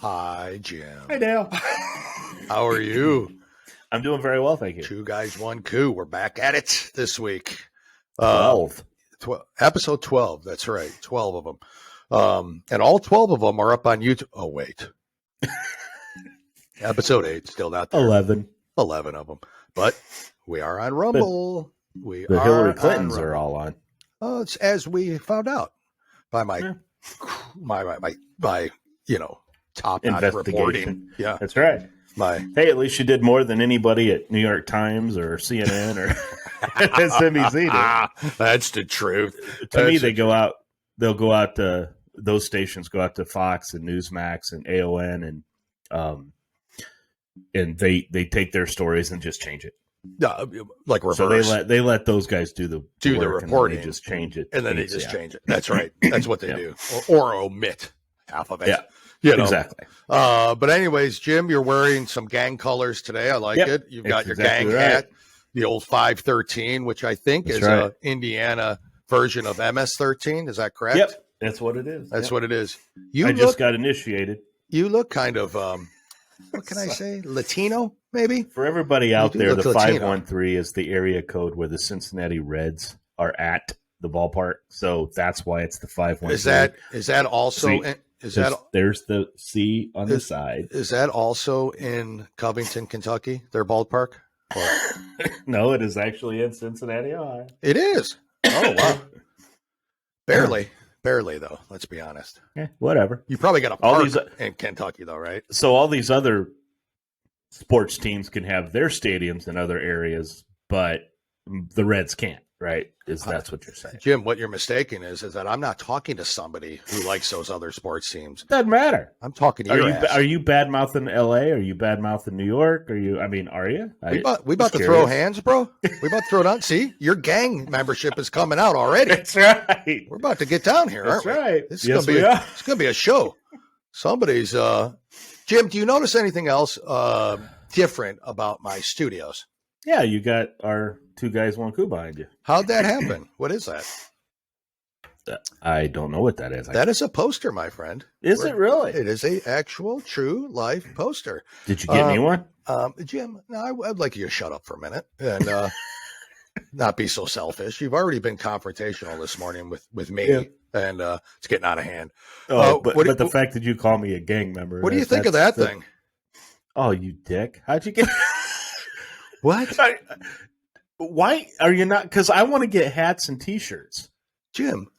Hi, Jim. Hi, Dale. How are you? I'm doing very well, thank you. Two Guys, One Coup. We're back at it this week. 12. Episode 12. That's right. 12 of them. And all 12 of them are up on YouTube. Oh, wait. Episode 8, still not there. 11. 11 of them. But we are on Rumble. The Hillary Clintons are all on. It's as we found out by my top-notch reporting. Yeah, that's right. Hey, at least you did more than anybody at New York Times or CNN or MSNBC did. That's the truth. To me, they'll go out to those stations, go out to Fox and Newsmax and AON, and they take their stories and just change it. Like reverse. So they let those guys do the reporting. And they just change it. And then they just change it. That's right. That's what they do. Or omit half of it. Yeah. Exactly. But anyways, Jim, you're wearing some gang colors today. I like it. You've got your gang hat, the old 513, which I think is an Indiana version of MS-13. Is that correct? Yep. That's what it is. That's what it is. I just got initiated. You look kind of, what can I say? Latino, maybe? For everybody out there, the 513 is the area code where the Cincinnati Reds are at the ballpark. So that's why it's the 513. Is that also... There's the C on the side. Is that also in Covington, Kentucky, their ballpark? No, it is actually in Cincinnati, Ohio. It is. Oh, wow. Barely, though. Let's be honest. Yeah, whatever. You probably got a park in Kentucky, though, right? So all these other sports teams can have their stadiums in other areas, but the Reds can't. Right? That's what you're saying. Jim, what you're mistaken is that I'm not talking to somebody who likes those other sports teams. Doesn't matter. I'm talking to you. Are you bad mouthing LA? Are you bad mouthing New York? Are you? We about to throw hands, bro. We about to throw it on. See, your gang membership is coming out already. That's right. We're about to get down here, aren't we? That's right. This is it's gonna be a show. Somebody's Jim, do you notice anything else different about my studios? Yeah, you got our Two Guys, One Coup behind you. How'd that happen? What is that? I don't know what that is. That is a poster, my friend. Is it really? It is a actual true life poster. Did you get me one? Jim, no, I'd like you to shut up for a minute and not be so selfish. You've already been confrontational this morning with me, and it's getting out of hand. But the fact that you call me a gang member. What do you think of that thing? Oh, you dick. How'd you get What? Why are you not? Because I want to get hats and T-shirts. Jim,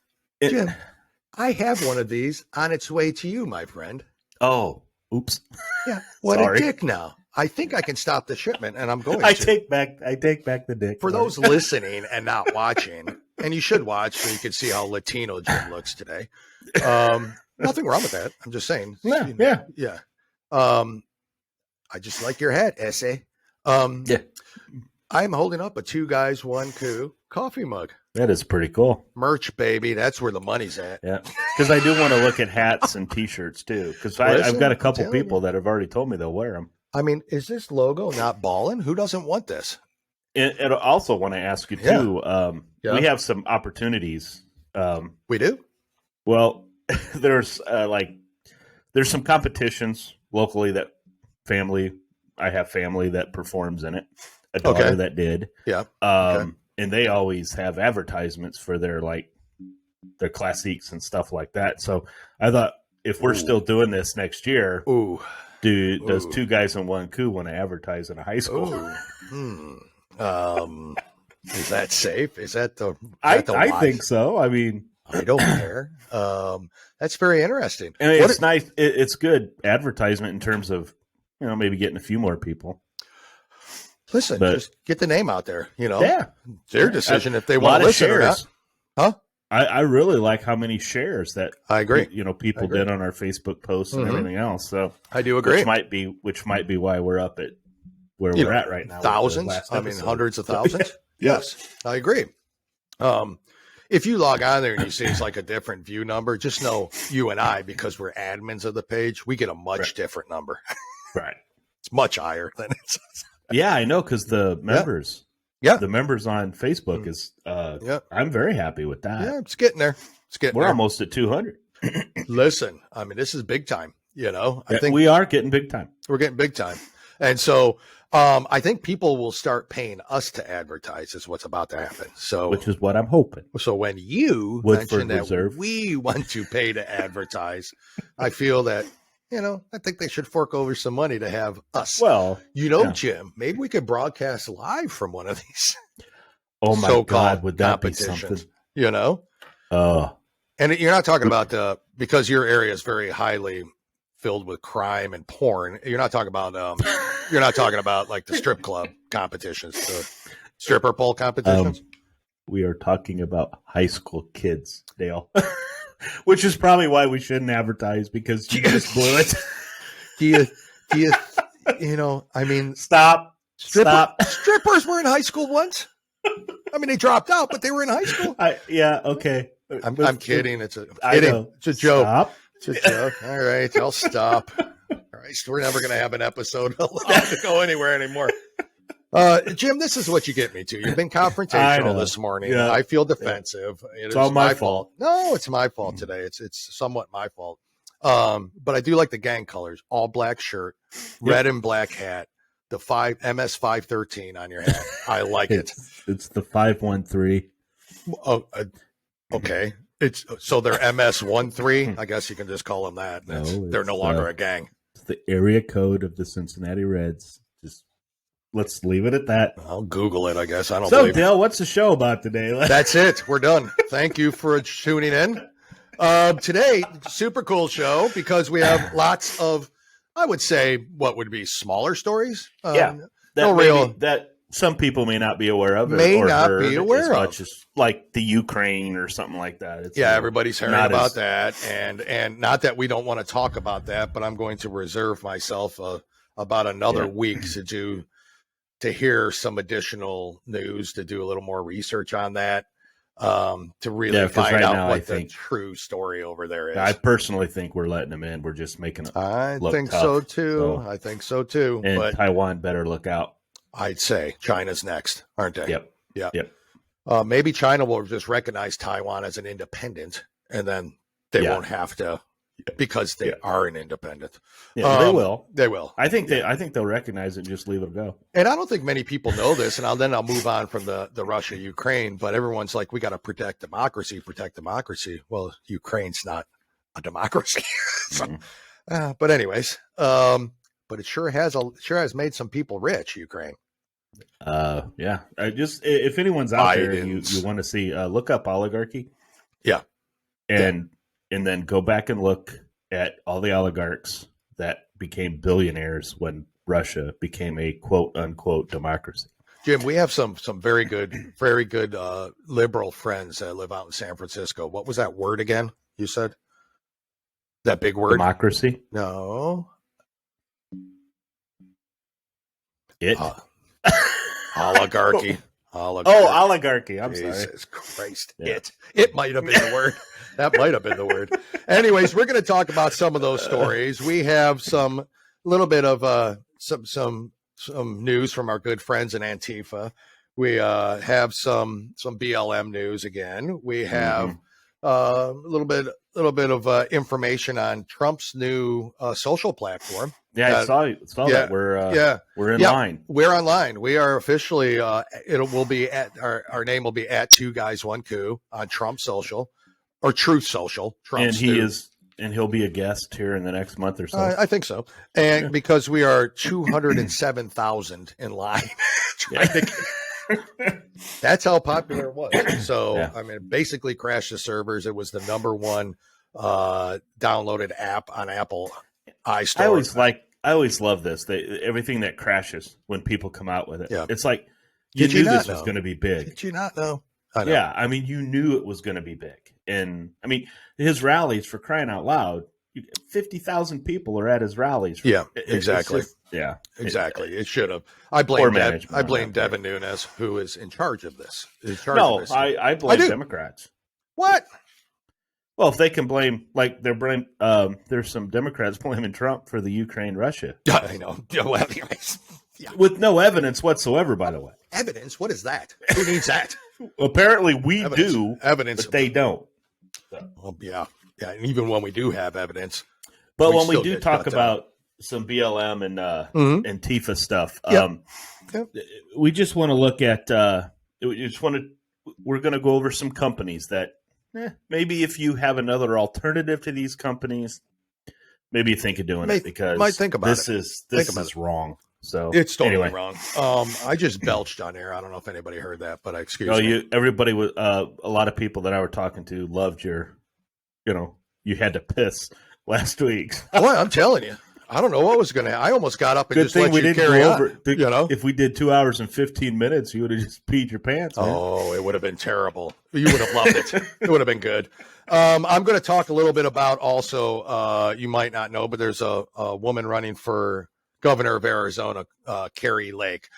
I have one of these on its way to you, my friend. Oh, oops. Yeah, what a dick now. I think I can stop the shipment, and I'm going to. I take back the dick. For those listening and not watching, and you should watch so you can see how Latino Jim looks today. Nothing wrong with that. I'm just saying. Yeah. I just like your hat, essay. I'm holding up a Two Guys, One Coup coffee mug. That is pretty cool. Merch, baby. That's where the money's at. Yeah. Because I do want to look at hats and T-shirts, too. Because I've got a couple people that have already told me they'll wear them. I mean, is this logo not ballin'? Who doesn't want this? And also want to ask you, too, we have some opportunities. We do? Well, there's some competitions locally that I have family that performs in it. A daughter that did. Yeah. And they always have advertisements for their classiques and stuff like that. So I thought if we're still doing this next year, does Two Guys and One Coup want to advertise in a high school? Is that safe? Is that the I think so. I mean, I don't care. That's very interesting. And it's nice. It's good advertisement in terms of, maybe getting a few more people. Listen, just get the name out there. Yeah, it's their decision if they want to listen or not. Huh? I really like how many shares that I agree. People did on our Facebook posts and everything else. So I do agree. Which might be why we're up at where we're at right now. Thousands. I mean, hundreds of thousands. Yes, I agree. If you log on there and you see it's like a different view number, just know you and I, because we're admins of the page, we get a much different number. Right. It's much higher than it's. Yeah, I know, because the members, the members on Facebook is. I'm very happy with that. Yeah, it's getting there. We're almost at 200. Listen, I mean, this is big time. I think we are getting big time. We're getting big time. And so I think people will start paying us to advertise is what's about to happen. So, which is what I'm hoping. So when you Woodford mention Reserve. that we want to pay to advertise, I feel that, I think they should fork over some money to have us. Well, Jim, maybe we could broadcast live from one of these. Oh my God, would that be something? And you're not talking about because your area is very highly filled with crime and porn. You're not talking about like the strip club competitions, the stripper pole competitions. We are talking about high school kids, Dale. Which is probably why we shouldn't advertise, because you just blew it. do you I mean, stop. Strippers were in high school once. I mean, they dropped out, but they were in high school. Okay. I'm kidding. It's a joke. Stop. It's a joke. All right, I'll stop. All right, so we're never going to have an episode allowed to go anywhere anymore. Jim, this is what you get me to. You've been confrontational this morning. Yeah. I feel defensive. Yeah. It's all my fault. No, it's my fault today. It's somewhat my fault. But I do like the gang colors: all black shirt, red and black hat, the MS 513 on your hat. I like it. It's the 513. Oh, okay. It's so they're MS 13. I guess you can just call them that. They're no longer a gang. It's the area code of the Cincinnati Reds. Just let's leave it at that. I'll Google it, I guess. I don't. So, Dale, what's the show about today? That's it. We're done. Thank you for tuning in. Today, super cool show because we have lots of, I would say, what would be smaller stories. That some people may not be aware of. Much as like the Ukraine or something like that. Everybody's hearing about that, and not that we don't want to talk about that, but I'm going to reserve myself about another week to hear some additional news, to do a little more research on that, to really find out what the true story over there is. I personally think we're letting them in. We're just making it. I think so too. I think so too. And but Taiwan better look out. I'd say China's next, aren't they? Yep. Maybe China will just recognize Taiwan as an independent, and then they won't have to, because they are an independent. Yeah, they will. They will. I think they'll recognize it and just leave it go. And I don't think many people know this, and then I'll move on from the Russia Ukraine. But everyone's like, we got to protect democracy. Well, Ukraine's not a democracy. But anyways, but it sure has made some people rich, Ukraine. If anyone's out there and you want to see, look up oligarchy. Yeah. And then go back and look at all the oligarchs that became billionaires when Russia became a quote unquote democracy. Jim, we have some very good liberal friends that live out in San Francisco. What was that word again? You said that big word? Democracy? No. Oligarchy. Oligarchy. I'm sorry. Jesus Christ. Yeah. It might have been the word. That might have been the word. Anyways, we're going to talk about some of those stories. We have some little bit of some news from our good friends in Antifa. We have some BLM news again. We have a little bit of information on Trump's new social platform. Yeah, I saw that. We're in line. We're online. We are officially. Will be at our name will be at 2 Guys 1 Coup on Trump Social or Truth Social. Trump's and he'll be a guest here in the next month or so. I think so. And because we are 207,000 in line, that's how popular it was. So I mean, basically crashed the servers. It was the number one downloaded app on Apple iStore. I always love this. Everything that crashes when people come out with it. Yeah. It's like you knew this was going to be big. Did you not know? I know? Yeah, I mean, you knew it was going to be big. And I mean, his rallies, for crying out loud, 50,000 people are at his rallies. Yeah, exactly. Exactly. It should have. I blame Devin Nunes, who is in charge of this. I blame Democrats. What? Well, if they can blame, like there's some Democrats blaming Trump for the Ukraine-Russia. I know. With no evidence whatsoever, by the way. Evidence? What is that? Who needs that? Apparently we do. Evidence. But they don't. Well, yeah. And even when we do have evidence. But when we do talk about some BLM and Antifa stuff, we just want to look at. We're going to go over some companies that maybe if you have another alternative to these companies, maybe you think of doing it because might think about this is wrong. So it's totally wrong. I just belched on air. I don't know if anybody heard that, but excuse me. Everybody was a lot of people that I were talking to loved your, you had to piss last week. Boy, I'm telling you, I don't know what was going to happen. I almost got up and just let you carry on. If we did 2 hours and 15 minutes, you would have just peed your pants. Man. Oh, it would have been terrible. You would have loved it. It would have been good. I'm going to talk a little bit about also, you might not know, but there's a woman running for governor of Arizona, Carrie Lake.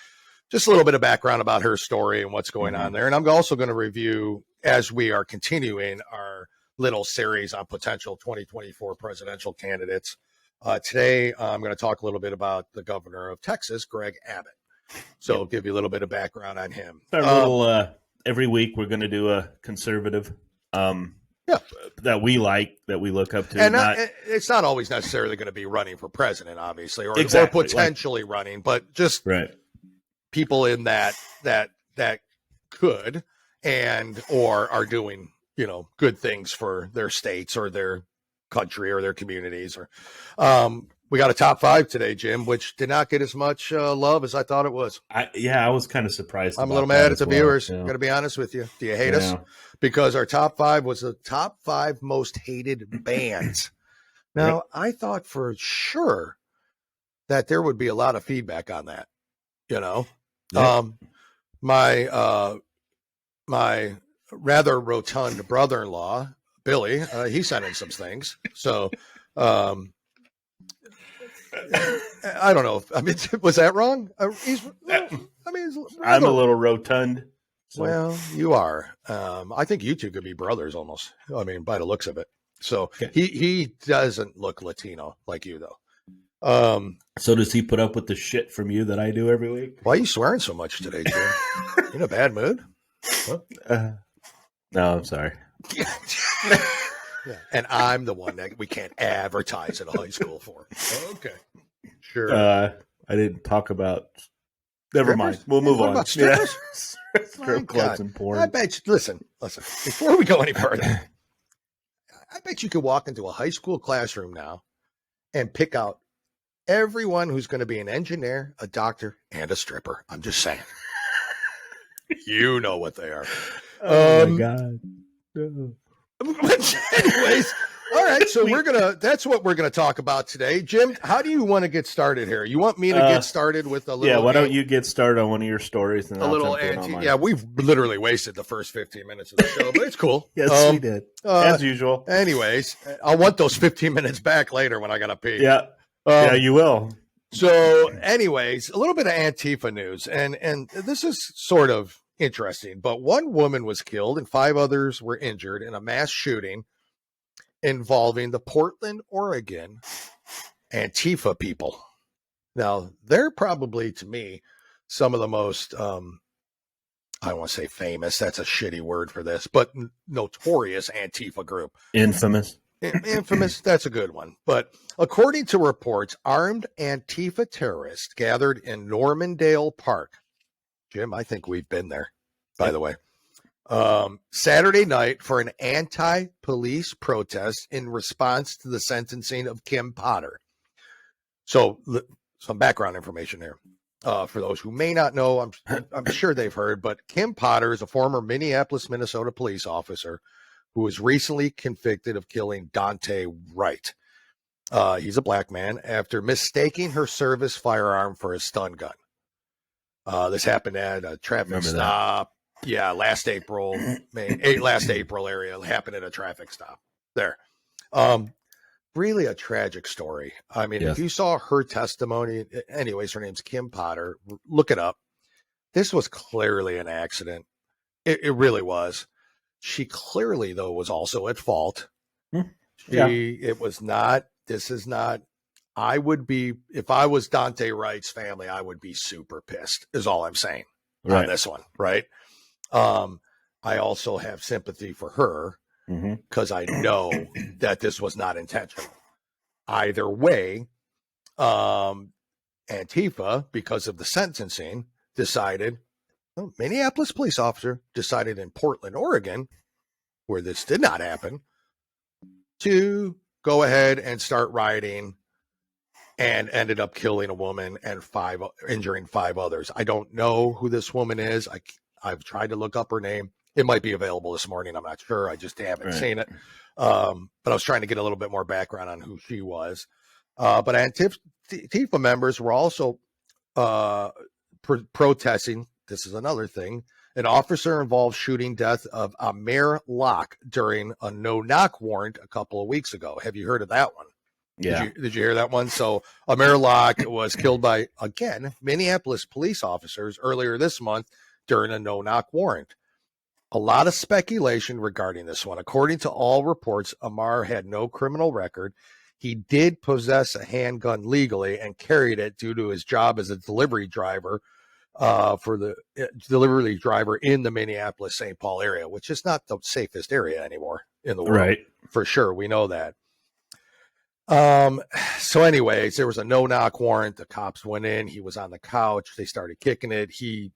Just a little bit of background about her story and what's going on there. And I'm also going to review, as we are continuing our little series on potential 2024 presidential candidates. Today, I'm going to talk a little bit about the governor of Texas, Greg Abbott. So I'll give you a little bit of background on him. Every week, we're going to do a conservative that we like, that we look up to. And it's not always necessarily going to be running for president, obviously, or potentially running, but just people in that could or are doing, good things for their states or their country or their communities. Or we got a top 5 today, Jim, which did not get as much love as I thought it was. I was kind of surprised. I'm a little mad at the viewers. I'm going to be honest with you. Do you hate us? Because our top 5 was the top 5 most hated bands. Now, I thought for sure that there would be a lot of feedback on that. My rather rotund brother-in-law, Billy, he sent in some things. So, I don't know. Was that wrong? I'm a little rotund. So. Well, you are. I think you two could be brothers almost. By the looks of it. So he doesn't look Latino like you, though. So does he put up with the shit from you that I do every week? Why are you swearing so much today, Jim? You in a bad mood? Huh? No, I'm sorry. And I'm the one that we can't advertise at a high school for. Okay. Sure. I didn't talk about. Never mind. We'll move on. About strippers? Strip clubs and porn. I bet you. Listen. Before we go any further, I bet you could walk into a high school classroom now and pick out everyone who's going to be an engineer, a doctor, and a stripper. I'm just saying. You know what they are. Oh my God. No. Anyways, all right. So that's what we're gonna talk about today. Jim, how do you want to get started here? You want me to get started with a little? Yeah. Why don't you get started on one of your stories? And a little Yeah, we've literally wasted the first 15 minutes of the show, but it's cool. Yes, we did, as usual. Anyways, I'll want those 15 minutes back later when I gotta pee. Yeah. Yeah, you will. So, anyways, a little bit of Antifa news, and this is sort of interesting, but one woman was killed and 5 others were injured in a mass shooting involving the Portland, Oregon Antifa people. Now, they're probably, to me, some of the most, I don't want to say famous, that's a shitty word for this, but notorious Antifa group. Infamous. Infamous, that's a good one. But according to reports, armed Antifa terrorists gathered in Normandale Park. Jim, I think we've been there, by the way. Saturday night for an anti-police protest in response to the sentencing of Kim Potter. So some background information there. For those who may not know, I'm sure they've heard, but Kim Potter is a former Minneapolis, Minnesota police officer who was recently convicted of killing Dante Wright. He's a black man after mistaking her service firearm for a stun gun. This happened at a traffic stop. Yeah, last April area. It happened at a traffic stop there. Really a tragic story. If you saw her testimony, anyways, her name's Kim Potter. Look it up. This was clearly an accident. It really was. She clearly, though, was also at fault. It was not. This is not. I would be, if I was Dante Wright's family, I would be super pissed, is all I'm saying on this one, right? I also have sympathy for her because I know that this was not intentional. Either way, Antifa, because of the sentencing, decided, Minneapolis police officer decided in Portland, Oregon, where this did not happen, to go ahead and start rioting, and ended up killing a woman and injuring 5 others. I don't know who this woman is. I've tried to look up her name. It might be available this morning. I'm not sure. I just haven't seen it. But I was trying to get a little bit more background on who she was. But Antifa members were also protesting. This is another thing. An officer-involved shooting death of Amir Locke during a no-knock warrant a couple of weeks ago. Have you heard of that one? Yeah. Did you hear that one? So Amir Locke was killed by, again, Minneapolis police officers earlier this month during a no-knock warrant. A lot of speculation regarding this one. According to all reports, Amar had no criminal record. He did possess a handgun legally and carried it due to his job as a delivery driver for the delivery driver in the Minneapolis-St. Paul area, which is not the safest area anymore in the world. Right. For sure. We know that. So anyways, there was a no-knock warrant. The cops went in. He was on the couch. They started kicking it. He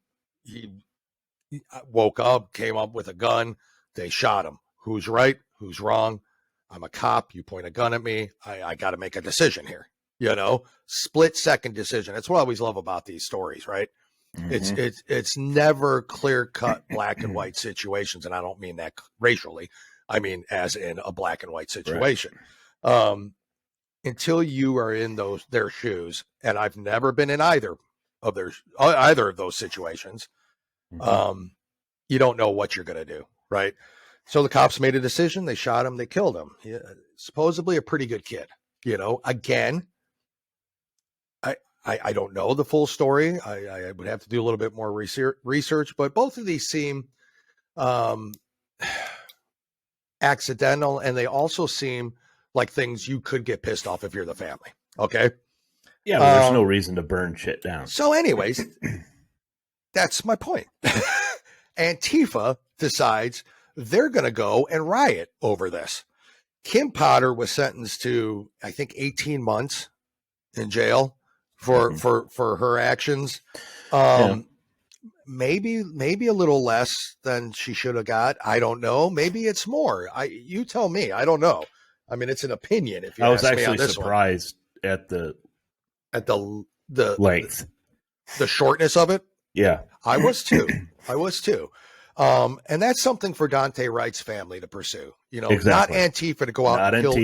woke up, came up with a gun. They shot him. Who's right? Who's wrong? I'm a cop. You point a gun at me. I got to make a decision here. Split second decision. That's what I always love about these stories, right? Mm-hmm. It's never clear cut black and white situations. And I don't mean that racially. I mean, as in a black and white situation. Right. Until you are in their shoes, and I've never been in either of those situations. Mm-hmm. You don't know what you're going to do, right? So the cops made a decision. They shot him. They killed him. Supposedly a pretty good kid. Again, I don't know the full story. I would have to do a little bit more research, but both of these seem accidental, and they also seem like things you could get pissed off if you're the family. Okay. Yeah, but there's no reason to burn shit down. So anyways, that's my point. Antifa decides they're going to go and riot over this. Kim Potter was sentenced to, I think, 18 months in jail for her actions. Maybe a little less than she should have got. I don't know. Maybe it's more. You tell me. I don't know. I mean, it's an opinion. If you I was ask me on actually this surprised at the length, the shortness of it. Yeah, I was too. And that's something for Dante Wright's family to pursue. Exactly. Not Antifa to go out and kill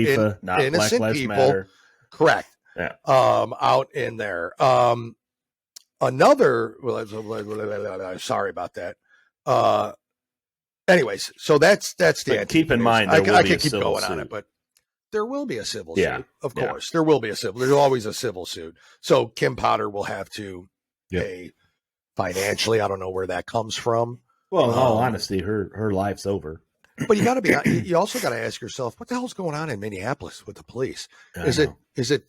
innocent people. Matter. Correct. Yeah. Out in there. Another. Sorry about that. Anyways, so that's the. But keep in mind, I can keep going on it, but there will be a civil suit. Of course, there will be a civil. There's always a civil suit. So Kim Potter will have to pay financially. I don't know where that comes from. Well, in all honesty, her life's over. But you also got to ask yourself, what the hell's going on in Minneapolis with the police? Is it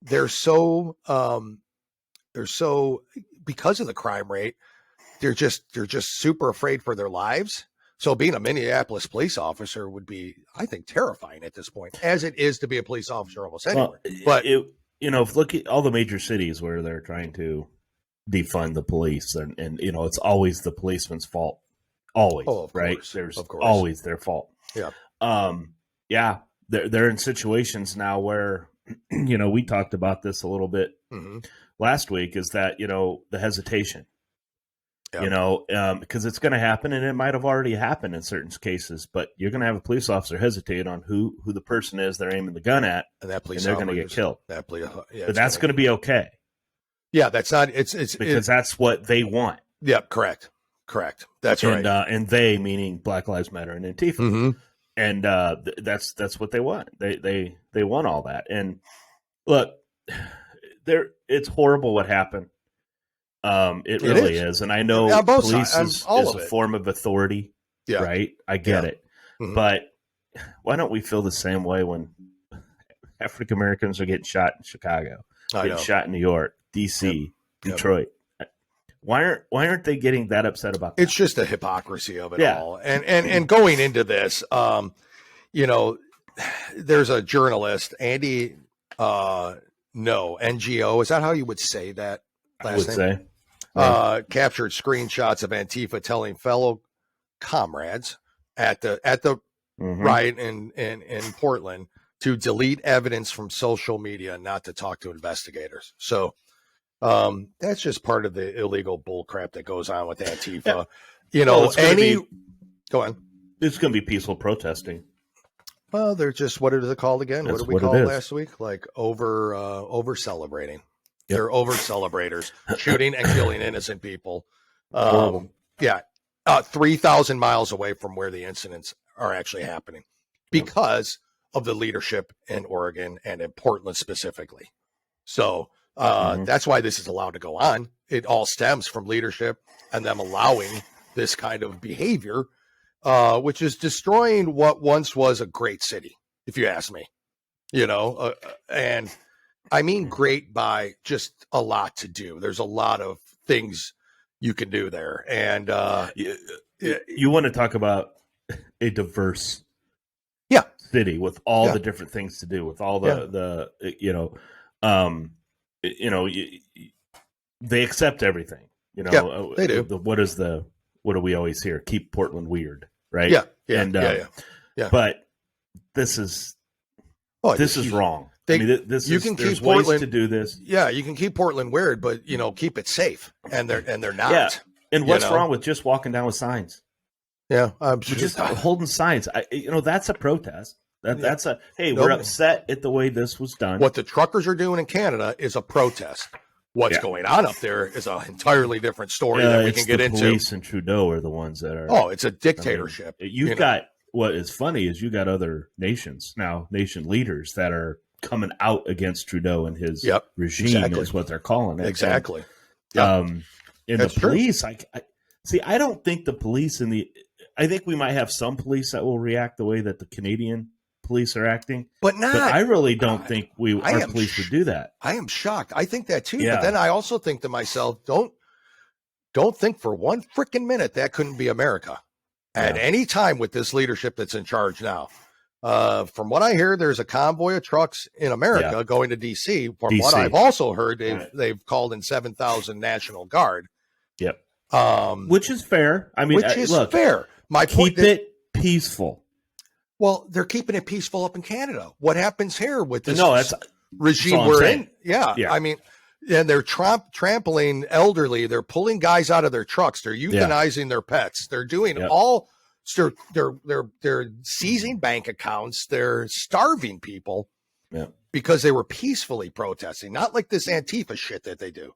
they're so because of the crime rate, they're just super afraid for their lives. So being a Minneapolis police officer would be, I think, terrifying at this point, as it is to be a police officer almost anywhere. But look at all the major cities where they're trying to defund the police, and it's always the policeman's fault. Always, right? There's always their fault. Yeah. They're in situations now where, we talked about this a little bit last week, is that, the hesitation, because it's going to happen, and it might have already happened in certain cases, but you're going to have a police officer hesitate on who the person is they're aiming the gun at, and they're going to get killed. But that's going to be okay. Yeah, that's not. It's because that's what they want. Yep, correct. That's right. And they, meaning Black Lives Matter and Antifa, and that's what they want. They want all that. And look, it's horrible what happened. It really is. And I know police is a form of authority, right? I get it. Mm-hmm. But why don't we feel the same way when African Americans are getting shot in Chicago, getting shot in New York, D.C., Detroit? Why aren't they getting that upset about that? It's just a hypocrisy of it all. And going into this, there's a journalist, Andy No, NGO. Is that how you would say that last name? Say. Right. Captured screenshots of Antifa telling fellow comrades at the riot in Portland to delete evidence from social media and not to talk to investigators. So that's just part of the illegal bullcrap that goes on with Antifa. Yeah. You know, go on. It's going to be peaceful protesting. Well, they're just, what is it called again? What did we call it last week? Like over celebrating. Yep. They're over celebrators, shooting and killing innocent people. Yeah. 3,000 miles away from where the incidents are actually happening because of the leadership in Oregon and in Portland specifically. So that's why this is allowed to go on. It all stems from leadership and them allowing this kind of behavior, which is destroying what once was a great city, if you ask me, you know, and I mean great by just a lot to do. There's a lot of things you can do there. And you want to talk about a diverse city with all the different things to do, with all they accept everything, you know, they do. What do we always hear? Keep Portland weird. Right. Yeah. But this is wrong. There's ways Portland, to do this. Yeah. You can keep Portland weird, but you know, keep it safe. And they're not. Yeah. And what's wrong with just walking down with signs? Yeah. I'm sure. Just holding signs. That's a protest. That's we're upset at the way this was done. What the truckers are doing in Canada is a protest. What's going on up there is an entirely different story that we can get into. Police and Trudeau are the ones that are. Oh, it's a dictatorship. You've got what is funny is you got other nations now, nation leaders that are coming out against Trudeau and his regime is what they're calling it. Exactly. And the police, I don't think the police I think we might have some police that will react the way that the Canadian police are acting, but I really don't think our police would do that. I am shocked. I think that too. Yeah. But then I also think to myself, don't think for one freaking minute that couldn't be America at any time with this leadership that's in charge now. From what I hear, there's a convoy of trucks in America going to DC. From what I've also heard, they've called in 7,000 National Guard. Yep. Which is fair. I mean, fair. My point keep it peaceful. Well, they're keeping it peaceful up in Canada. What happens here with this regime we're in? Yeah. I mean, and they're trampling elderly. They're pulling guys out of their trucks. They're euthanizing their pets. They're doing they're seizing bank accounts. They're starving people because they were peacefully protesting, not like this Antifa shit that they do,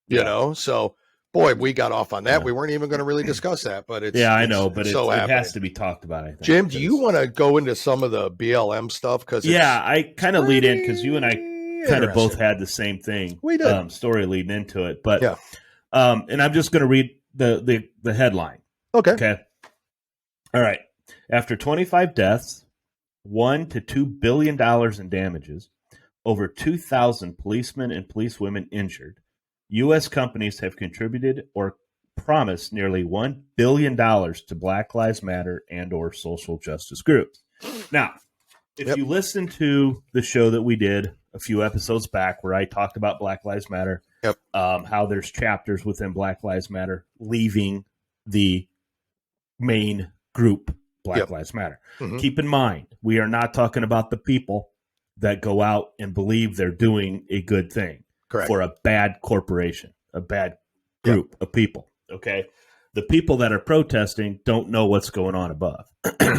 you know? So, boy, we got off on that. Yeah. We weren't even going to really discuss that, but I know, but it has to be talked about. I think. Jim, do you want to go into some of the BLM stuff? Because I kind of lead in because you and I kind of both had the same thing. We did story leading into it, but and I'm just going to read the headline. Okay. All right. After 25 deaths, $1 to $2 billion in damages, over 2,000 policemen and policewomen injured. U.S. companies have contributed or promised nearly $1 billion to Black Lives Matter and or social justice groups. Now, if you listen to the show that we did a few episodes back where I talked about Black Lives Matter, how there's chapters within Black Lives Matter leaving the main group, Black Lives Matter. Mm-hmm. Keep in mind, we are not talking about the people that go out and believe they're doing a good thing. Correct. For a bad corporation, a bad group of people. Okay. The people that are protesting don't know what's going on above.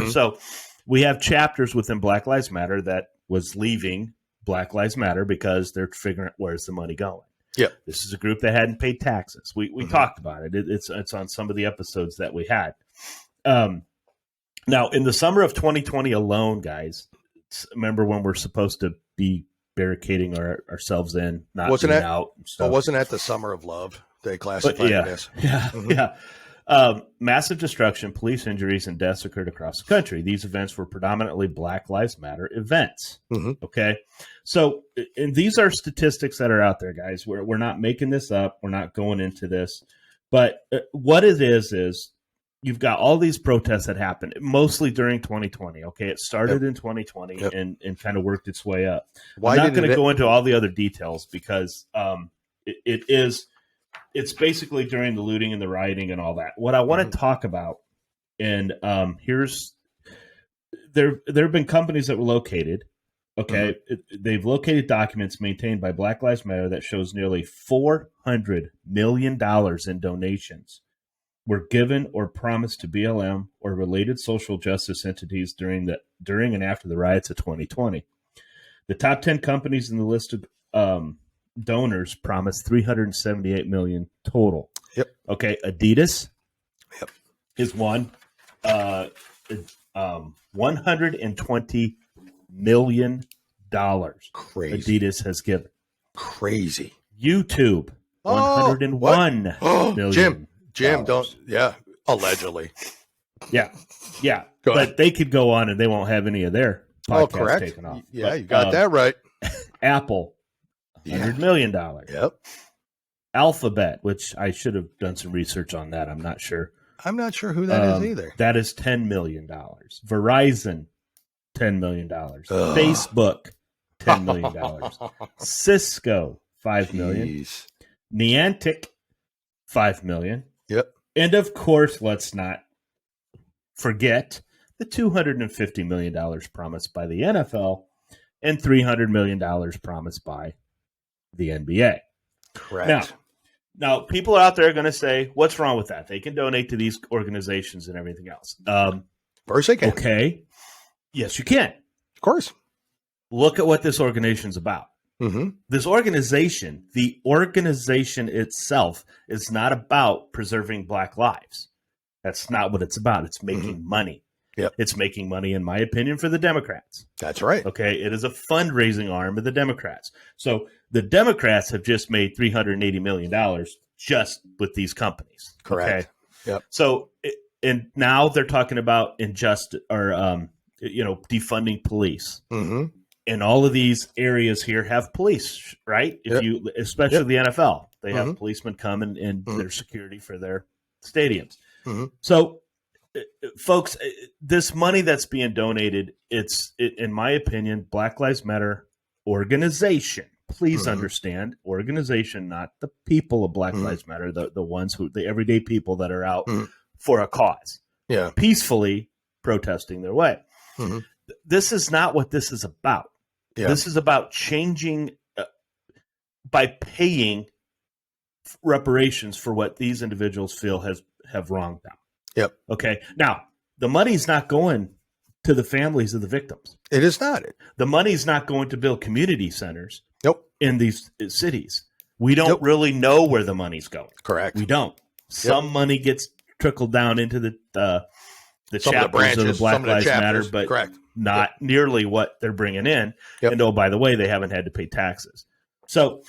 So we have chapters within Black Lives Matter that was leaving Black Lives Matter because they're figuring out where's the money going. Yeah. This is a group that hadn't paid taxes. We talked about it. It's on some of the episodes that we had. Now, in the summer of 2020 alone, guys, remember when we're supposed to be barricading ourselves in, not being out. But wasn't that the summer of love? They classified it as. Massive destruction, police injuries, and deaths occurred across the country. These events were predominantly Black Lives Matter events. Mm-hmm. Okay. So, and these are statistics that are out there, guys. We're not making this up. We're not going into this. But what it is you've got all these protests that happened mostly during 2020. Okay, it started in 2020 and kind of worked its way up. I'm not going to go into all the other details because it's basically during the looting and the rioting and all that. What I want to talk about, and there have been companies that were located. Okay, they've located documents maintained by Black Lives Matter that shows nearly $400 million in donations were given or promised to BLM or related social justice entities during and after the riots of 2020. The top 10 companies in the list of donors promised $378 million total. Yep. Okay, Adidas is one. $120 million. Crazy. Adidas has given. Crazy. YouTube, $101 million. Jim, don't. Yeah, allegedly. Yeah. But they could go on and they won't have any of their podcasts taken off. Yeah, but, you got that right. Apple, $100 million. Yep. Alphabet, which I should have done some research on that. I'm not sure. I'm not sure who that is either. That is $10 million. Verizon, $10 million. Facebook, $10 million. Cisco, $5 million. Niantic, $5 million. Yep. And of course, let's not forget the $250 million promised by the NFL and $300 million promised by the NBA. Correct. Now, people out there are going to say, what's wrong with that? They can donate to these organizations and everything else. Of course they can. Okay. Yes, you can. Of course. Look at what this organization's about. This organization, the organization itself, is not about preserving Black lives. That's not what it's about. It's making money. Yep. It's making money, in my opinion, for the Democrats. That's right. Okay. It is a fundraising arm of the Democrats. So the Democrats have just made $380 million just with these companies. Correct. Okay? Yep. So, and now they're talking about injustice or, defunding police. And all of these areas here have police, right? Especially the NFL, they have policemen come and their security for their stadiums. So, folks, this money that's being donated, in my opinion, Black Lives Matter organization. Please understand, organization, not the people of Black Lives Matter, the ones the everyday people that are out for a cause, peacefully protesting their way. This is not what this is about. This is about changing by paying reparations for what these individuals feel have wronged them. Yep. Okay. Now, the money's not going to the families of the victims. It is not. The money's not going to build community centers. Nope. In these cities. We don't really know where the money's going. Correct. We don't. Some money gets trickled down into the chapters of the Black Lives Matter, but not nearly what they're bringing in. And oh, by the way, they haven't had to pay taxes. So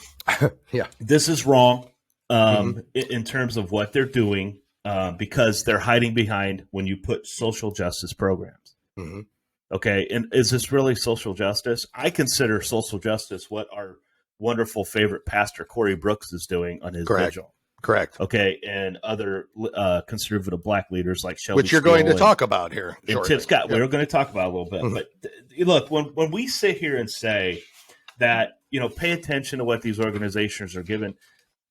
this is wrong in terms of what they're doing because they're hiding behind when you put social justice programs. Okay, and is this really social justice? I consider social justice what our wonderful favorite pastor Corey Brooks is doing on his vigil. Correct. Okay, and other conservative Black leaders like Shelby, which you're going to talk about here, and Tim Scott. We're going to talk about a little bit. But look, when we sit here and say that, pay attention to what these organizations are given,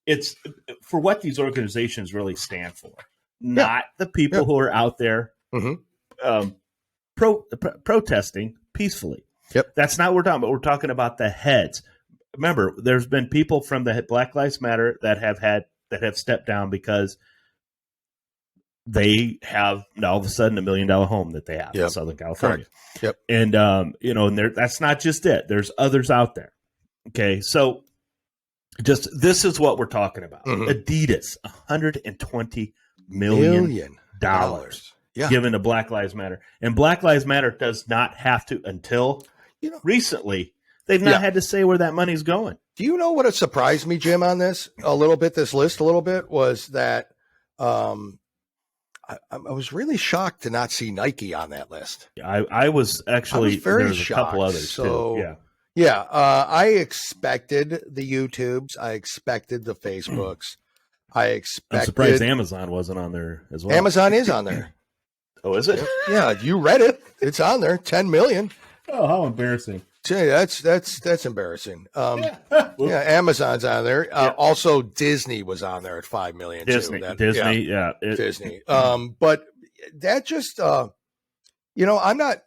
it's for what these organizations really stand for, not the people who are out there protesting peacefully. That's not what we're talking about. We're talking about the heads. Remember, there's been people from the Black Lives Matter that have stepped down because they have now all of a sudden $1 million home that they have in Southern California. And and that's not just it. There's others out there. Okay, so just this is what we're talking about. Adidas, $120 million given to Black Lives Matter, and Black Lives Matter does not have to until recently. They've not had to say where that money's going. Do you know what it surprised me, Jim, on this list a little bit was that I was really shocked to not see Nike on that list. I was actually very shocked. A couple others too. I expected the YouTubes. I expected the Facebooks. I expected. I'm surprised Amazon wasn't on there as well. Amazon is on there. Oh, is it? Yeah, you read it. It's on there. 10 million. Oh, how embarrassing! That's embarrassing. Yeah, Amazon's on there. Also, Disney was on there at 5 million. Disney, too. Disney. But that just, I'm not.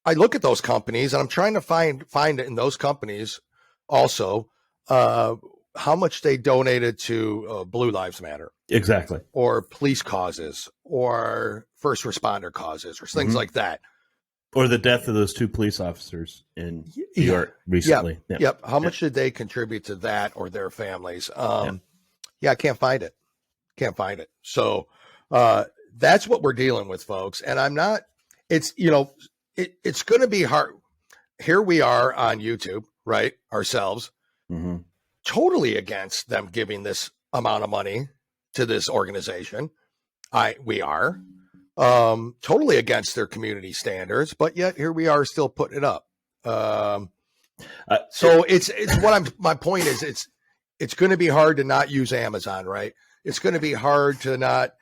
I look at those companies and I'm trying to find it in those companies also how much they donated to Blue Lives Matter. Exactly. Or police causes or first responder causes or things like that. Or the death of those 2 police officers in New York recently. Yep. How much did they contribute to that or their families? I can't find it. So that's what we're dealing with, folks. And I'm not, it's going to be hard. Here we are on YouTube, right? Ourselves, totally against them giving this amount of money to this organization. We are totally against their community standards, but yet here we are still putting it up. So it's my point is it's going to be hard to not use Amazon, right? It's going to be hard to not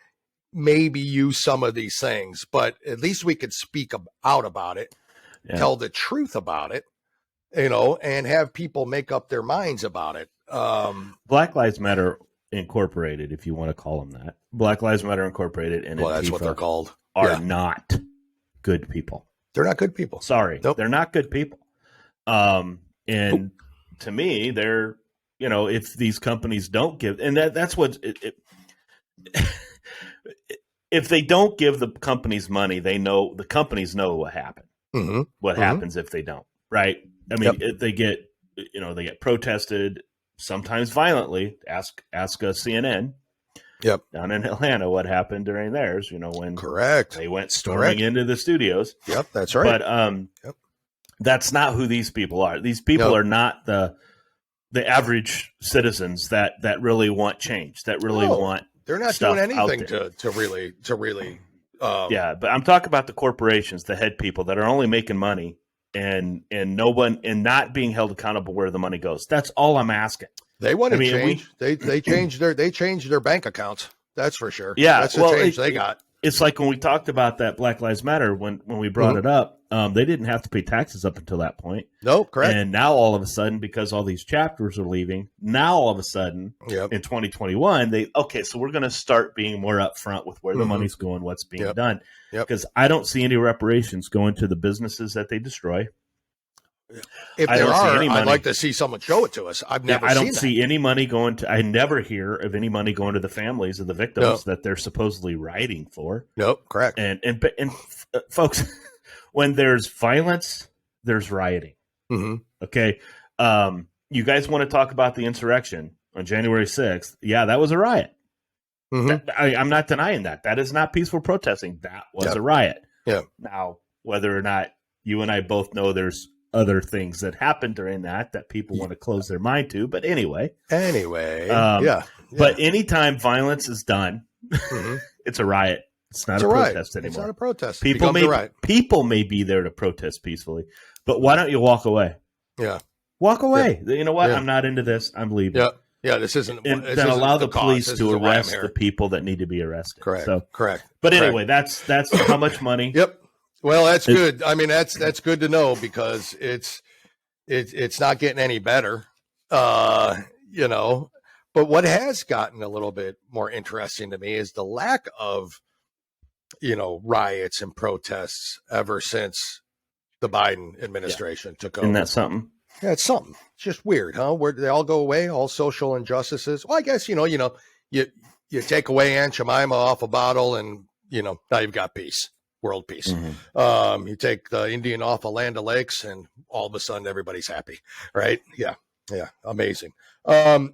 maybe use some of these things, but at least we could speak out about it, tell the truth about it, and have people make up their minds about it. Black Lives Matter Incorporated, if you want to call them that. Black Lives Matter Incorporated and that's what they're called. Are not good people. They're not good people. Sorry. Nope. They're not good people. And to me, they're, if these companies don't give, and that's what if they don't give the companies money, the companies know what happened. What happens if they don't, right? I mean, they get protested, sometimes violently. Ask CNN. Down in Atlanta, what happened during theirs? When they went storming into the studios. Yep, that's right. But that's not who these people are. These people are not the average citizens that really want change. That really want. They're not doing anything to really. But I'm talking about the corporations, the head people that are only making money. And no one, and not being held accountable where the money goes. That's all I'm asking. They want to change. They changed their bank accounts. That's for sure. Yeah, that's the change they got. It's like when we talked about that Black Lives Matter when we brought it up. They didn't have to pay taxes up until that point. Nope, correct. And now all of a sudden, because all these chapters are leaving, now all of a sudden in 2021, so we're going to start being more upfront with where the money's going, what's being done. Because I don't see any reparations going to the businesses that they destroy. If there are, I'd like to see someone show it to us. I've never. I don't see any money going to. I never hear of any money going to the families of the victims that they're supposedly writing for. Nope, correct. And folks, when there's violence, there's rioting. Okay, you guys want to talk about the insurrection on January 6th? Yeah, that was a riot. I'm not denying that. That is not peaceful protesting. That was a riot. Now, whether or not you and I both know there's other things that happened during that people want to close their mind to, but anyway. But anytime violence is done, it's a riot. It's not a protest anymore. It's not a protest. People may be there to protest peacefully, but why don't you walk away? Walk away. You know what? I'm not into this. I'm leaving. This isn't. And then allow the police to arrest the people that need to be arrested. Correct. But anyway, that's how much money. Well, that's good. I mean, that's good to know because it's not getting any better, But what has gotten a little bit more interesting to me is the lack of, riots and protests ever since the Biden administration took over. Isn't that something? Yeah, it's something. It's just weird, huh? Where they all go away, all social injustices. Well, I guess you take away Aunt Jemima off a bottle, and now you've got peace. World peace. You take the Indian off of Land O'Lakes, and all of a sudden everybody's happy, right? Yeah, amazing. I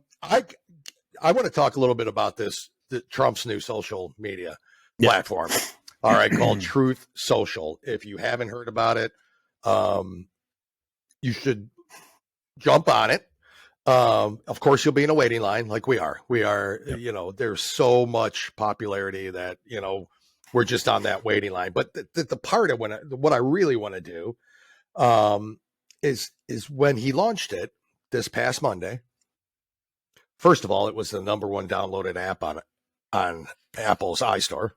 want to talk a little bit about Trump's new social media platform. All right, called Truth Social. If you haven't heard about it, you should jump on it. Of course, you'll be in a waiting line, like we are. There's so much popularity that we're just on that waiting line. But the part of what I really want to do is when he launched it this past Monday, first of all, it was the number one downloaded app on Apple's iStore.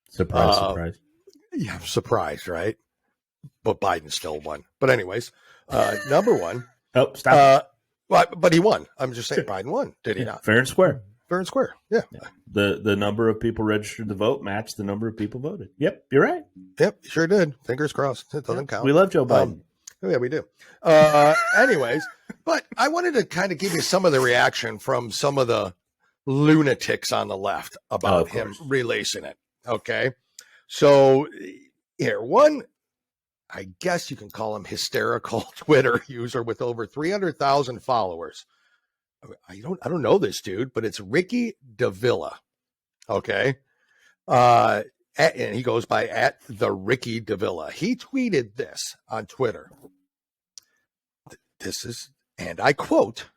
Surprise. Yeah, surprised, right? But Biden still won. But anyways, number one. Oh, stop. But he won. I'm just saying, Biden won. Did he not? Fair and square. Fair and square. Yeah. The number of people registered to vote matched the number of people voted. Yep, you're right. Yep, sure did. Fingers crossed. It doesn't count. We love Joe Biden. Yeah, we do. Anyways, but I wanted to kind of give you some of the reaction from some of the lunatics on the left about him releasing it. Okay. So here, one, I guess you can call him hysterical Twitter user with over 300,000 followers. I don't know this dude, but it's Ricky Davila. Okay. And he goes by @the Ricky Davila. He tweeted this on Twitter. This is, and I quote,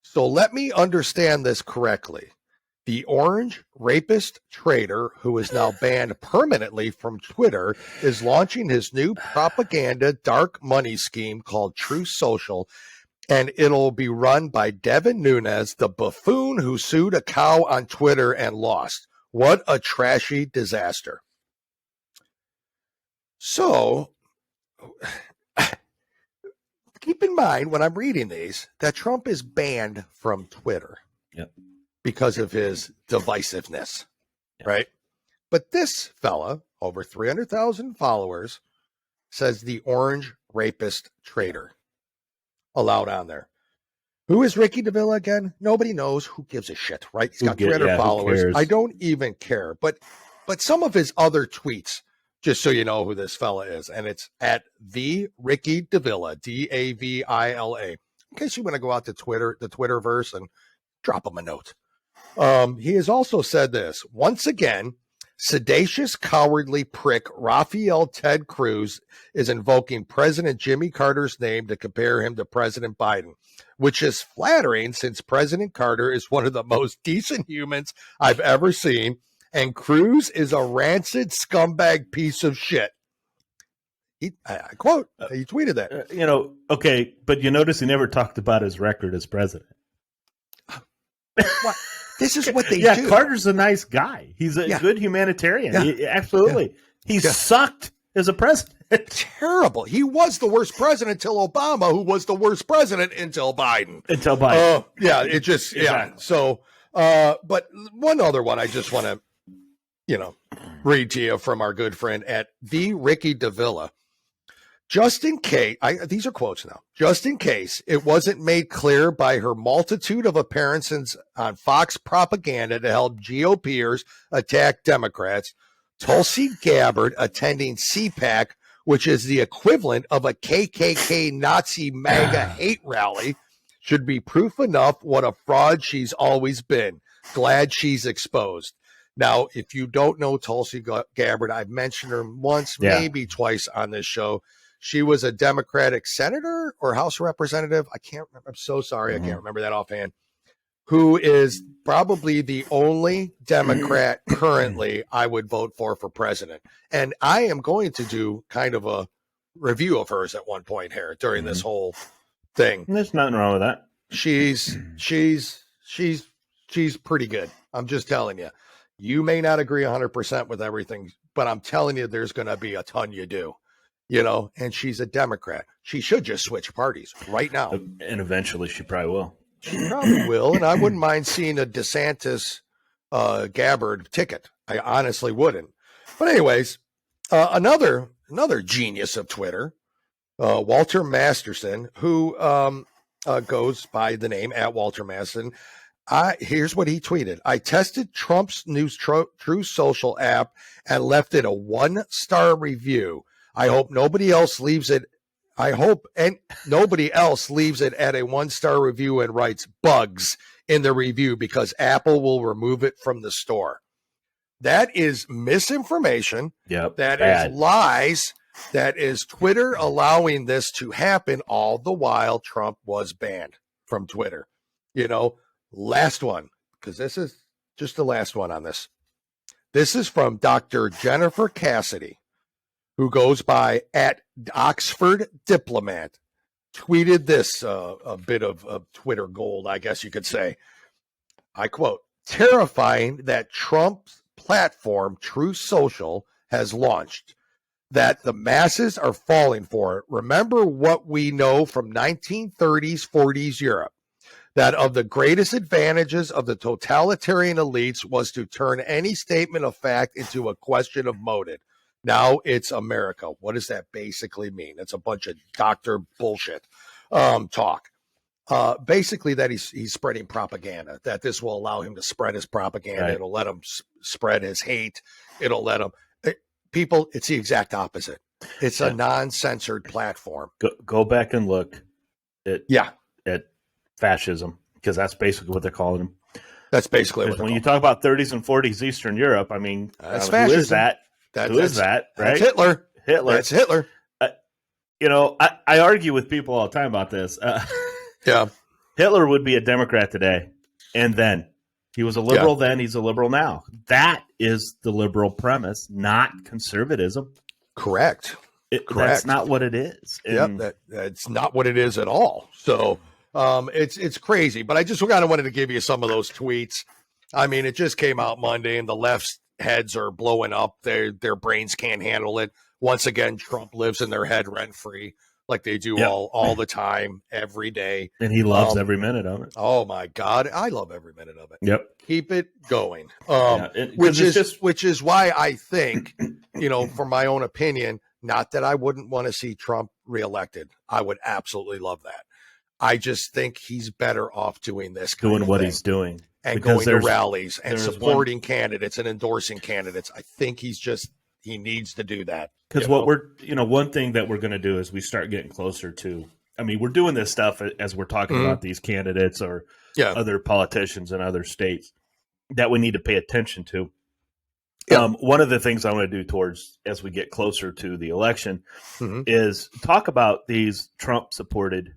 "So let me understand this correctly. The orange rapist trader who is now banned permanently from Twitter is launching his new propaganda dark money scheme called Truth Social, and it'll be run by Devin Nunes, the buffoon who sued a cow on Twitter and lost. What a trashy disaster." So keep in mind when I'm reading these that Trump is banned from Twitter. Yep. Because of his divisiveness, right? But this fella, over 300,000 followers, says the orange rapist trader allowed on there. Who is Ricky Davila again? Nobody knows. Who gives a shit, right? He's got 300 followers. I don't even care. But some of his other tweets, just so you know who this fella is, and it's @the Ricky Davila, Davila. In case you want to go out to Twitter, the Twitterverse, and drop him a note. He has also said this. Once again, sedacious, cowardly prick Rafael Ted Cruz is invoking President Jimmy Carter's name to compare him to President Biden, which is flattering since President Carter is one of the most decent humans I've ever seen, and Cruz is a rancid scumbag piece of shit. I quote, he tweeted that. Okay, but you notice he never talked about his record as president. What? This is what they do. Yeah, Carter's a nice guy. He's a good humanitarian. Yeah. Absolutely. Yeah. He sucked as a president. Terrible. He was the worst president until Obama, who was the worst president until Biden. Yeah, it just, exactly. So, but one other one I just want to, read to you from our good friend @the Ricky Davila. Just in case, these are quotes now, just in case it wasn't made clear by her multitude of appearances on Fox propaganda to help GOPers attack Democrats, Tulsi Gabbard attending CPAC, which is the equivalent of a KKK Nazi MAGA hate rally, should be proof enough what a fraud she's always been. Glad she's exposed. Now, if you don't know Tulsi Gabbard, I've mentioned her once, maybe twice on this show. She was a Democratic senator or House representative. I can't remember. I'm so sorry. I can't remember that offhand. Who is probably the only Democrat currently I would vote for president. And I am going to do kind of a review of hers at one point here during this whole thing. There's nothing wrong with that. She's pretty good. I'm just telling you. You may not agree 100% with everything, but I'm telling you, there's going to be a ton you do. And she's a Democrat. She should just switch parties right now. And eventually she probably will. She probably will. And I wouldn't mind seeing a DeSantis Gabbard ticket. I honestly wouldn't. But anyways, another genius of Twitter, Walter Masterson, who goes by the name @Walter Masterson. Here's what he tweeted. I tested Trump's new Truth Social app and left it a 1-star review. I hope nobody else leaves it. Nobody else leaves it at a 1-star review and writes bugs in the review because Apple will remove it from the store. That is misinformation. Yep. That is lies. That is Twitter allowing this to happen all the while Trump was banned from Twitter. Last one, because this is just the last one on this. This is from Dr. Jennifer Cassidy, who goes by @Oxford Diplomat, tweeted this, a bit of Twitter gold, I guess you could say. I quote, terrifying that Trump's platform, True Social, has launched, that the masses are falling for it. Remember what we know from 1930s, 40s Europe, that of the greatest advantages of the totalitarian elites was to turn any statement of fact into a question of motive. Now it's America. What does that basically mean? It's a bunch of doctor bullshit talk. Basically, that he's spreading propaganda, that this will allow him to spread his propaganda. Right. It'll let him spread his hate. It'll let him. People, it's the exact opposite. It's a non-censored platform. Go back and look at fascism, because that's basically what they're calling them. That's basically what when you talk about 30s and 40s Eastern Europe, I mean, that's fascism. Who is that? Who is that? Right? That's Hitler. That's Hitler. I argue with people all the time about this. Hitler would be a Democrat today, and then he was a liberal then, he's a liberal now. That is the liberal premise, not conservatism. Correct. Correct. That's not what it is. That's not what it is at all. So it's crazy. But I just kind of wanted to give you some of those tweets. I mean, it just came out Monday, and the left's heads are blowing up. Their brains can't handle it. Once again, Trump lives in their head rent-free, like they do all the time, every day. And he loves every minute of it. Oh, my God. I love every minute of it. Yep. Keep it going. Which is why I think, for my own opinion, not that I wouldn't want to see Trump reelected. I would absolutely love that. I just think he's better off doing this doing what he's doing. And going to rallies and supporting candidates and endorsing candidates. I think he needs to do that. Because one thing that we're going to do is we start getting closer to, I mean, we're doing this stuff as we're talking about these candidates or other politicians in other states that we need to pay attention to. One of the things I want to do as we get closer to the election is talk about these Trump-supported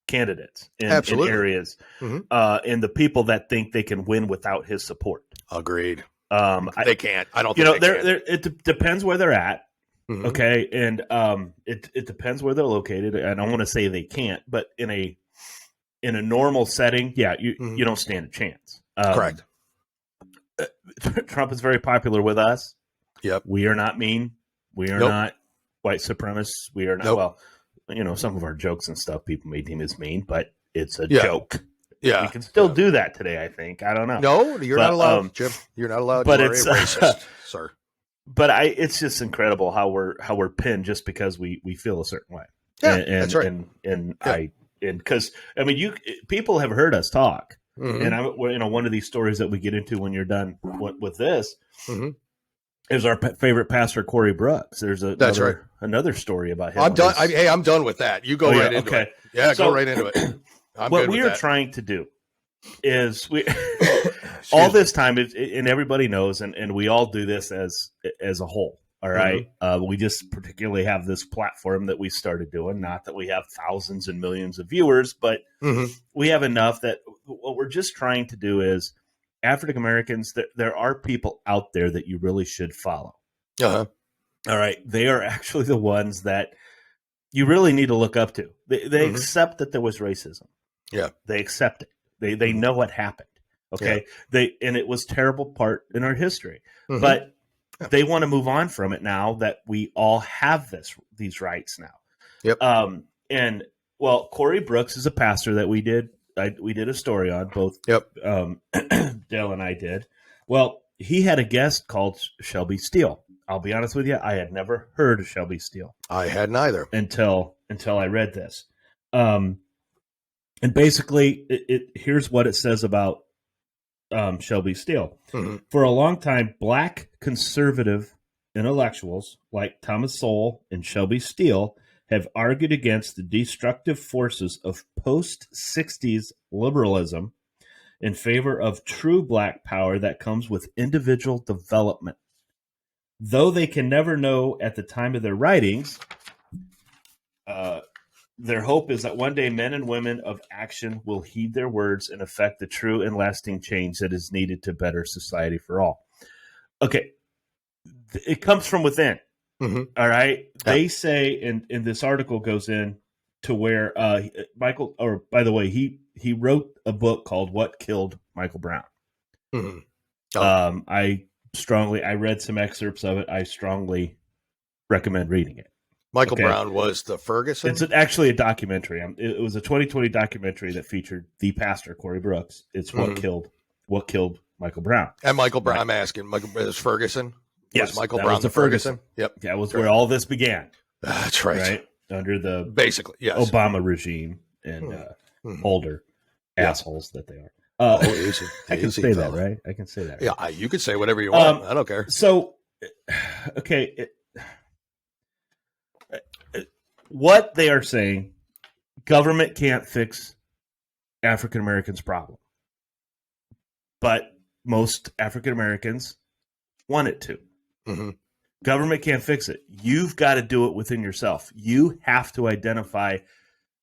candidates in areas and the people that think they can win without his support. Agreed. They can't. I don't think it depends where they're at. Okay. And it depends where they're located. I don't want to say they can't, but in a normal setting, you don't stand a chance. Correct. Trump is very popular with us. Yep. We are not mean. We are not white supremacists. We are not, some of our jokes and stuff people may deem as mean, but it's a joke. Yeah. We can still do that today, I think. I don't know. No, you're not allowed, Jim. You're not allowed. But it's racist, sir. But it's just incredible how we're pinned just because we feel a certain way. Yeah, that's right. Because people have heard us talk, and one of these stories that we get into when you're done with this is our favorite pastor Corey Brooks. There's another story about him. I'm done. I'm done with that. You go right into it. Yeah, go right into it. What we are trying to do is all this time, and everybody knows, and we all do this as a whole. All right. We just particularly have this platform that we started doing. Not that we have thousands and millions of viewers, but we have enough that what we're just trying to do is African Americans, there are people out there that you really should follow. All right. They are actually the ones that you really need to look up to. They accept that there was racism. Yeah. They accept it. They know what happened. Okay. Yeah. And it was a terrible part in our history. But they want to move on from it now that we all have these rights now. Yep. Corey Brooks is a pastor that we did a story on, both Dale and I did. Well, he had a guest called Shelby Steele. I'll be honest with you, I had never heard of Shelby Steele. I hadn't either. Until I read this. And basically, here's what it says about Shelby Steele. For a long time, black conservative intellectuals like Thomas Sowell and Shelby Steele have argued against the destructive forces of post-60s liberalism in favor of true black power that comes with individual development. Though they can never know at the time of their writings, their hope is that one day men and women of action will heed their words and effect the true and lasting change that is needed to better society for all. Okay. It comes from within. All right. Yeah. They say, and this article goes in to where by the way, he wrote a book called What Killed Michael Brown. Mm-hmm. Oh. I read some excerpts of it. I strongly recommend reading it. Michael Brown was the Ferguson? It's actually a documentary. It was a 2020 documentary that featured the pastor, Corey Brooks. It's what killed Michael Brown. And Michael Brown, I'm asking, was Ferguson? Yes, was Michael Brown the Ferguson? Yep. That was where all this began. That's right. Right? Under the basically Obama regime and older assholes that they are. Easy. I can say that, right? I can say that. Right? Yeah, you can say whatever you want. I don't care. So, okay. What they are saying, government can't fix African Americans' problem. But most African Americans want it to. Mm-hmm. Government can't fix it. You've got to do it within yourself. You have to identify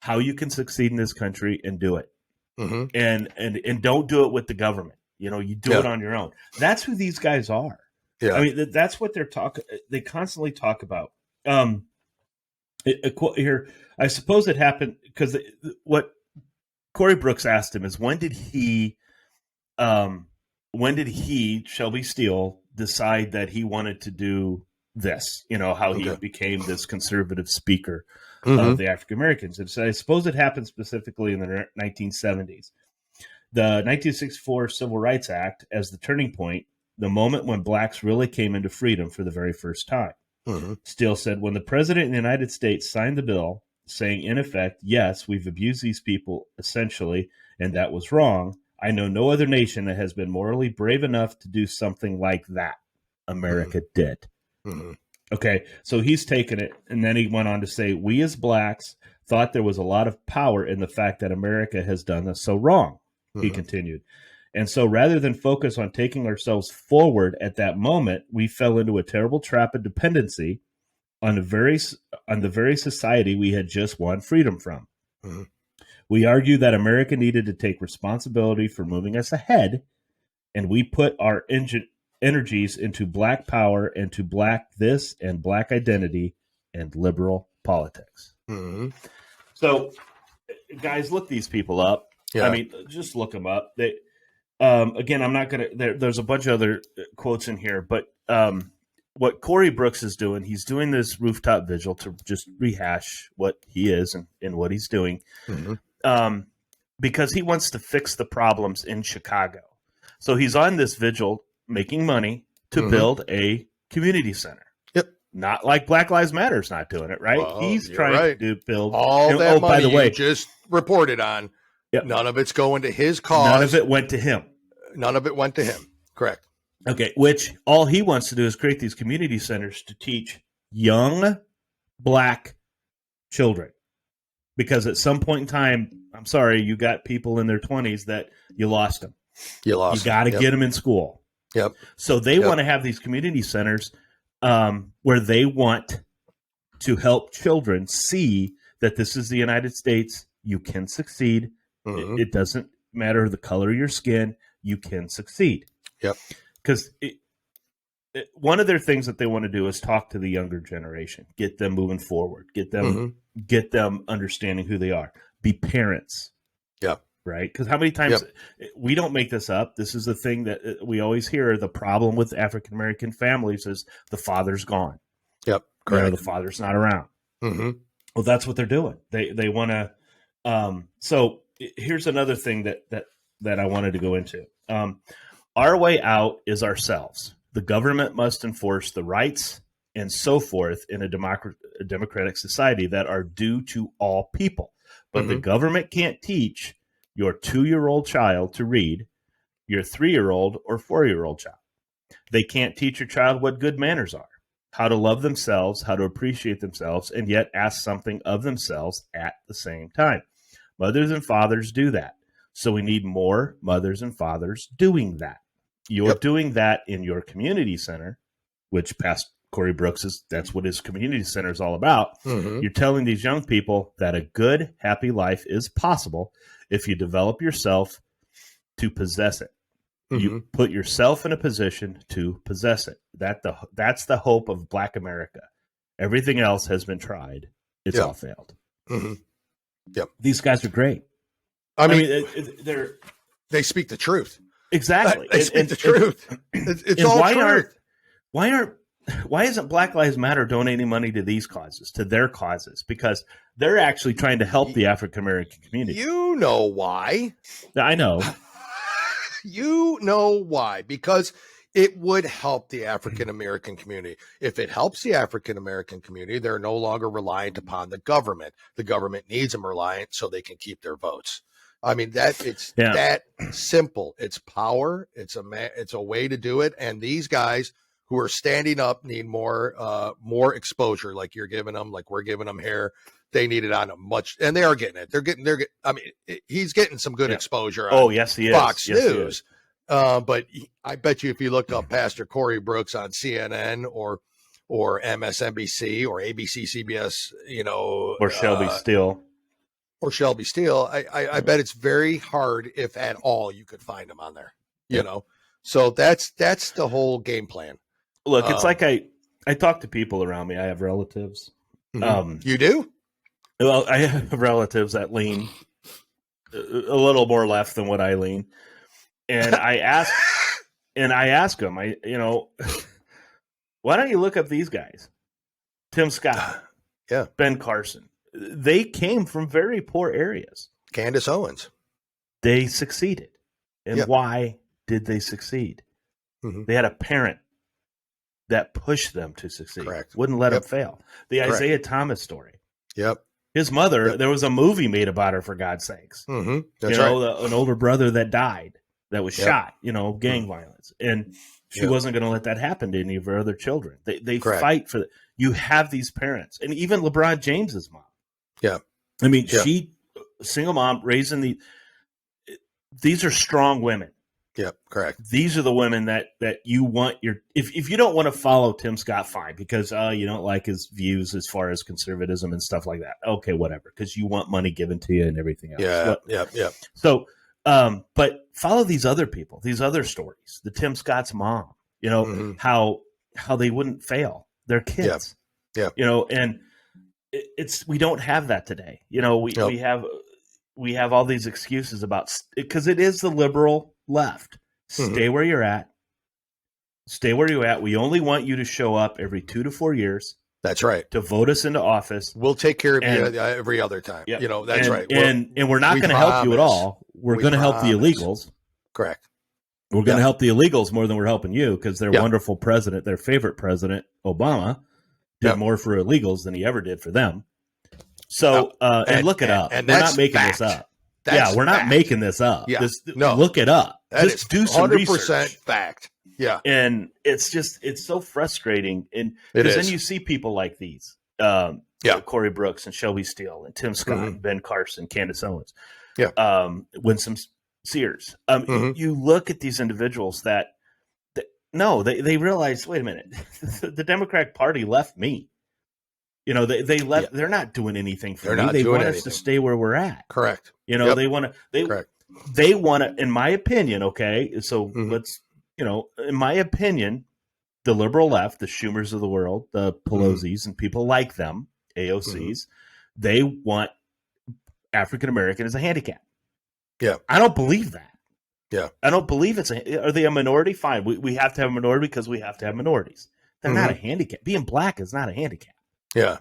how you can succeed in this country and do it. Mm-hmm. And don't do it with the government. You do it on your own. That's who these guys are. Yeah. I mean, that's what they're talking. They constantly talk about. Here, I suppose it happened because what Corey Brooks asked him is when did he, Shelby Steele, decide that he wanted to do this? How he became this conservative speaker of the African Americans. And so I suppose it happened specifically in the 1970s. The 1964 Civil Rights Act as the turning point, the moment when blacks really came into freedom for the very first time. Mm-hmm. Steele said, when the president of the United States signed the bill saying, in effect, yes, we've abused these people essentially, and that was wrong. I know no other nation that has been morally brave enough to do something like that. America did. Mm-hmm. Okay, so he's taken it, and then he went on to say, we as blacks thought there was a lot of power in the fact that America has done this so wrong, he continued. And so rather than focus on taking ourselves forward at that moment, we fell into a terrible trap of dependency on the very society we had just won freedom from. Mm-hmm. We argue that America needed to take responsibility for moving us ahead, and we put our energies into black power and to black this and black identity and liberal politics. Mm-hmm. So, guys, look these people up. Yeah. I mean, just look them up. They, again, I'm not going to, there's a bunch of other quotes in here, but what Corey Brooks is doing, he's doing this rooftop vigil to just rehash what he is and what he's doing, because he wants to fix the problems in Chicago. So he's on this vigil making money to build a community center. Yep. Not like Black Lives Matter's not doing it, right? Well, he's trying to build all that money by the way, you just reported on. Yep. None of it's going to his cause. None of it went to him. None of it went to him. Correct. Okay, which all he wants to do is create these community centers to teach young black children. Because at some point in time, I'm sorry, you got people in their 20s that you lost them. You got to get them in school. Yep. So they want to have these community centers where they want to help children see that this is the United States. You can succeed. It doesn't matter the color of your skin. You can succeed. Yep. Because one of their things that they want to do is talk to the younger generation, get them moving forward, get them understanding who they are, be parents. Yeah. Right. Because how many times we don't make this up. This is the thing that we always hear. The problem with African American families is the father's gone. Yep. Correct. The father's not around. Mm-hmm. Well, that's what they're doing. They want to. So here's another thing that I wanted to go into. Our way out is ourselves. The government must enforce the rights and so forth in a democratic society that are due to all people. But the government can't teach your 2-year-old child to read, your 3-year-old or 4-year-old child. They can't teach your child what good manners are, how to love themselves, how to appreciate themselves, and yet ask something of themselves at the same time. Mothers and fathers do that. So we need more mothers and fathers doing that. You're doing that in your community center, which past Corey Brooks that's what his community center is all about. You're telling these young people that a good, happy life is possible if you develop yourself to possess it. You put yourself in a position to possess it. That's the hope of Black America. Everything else has been tried. It's all failed. Yep. These guys are great. I mean they speak the truth. Exactly. They speak the truth. It's all truth. Why isn't Black Lives Matter donating money to these causes, to their causes? Because they're actually trying to help the African American community. You know why. I know. You know why. Because it would help the African American community. If it helps the African American community, they're no longer reliant upon the government. The government needs them reliant so they can keep their votes. I mean, it's that simple. It's power. It's a way to do it. And these guys who are standing up need more exposure, like you're giving them, like we're giving them here. They need it on a much, and they are getting it. They're getting. I mean, he's getting some good exposure. On yes, he is. Fox News. But I bet you if you look up Pastor Corey Brooks on CNN or MSNBC or ABC, CBS, or Shelby Steele. Or Shelby Steele, I bet it's very hard, if at all, you could find them on there. You know, so that's the whole game plan. Look, it's like I talk to people around me. I have relatives. You do? Well, I have relatives that lean a little more left than what I lean, and I ask them, why don't you look up these guys? Tim Scott, Ben Carson. They came from very poor areas. Candace Owens. They succeeded. And why did they succeed? They had a parent that pushed them to succeed. Correct. Wouldn't let them fail. The Isaiah Thomas story. Yep. His mother, there was a movie made about her, for God's sakes. That's right. An older brother that died, that was shot, gang violence. And she wasn't going to let that happen to any of her other children. They fight for it. You have these parents. And even LeBron James's mom. Yeah. I mean, she, single mom, raising these are strong women. Yeah, correct. These are the women that you want if you don't want to follow Tim Scott, fine, because you don't like his views as far as conservatism and stuff like that. Okay, whatever, because you want money given to you and everything else. Yeah. So, but follow these other people, these other stories. The Tim Scott's mom, how they wouldn't fail their kids. Yeah. And we don't have that today. We have all these excuses about, because it is the liberal left. Stay where you're at. Stay where you're at. We only want you to show up every 2 to 4 years. That's right. To vote us into office. We'll take care of you every other time. Yep. That's right. And we're not going to help you at all. We're going to help the illegals. Correct. We're going to help the illegals more than we're helping you, because their wonderful president, their favorite president, Obama, did more for illegals than he ever did for them. So, and look it up. And we're not making this up. We're not making this up. Yeah. Look it up. Just do some 100% research. Fact. Yeah. And it's so frustrating. And because then you see people like these, Corey Brooks and Shelby Steele and Tim Scott, Ben Carson, Candace Owens, Winsome Sears. You look at these individuals that they realize, wait a minute, the Democratic Party left me. They left. They're not doing anything for me. They want us to stay where we're at. Correct. They want to. They want to. In my opinion, okay. So let's. In my opinion, the liberal left, the Schumers of the world, the Pelosi's, and people like them, AOCs, they want African American as a handicap. Yeah, I don't believe that. Yeah, I don't believe are they a minority? Fine, we have to have a minority because we have to have minorities. They're not a handicap. Being black is not a handicap. Yeah.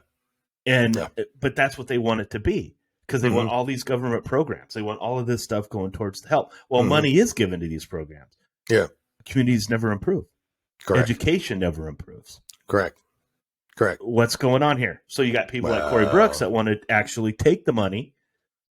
But that's what they want it to be, because they want all these government programs. They want all of this stuff going towards the help. Well, money is given to these programs. Yeah. Communities never improve. Correct. Education never improves. Correct. What's going on here? So you got people like Corey Brooks that want to actually take the money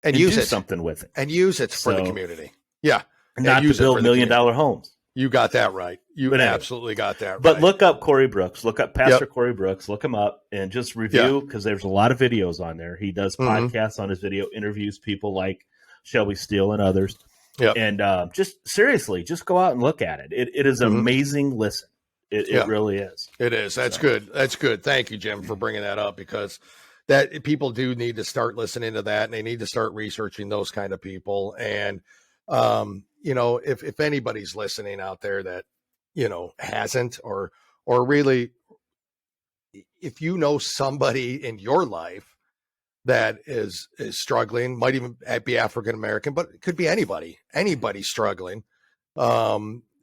and use something with it. And use it for the community. Yeah. Not to build $1 million homes. You got that right. You absolutely got that right. But look up Corey Brooks. Look up Pastor Corey Brooks. Look him up and just review, because there's a lot of videos on there. He does podcasts on his video, interviews people like Shelby Steele and others. Yep. And just seriously, just go out and look at it. It is an amazing listen. It really is. It is. That's good. That's good. Thank you, Jim, for bringing that up, because that people do need to start listening to that, and they need to start researching those kind of people. And if anybody's listening out there that, hasn't, or really, if you know somebody in your life that is struggling, might even be African-American, but it could be anybody struggling.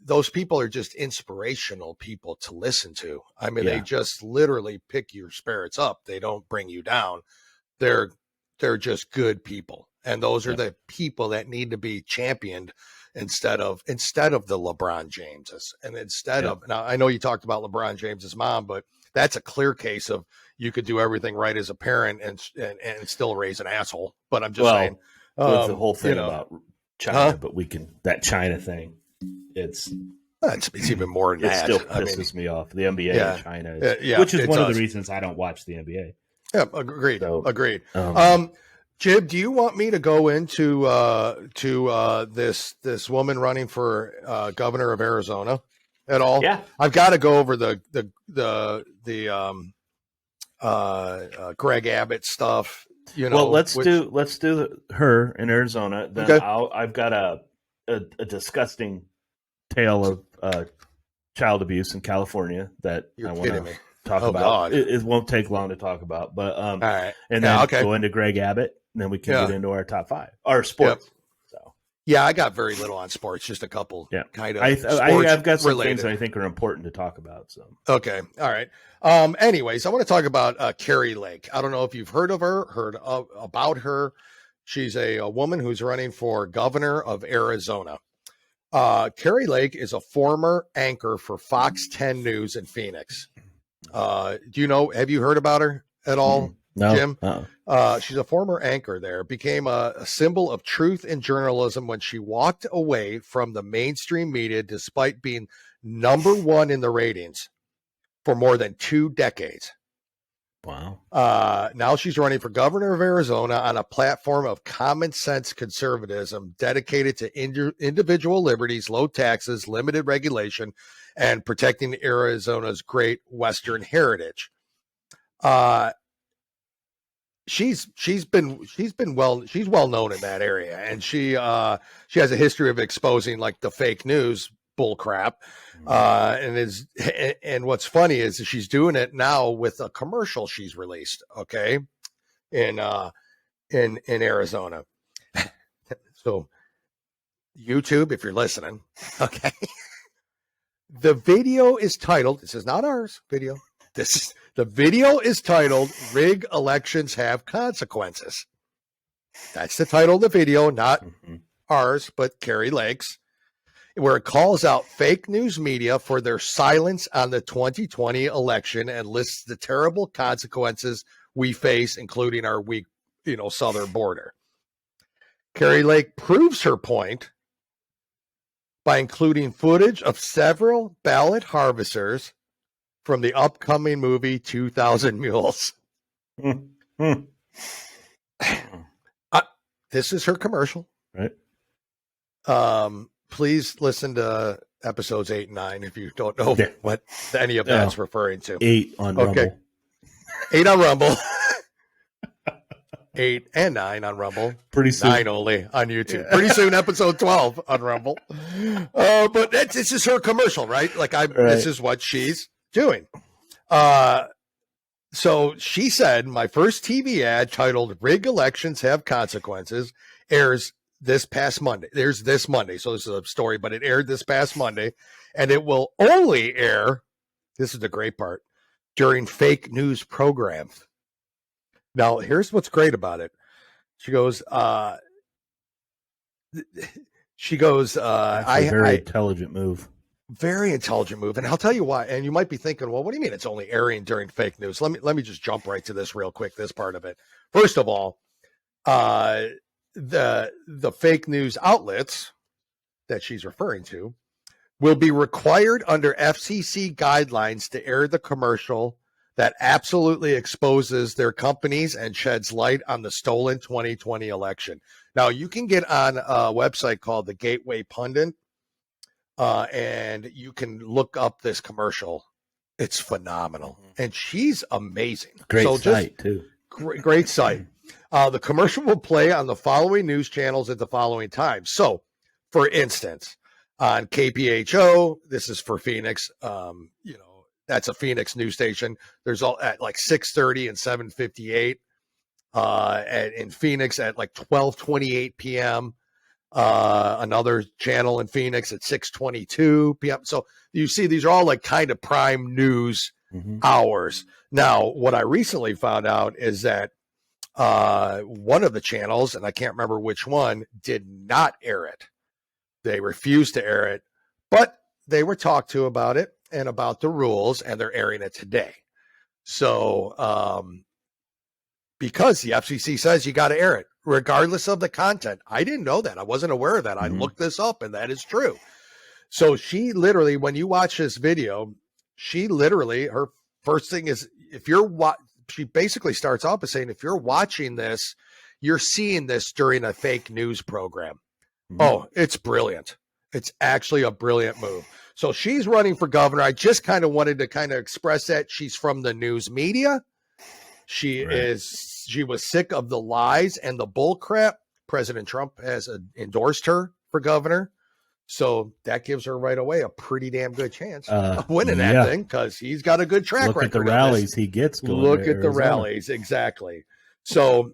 those people are just inspirational people to listen to. I mean, they just literally pick your spirits up. They don't bring you down. They're just good people. And those are the people that need to be championed instead of the LeBron Jameses. And instead of, now I know you talked about LeBron James's mom, but that's a clear case of you could do everything right as a parent and still raise an asshole. But I'm just saying. It's the whole thing about China, but that China thing. It's even more than that. It still pisses me off. The NBA and China, which is one of the reasons I don't watch the NBA. Yeah, agreed. Agreed. Jib, do you want me to go into this woman running for governor of Arizona at all? Yeah, I've got to go over the Greg Abbott stuff. Well, let's do her in Arizona. Then I've got a disgusting tale of child abuse in California that I want to talk about. It won't take long to talk about, but all right. And then go into Greg Abbott, and then we can get into our top 5, our sports. Yep. So I got very little on sports, just a couple. Kind of. I've got some things that I think are important to talk about. So okay, all right. Anyways, I want to talk about Carrie Lake. I don't know if you've heard of her, about her. She's a woman who's running for governor of Arizona. Carrie Lake is a former anchor for Fox 10 News in Phoenix. Have you heard about her at all, no. Jim? She's a former anchor there, became a symbol of truth in journalism when she walked away from the mainstream media despite being number 1 in the ratings for more than 2 decades. Wow. Now she's running for governor of Arizona on a platform of common sense conservatism dedicated to individual liberties, low taxes, limited regulation, and protecting Arizona's great Western heritage. She's well known in that area, and she has a history of exposing like the fake news bull crap. And what's funny is she's doing it now with a commercial she's released. Okay. In Arizona. So YouTube, if you're listening, okay. The video is titled, this is not ours video. The video is titled "Rig Elections Have Consequences." That's the title of the video, not ours, but Carrie Lake's, where it calls out fake news media for their silence on the 2020 election and lists the terrible consequences we face, including our weak, southern border. Carrie Lake proves her point by including footage of several ballot harvesters from the upcoming movie 2000 Mules. This is her commercial. Right. Please listen to episodes 8 and 9 if you don't know what any of that's referring to. 8 on Rumble. 8 on Rumble. 8 and 9 on Rumble. Pretty soon. 9 only on YouTube. Yeah. Pretty soon, episode 12 on Rumble. But this is her commercial, right? This is what she's doing. So she said, my first TV ad titled "Rig Elections Have Consequences" airs this past Monday. There's this Monday. So this is a story, but it aired this past Monday, and it will only air, this is the great part, during fake news programs. Now, here's what's great about it. She goes, very intelligent move. Very intelligent move. And I'll tell you why. And you might be thinking, well, what do you mean it's only airing during fake news? Let me just jump right to this real quick, this part of it. First of all, the fake news outlets that she's referring to will be required under FCC guidelines to air the commercial that absolutely exposes their companies and sheds light on the stolen 2020 election. Now, you can get on a website called the Gateway Pundit, and you can look up this commercial. It's phenomenal. And she's amazing. Great site, too. Great site. The commercial will play on the following news channels at the following times. So, for instance, on KPHO, this is for Phoenix, that's a Phoenix news station. There's all at like 6:30 and 7:58 in Phoenix at like 12:28 p.m. another channel in Phoenix at 6:22 p.m. So you see, these are all like kind of prime news hours. Now, what I recently found out is that one of the channels, and I can't remember which one, did not air it. They refused to air it, but they were talked to about it and about the rules, and they're airing it today. So, because the FCC says you got to air it, regardless of the content. I didn't know that. I wasn't aware of that. I looked this up, and that is true. So she literally, when you watch this video, she literally, her first thing is, she basically starts off by saying, if you're watching this, you're seeing this during a fake news program. Oh, it's brilliant. It's actually a brilliant move. So she's running for governor. I just kind of wanted to kind of express that. She's from the news media. She was sick of the lies and the bull crap. President Trump has endorsed her for governor. So that gives her right away a pretty damn good chance of winning that thing, because he's got a good track record. Look at the rallies he gets going. Look at the rallies. Exactly. So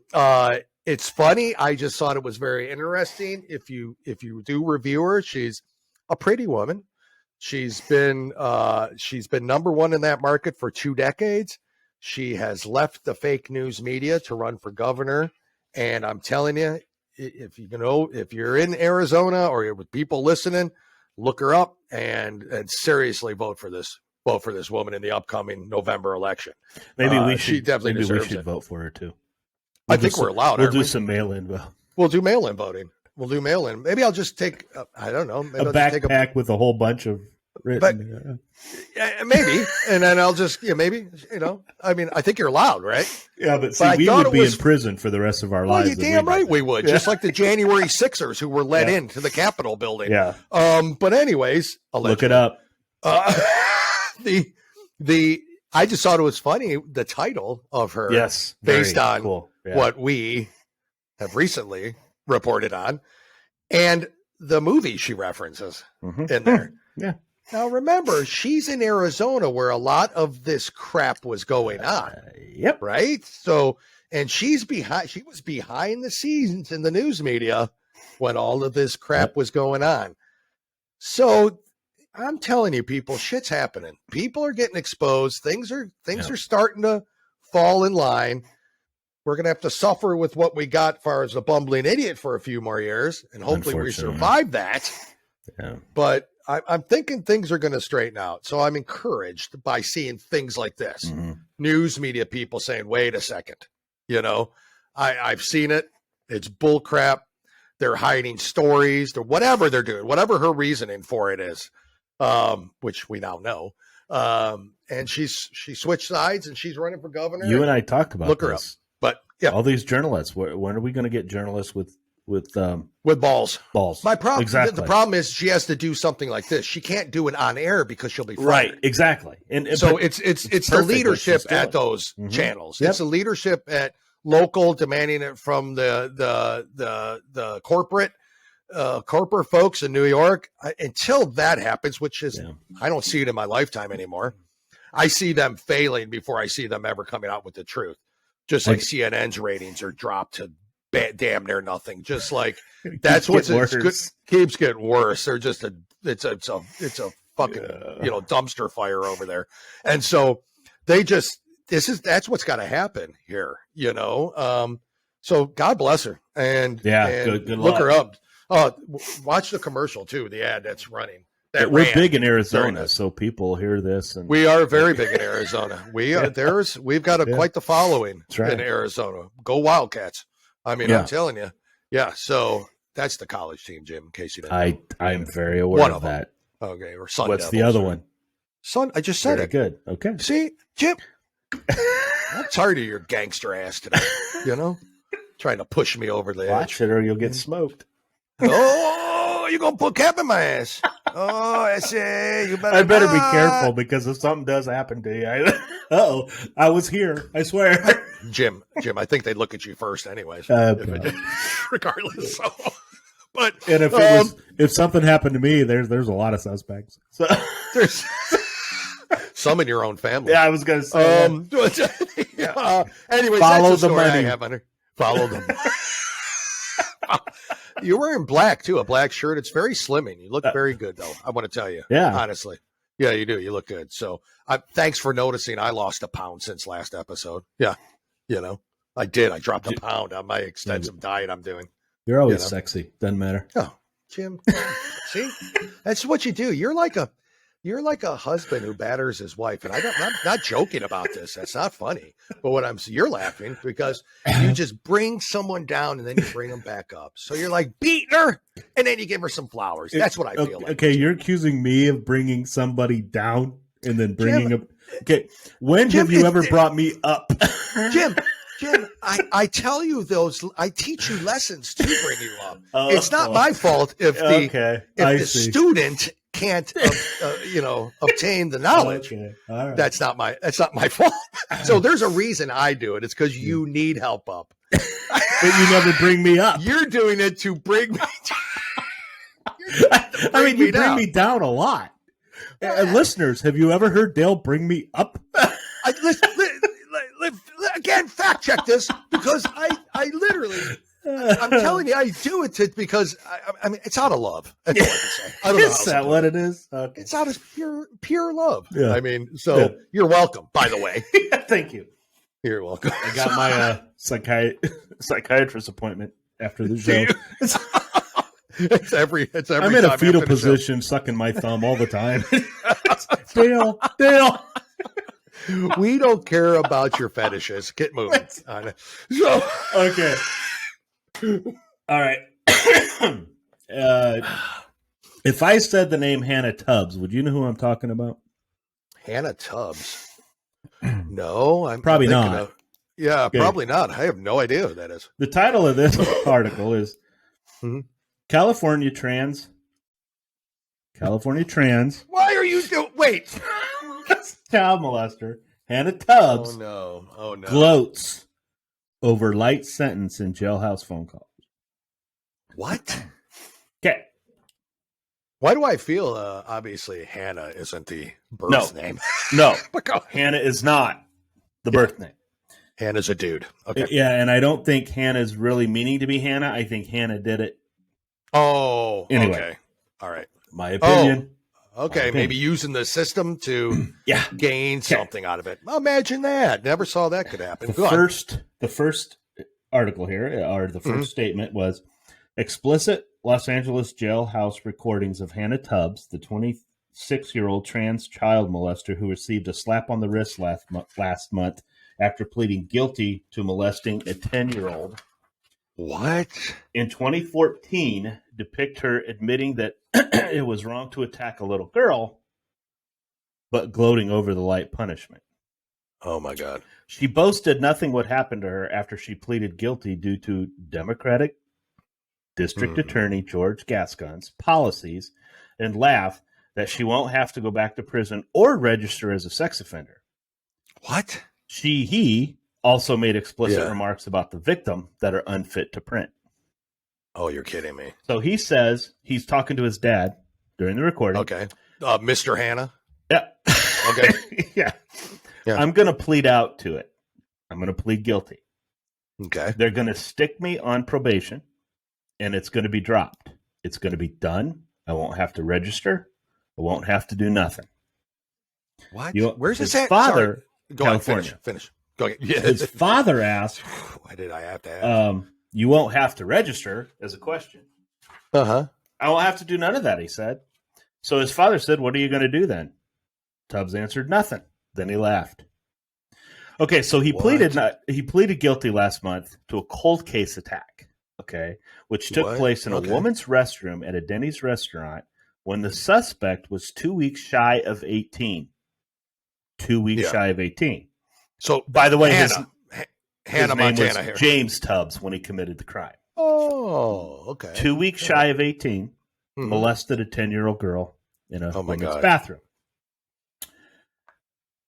it's funny. I just thought it was very interesting. If you do review her, she's a pretty woman. She's been number one in that market for 2 decades. She has left the fake news media to run for governor. And I'm telling you, if you're in Arizona or you're with people listening, look her up and seriously vote for this woman in the upcoming November election. Maybe we should vote for her too. I think we're allowed. We'll do some mail-in vote. We'll do mail-in voting. We'll do mail-in. Maybe I'll just take, I don't know. Maybe I'll backpack with a whole bunch of written. Maybe. And then I'll just, maybe, I mean, I think you're allowed, right? Yeah, but we would be in prison for the rest of our lives. You're damn right we would. Just like the January 6ers who were let into the Capitol building. Yeah. But anyways, look it up. I just thought it was funny, the title of her. Yes. Based on what we have recently reported on, and the movie she references in there. Yeah. Now remember, she's in Arizona where a lot of this crap was going on. Yep. Right. So, and she was behind the scenes in the news media when all of this crap was going on. So I'm telling you, people, shit's happening. People are getting exposed. Things are starting to fall in line. We're going to have to suffer with what we got as far as a bumbling idiot for a few more years, and hopefully we survive that. Yeah. But I'm thinking things are going to straighten out. So I'm encouraged by seeing things like this. News media people saying, wait a second, I've seen it. It's bull crap. They're hiding stories or whatever they're doing, whatever her reasoning for it is, which we now know. And she switched sides and she's running for governor. You and I talked about her up. But all these journalists, when are we going to get journalists with balls? My problem, the problem is she has to do something like this. She can't do it on air because she'll be fired. Right, exactly. And so it's the leadership at those channels. Yep. It's the leadership at local demanding it from the corporate folks in New York. Until that happens, which is I don't see it in my lifetime anymore. I see them failing before I see them ever coming out with the truth. Just like CNN's ratings are dropped to damn near nothing. Just like that's what's keeps getting worse. They're just it's a fucking dumpster fire over there. And so that's what's got to happen here. So God bless her and good look her up. Watch the commercial too. The ad that's running. We're big in Arizona, so people hear this, and we are very big in Arizona. We've got quite the following in Arizona. Go Wildcats! I mean, I'm telling you, So that's the college team, Jim. In case you didn't, I'm very aware of that. Okay, or Sun What's Devils, the other one? I just said very it. Good. Okay. See, Jim, I'm tired of your gangster ass today. Trying to push me over the edge. Watch it, or you'll get smoked. Oh, you're gonna put cap in my ass. Oh, I say you better. I better be careful because if something does happen to you, I was here. I swear, Jim. I think they'd look at you first, anyways. Regardless. So, but and if something happened to me, there's a lot of suspects. So there's some in your own family. Yeah, I was gonna say. Anyways, follow that's the the story money. I have on her. Follow them. You're wearing black too, a black shirt. It's very slimming. You look very good, though. I want to tell you, honestly. Yeah, you do. You look good. So, thanks for noticing. I lost a pound since last episode. Yeah, I did. I dropped a pound on my extensive diet I'm doing. You're always sexy. Doesn't matter. Oh, Jim. See, that's what you do. You're like a husband who batters his wife, and I'm not joking about this. That's not funny. But you're laughing because you just bring someone down and then you bring them back up. So you're like beating her, and then you give her some flowers. That's what I feel like. Okay, you're accusing me of bringing somebody down and then bringing up. Okay, when have you ever brought me up, Jim? I tell you I teach you lessons to bring you up. It's not my fault if the student can't, obtain the knowledge. Okay. All right. That's not my fault. So there's a reason I do it. It's because you need help up. But you never bring me up. You're doing it to bring me down. You bring me down a lot. Listeners, have you ever heard Dale bring me up? Again, fact check this because I literally, I'm telling you, I do it because I mean it's out of love. That's all I can say. I don't know. Is that what it is? Okay. It's out of pure love. Yeah. I mean, you're welcome. By the way, thank you. You're welcome. I got my psychiatrist appointment after the show. It's every. I'm in a fetal position, sucking my thumb all the time. Dale. We don't care about your fetishes. Get moving. So okay. All right. If I said the name Hannah Tubbs, would you know who I'm talking about? Hannah Tubbs? No, I'm probably not. Probably not. I have no idea who that is. The title of this article is California trans. Why are you doing? Wait. Child molester Hannah Tubbs oh no gloats over light sentence in jailhouse phone calls. What? Okay. Why do I feel obviously Hannah isn't the birth name? No. Hannah is not the birth name. Hannah's a dude. Okay. Yeah, and I don't think Hannah's really meaning to be Hannah. I think Hannah did it. Oh, anyway. Okay. All right. My opinion. Okay, maybe using the system to gain something out of it. Imagine that. Never saw that could happen. The first article here, or the first statement was explicit Los Angeles jailhouse recordings of Hannah Tubbs, the 26-year-old trans child molester who received a slap on the wrist last month after pleading guilty to molesting a 10-year-old. What? In 2014, depict her admitting that it was wrong to attack a little girl, but gloating over the light punishment. Oh, my God. She boasted nothing would happen to her after she pleaded guilty due to Democratic District Attorney George Gascon's policies and laughed that she won't have to go back to prison or register as a sex offender. What? He also made explicit remarks about the victim that are unfit to print. Oh, you're kidding me. So he says he's talking to his dad during the recording. Okay. Mr. Hannah? Yeah. Okay. Yeah. I'm going to plead out to it. I'm going to plead guilty. Okay. They're going to stick me on probation, and it's going to be dropped. It's going to be done. I won't have to register. I won't have to do nothing. What? Where's his father? Go California. On, finish. Go ahead. Yeah. His father asked, why did I have to ask? You won't have to register as a question. Uh-huh. I won't have to do none of that, he said. So his father said, what are you going to do then? Tubbs answered, nothing. Then he laughed. Okay, so he pleaded guilty last month to a cold case attack, okay, which took place in a woman's restroom at a Denny's restaurant when the suspect was 2 weeks shy of 18. 2 weeks shy of 18. So, by the way, Hannah his name Montana was here. James Tubbs when he committed the crime. Oh, okay. 2 weeks shy of 18, molested a 10-year-old girl in a woman's bathroom.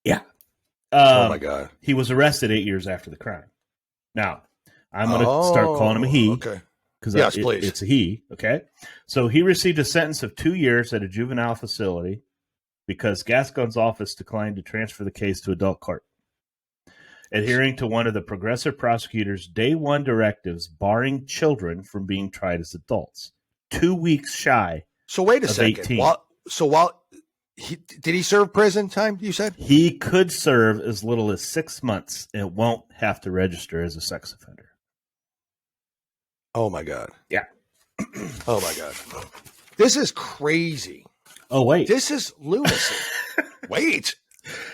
Yeah. Oh, my God. He was arrested 8 years after the crime. Now, I'm going to start calling him a he. Okay. Because it's a he, okay? So he received a sentence of 2 years at a juvenile facility because Gascon's office declined to transfer the case to adult court. adhering to one of the progressive prosecutor's day one directives barring children from being tried as adults. 2 weeks shy. So wait a second. 18. While did he serve prison time, you said? He could serve as little as 6 months and won't have to register as a sex offender. Oh, my God. Yeah. Oh, my God. This is crazy. Oh, wait. This is lunacy. Wait.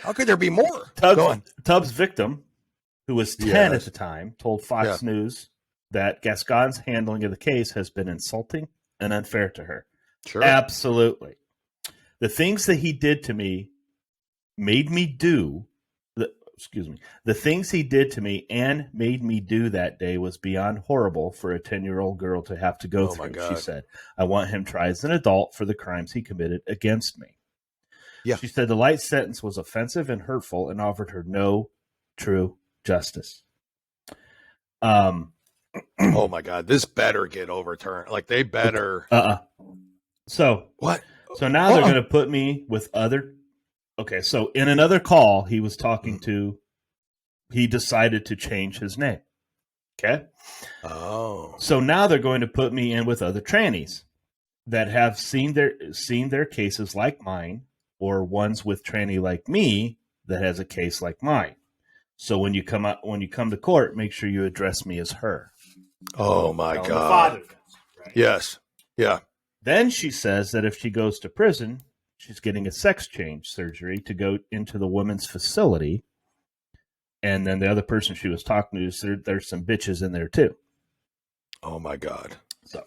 How could there be more? Tubbs' victim, who was 10 at the time, told Fox News that Gascon's handling of the case has been insulting and unfair to her. Sure. Absolutely. The things that he did to me made me do the things he did to me and made me do that day was beyond horrible for a 10-year-old girl to have to go through, my God. She said. I want him tried as an adult for the crimes he committed against me. Yeah. She said the light sentence was offensive and hurtful and offered her no true justice. Oh my God, this better get overturned. Like they better. So what? So now they're going to put me with other. Okay, so in another call, he was talking to. He decided to change his name. Okay. Oh. So now they're going to put me in with other trannies that have seen their cases like mine, or ones with tranny like me that has a case like mine. So when you come to court, make sure you address me as her. Oh my God. The father does, right? Yes. Yeah. Then she says that if she goes to prison, she's getting a sex change surgery to go into the women's facility. And then the other person she was talking to said there's some bitches in there too. Oh my God. So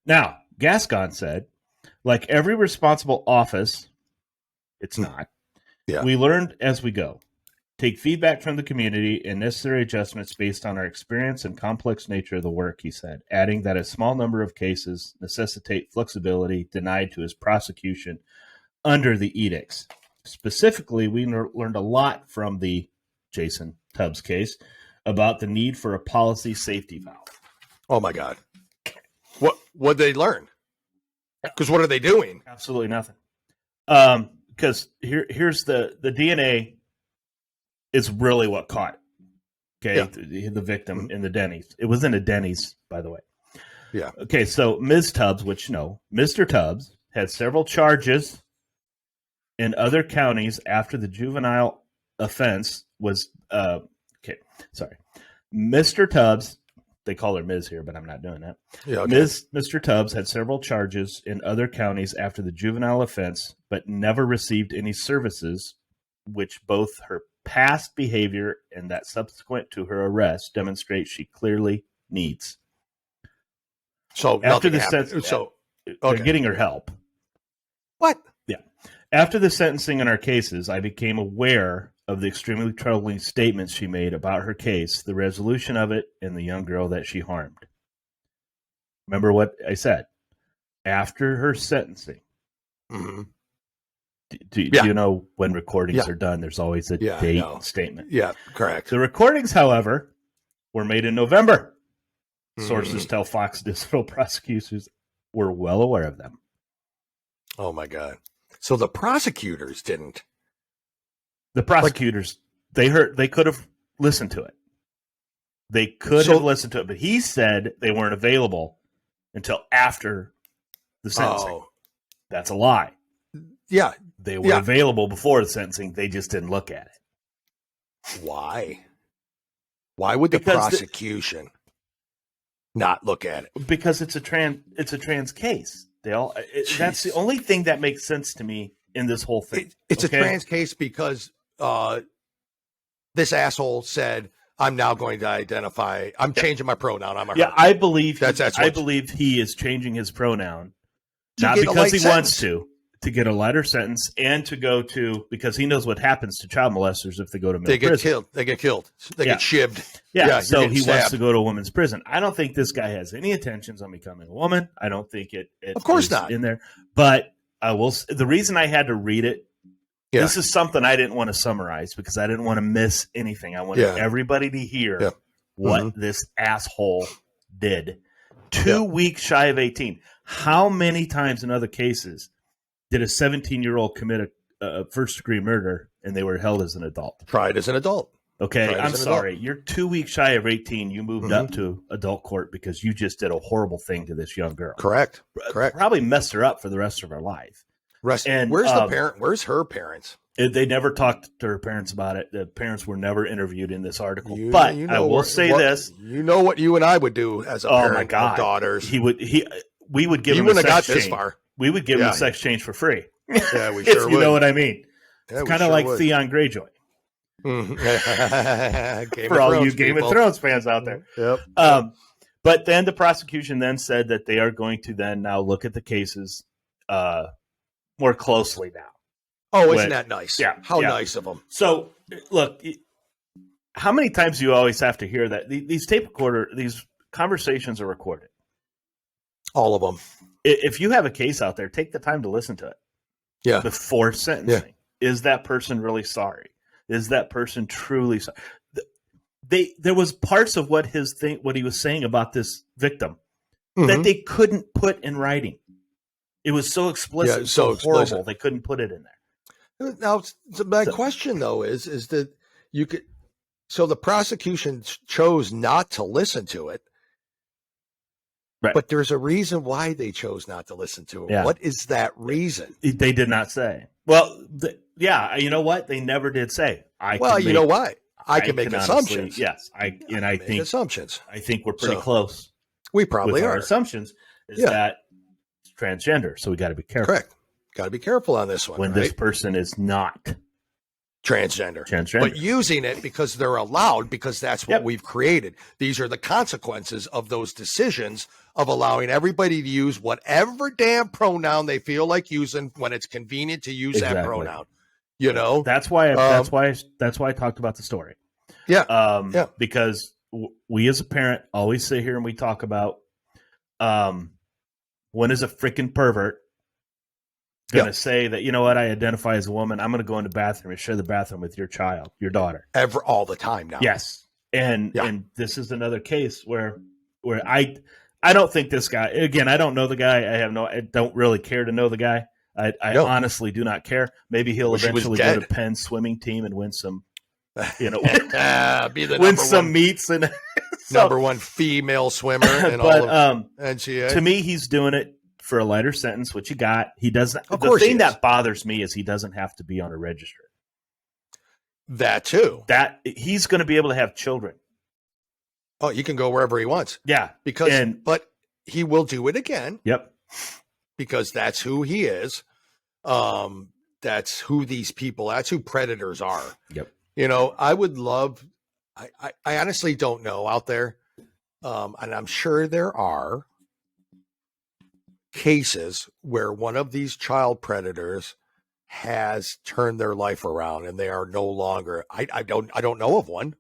now Gascon said, like every responsible office, it's not. Yeah. We learned as we go. Take feedback from the community and necessary adjustments based on our experience and complex nature of the work, he said, adding that a small number of cases necessitate flexibility denied to his prosecution under the edicts. Specifically, we learned a lot from the Jason Tubbs case about the need for a policy safety valve. Oh my God. What did they learn? Because what are they doing? Absolutely nothing. Because here's the DNA is really what caught the victim in the Denny's. It was in a Denny's, by the way. Yeah. Okay, so Ms. Tubbs, Mr. Tubbs had several charges in other counties after the juvenile offense was Mr. Tubbs, they call her Ms. here, but I'm not doing that. Yeah, okay. Mr. Tubbs had several charges in other counties after the juvenile offense, but never received any services, which both her past behavior and that subsequent to her arrest demonstrate she clearly needs. So after the sentence, they're getting her help. What? Yeah. After the sentencing in our cases, I became aware of the extremely troubling statements she made about her case, the resolution of it, and the young girl that she harmed. Remember what I said? After her sentencing. Mm-hmm. Do you know when recordings are done, there's always a date statement? Yeah, correct. The recordings, however, were made in November. Sources tell Fox Digital prosecutors were well aware of them. Oh, my God. So the prosecutors didn't. The prosecutors, they could have listened to it. They could have listened to it, but he said they weren't available until after the sentencing. Oh. That's a lie. Yeah. They were available before the sentencing. They just didn't look at it. Why? Why would the prosecution not look at it? Because it's a trans case. That's the only thing that makes sense to me in this whole thing. It's a trans case because this asshole said, I'm now going to identify. I'm changing my pronoun. I'm a her. Yeah, I believe I believe he is changing his pronoun not because he wants to get a lighter sentence and to go to, because he knows what happens to child molesters if they go to prison. They get killed. They get shivved. Yeah, so he wants to go to a woman's prison. I don't think this guy has any intentions on becoming a woman. I don't think it of course not in there. But I will. The reason I had to read it, this is something I didn't want to summarize because I didn't want to miss anything. I wanted everybody to hear what this asshole did. 2 weeks shy of 18. How many times in other cases did a 17-year-old commit a first-degree murder and they were held as an adult? Tried as an adult. Okay, I'm sorry. You're 2 weeks shy of 18. You moved up to adult court because you just did a horrible thing to this young girl. Correct. Probably messed her up for the rest of her life. And where's the parent? Where's her parents? They never talked to her parents about it. The parents were never interviewed in this article. But I will say this: you know what you and I would do as a parent of daughters. We would give him a sex change. We would give him a sex change for free. Yeah, we sure would. You know what I mean? It's kind of like Theon Greyjoy. For all you Game of Thrones fans out there. Yep. But then the prosecution then said that they are going to then now look at the cases more closely now. Oh, isn't that nice? Yeah. How nice of them. So, look, how many times do you always have to hear that? These these conversations are recorded. All of them. If you have a case out there, take the time to listen to it. Yeah. Before sentencing. Yeah. Is that person really sorry? Is that person truly sorry? There was parts of what he was saying about this victim that they couldn't put in writing. It was so explicit, so horrible, they couldn't put it in there. Now, my question though is that you could. So the prosecution chose not to listen to it, right? But there's a reason why they chose not to listen to it. Yeah. What is that reason? They did not say. Well, you know what? They never did say. You know what? I can make assumptions. Honestly, yes, I think assumptions. I think we're pretty close. We probably with are. Our assumptions is that it's transgender, so we got to be careful. Correct. Got to be careful on this one. When this person is not transgender, but using it because they're allowed, because that's what we've created. These are the consequences of those decisions of allowing everybody to use whatever damn pronoun they feel like using when it's convenient to use that pronoun. You know, that's why I talked about the story. Yeah. Because we as a parent always sit here and we talk about when is a freaking pervert going to say that, you know what, I identify as a woman, I'm going to go in the bathroom and share the bathroom with your child, your daughter. All the time now. Yes. And this is another case where I don't think this guy, again, I don't know the guy. I don't really care to know the guy. I honestly do not care. Maybe he'll eventually go to Penn's swimming team and win some, win some meets and number one female swimmer in all of NCAA. To me, he's doing it for a lighter sentence, which he got. He doesn't. The thing that bothers me is he doesn't have to be on a register. That too. That he's going to be able to have children. Oh, you can go wherever he wants. Yeah, but he will do it again. Yep. Because that's who he is. That's who these people. That's who predators are. Yep. You know, I would love. I honestly don't know out there, and I'm sure there are cases where one of these child predators has turned their life around and they are no longer. I don't know of one.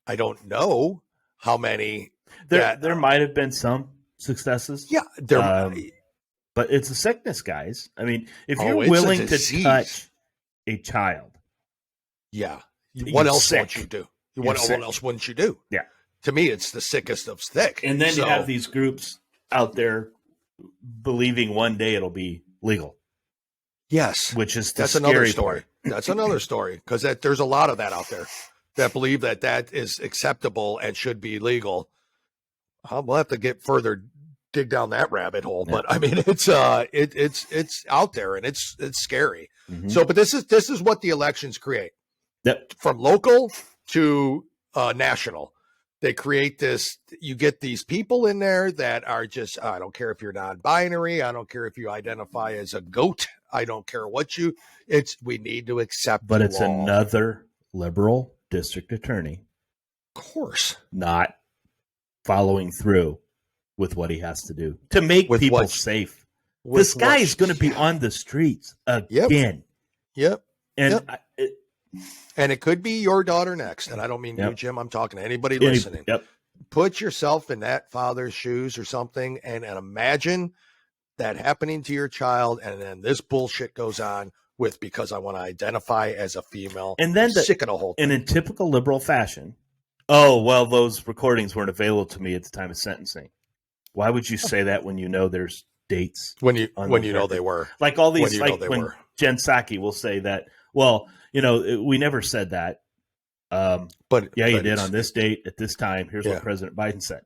I don't know how many. There might have been some successes. Yeah, but it's a sickness, guys. I mean, if you're willing to touch a child, what else won't you do? What else wouldn't you do? Yeah, to me, it's the sickest of sick. And then you have these groups out there believing one day it'll be legal. Yes, which is another story. That's another story because there's a lot of that out there that believe that is acceptable and should be legal. We'll have to dig down that rabbit hole, but I mean it's out there and it's scary. Mm-hmm. So, but this is what the elections create. Yep. From local to national. They create this, you get these people in there that are just, I don't care if you're non-binary. I don't care if you identify as a goat. I don't care what we need to accept. But it's another liberal district attorney. Of course. Not following through with what he has to do to make people safe. This guy is going to be on the streets again. Yep. And and it could be your daughter next. And I don't mean you, Jim. I'm talking to anybody listening. Yep. Put yourself in that father's shoes or something and imagine that happening to your child. And then this bullshit goes on because I want to identify as a female. And then sick of the whole thing. And in typical liberal fashion, those recordings weren't available to me at the time of sentencing. Why would you say that when you know there's dates? When you know they were. Like all these, when Jen Psaki will say that, we never said that. But you did on this date at this time. Here's what President Biden said.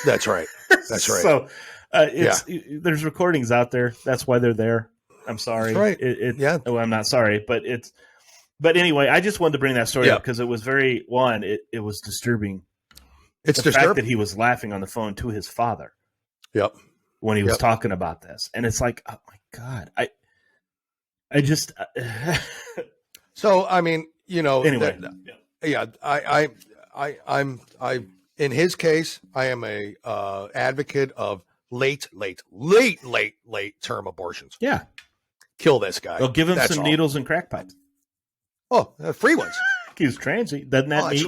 That's right. That's right. So there's recordings out there. That's why they're there. I'm sorry. That's right. Well, I'm not sorry, but anyway, I just wanted to bring that story up because it was it was disturbing. It's the fact that he was laughing on the phone to his father. Yep. When he was talking about this, and it's like, oh my God, I just. So I mean, anyway, I'm in his case, I am a advocate of late term abortions. Yeah. Kill this guy. Well, give him some needles and crack pipes. Oh, free ones. He's transy. Doesn't that meet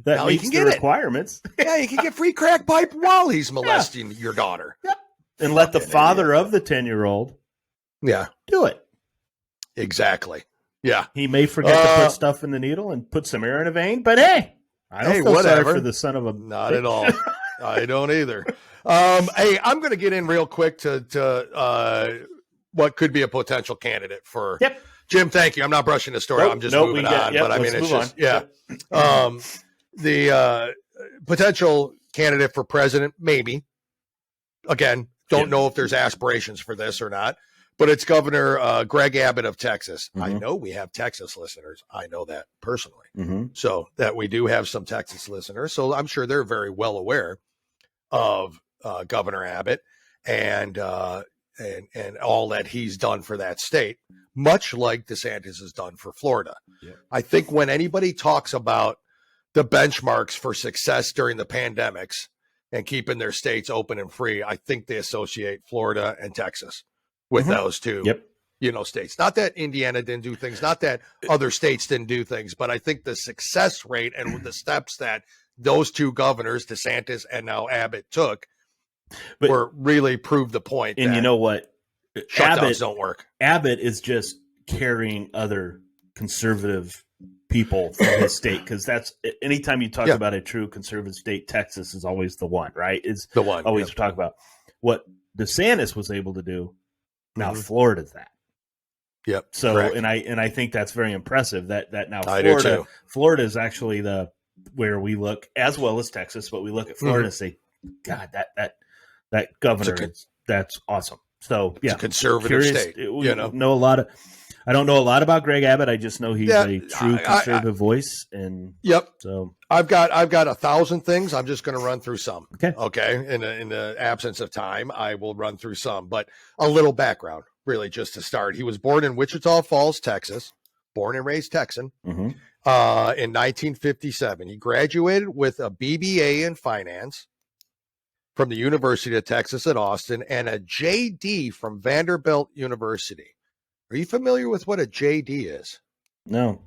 that meets the requirements? Yeah, you can get free crack pipe while he's molesting your daughter. Yep. And let the father of the 10-year-old do it. Exactly. Yeah. He may forget to put stuff in the needle and put some air in a vein, but hey, I don't feel sorry for the son of a... Not at all. I don't either. Hey, I'm going to get in real quick to what could be a potential candidate for... Yep. Jim, thank you. I'm not brushing the story. I'm just moving on. But I mean, it's just, the potential candidate for president, maybe. Again, don't know if there's aspirations for this or not, but it's Governor Greg Abbott of Texas. I know we have Texas listeners. I know that personally. So that we do have some Texas listeners. So I'm sure they're very well aware of Governor Abbott and all that he's done for that state, much like DeSantis has done for Florida. Yeah. I think when anybody talks about the benchmarks for success during the pandemics and keeping their states open and free, I think they associate Florida and Texas with those two, states. Not that Indiana didn't do things, not that other states didn't do things, but I think the success rate and the steps that those two governors, DeSantis and now Abbott, took were really proved the point. And you know what? Shutdowns don't work. Abbott is just carrying other conservative people from his state, because that's anytime you talk about a true conservative state, Texas is always the one, right? Is the one always talk about what DeSantis was able to do. Now Florida's that. Yep. So correct. and I think that's very impressive that now Florida is actually where we look, as well as Texas, but we look at Florida and say, God, that governor, that's awesome. So it's a conservative state. I don't know a lot about Greg Abbott. I just know he's a true conservative voice. And so I've got 1,000 things. I'm just going to run through some. Okay. In the absence of time, I will run through some, but a little background, really, just to start. He was born in Wichita Falls, Texas, born and raised Texan. In 1957, he graduated with a BBA in finance from the University of Texas at Austin and a JD from Vanderbilt University. Are you familiar with what a JD is? No.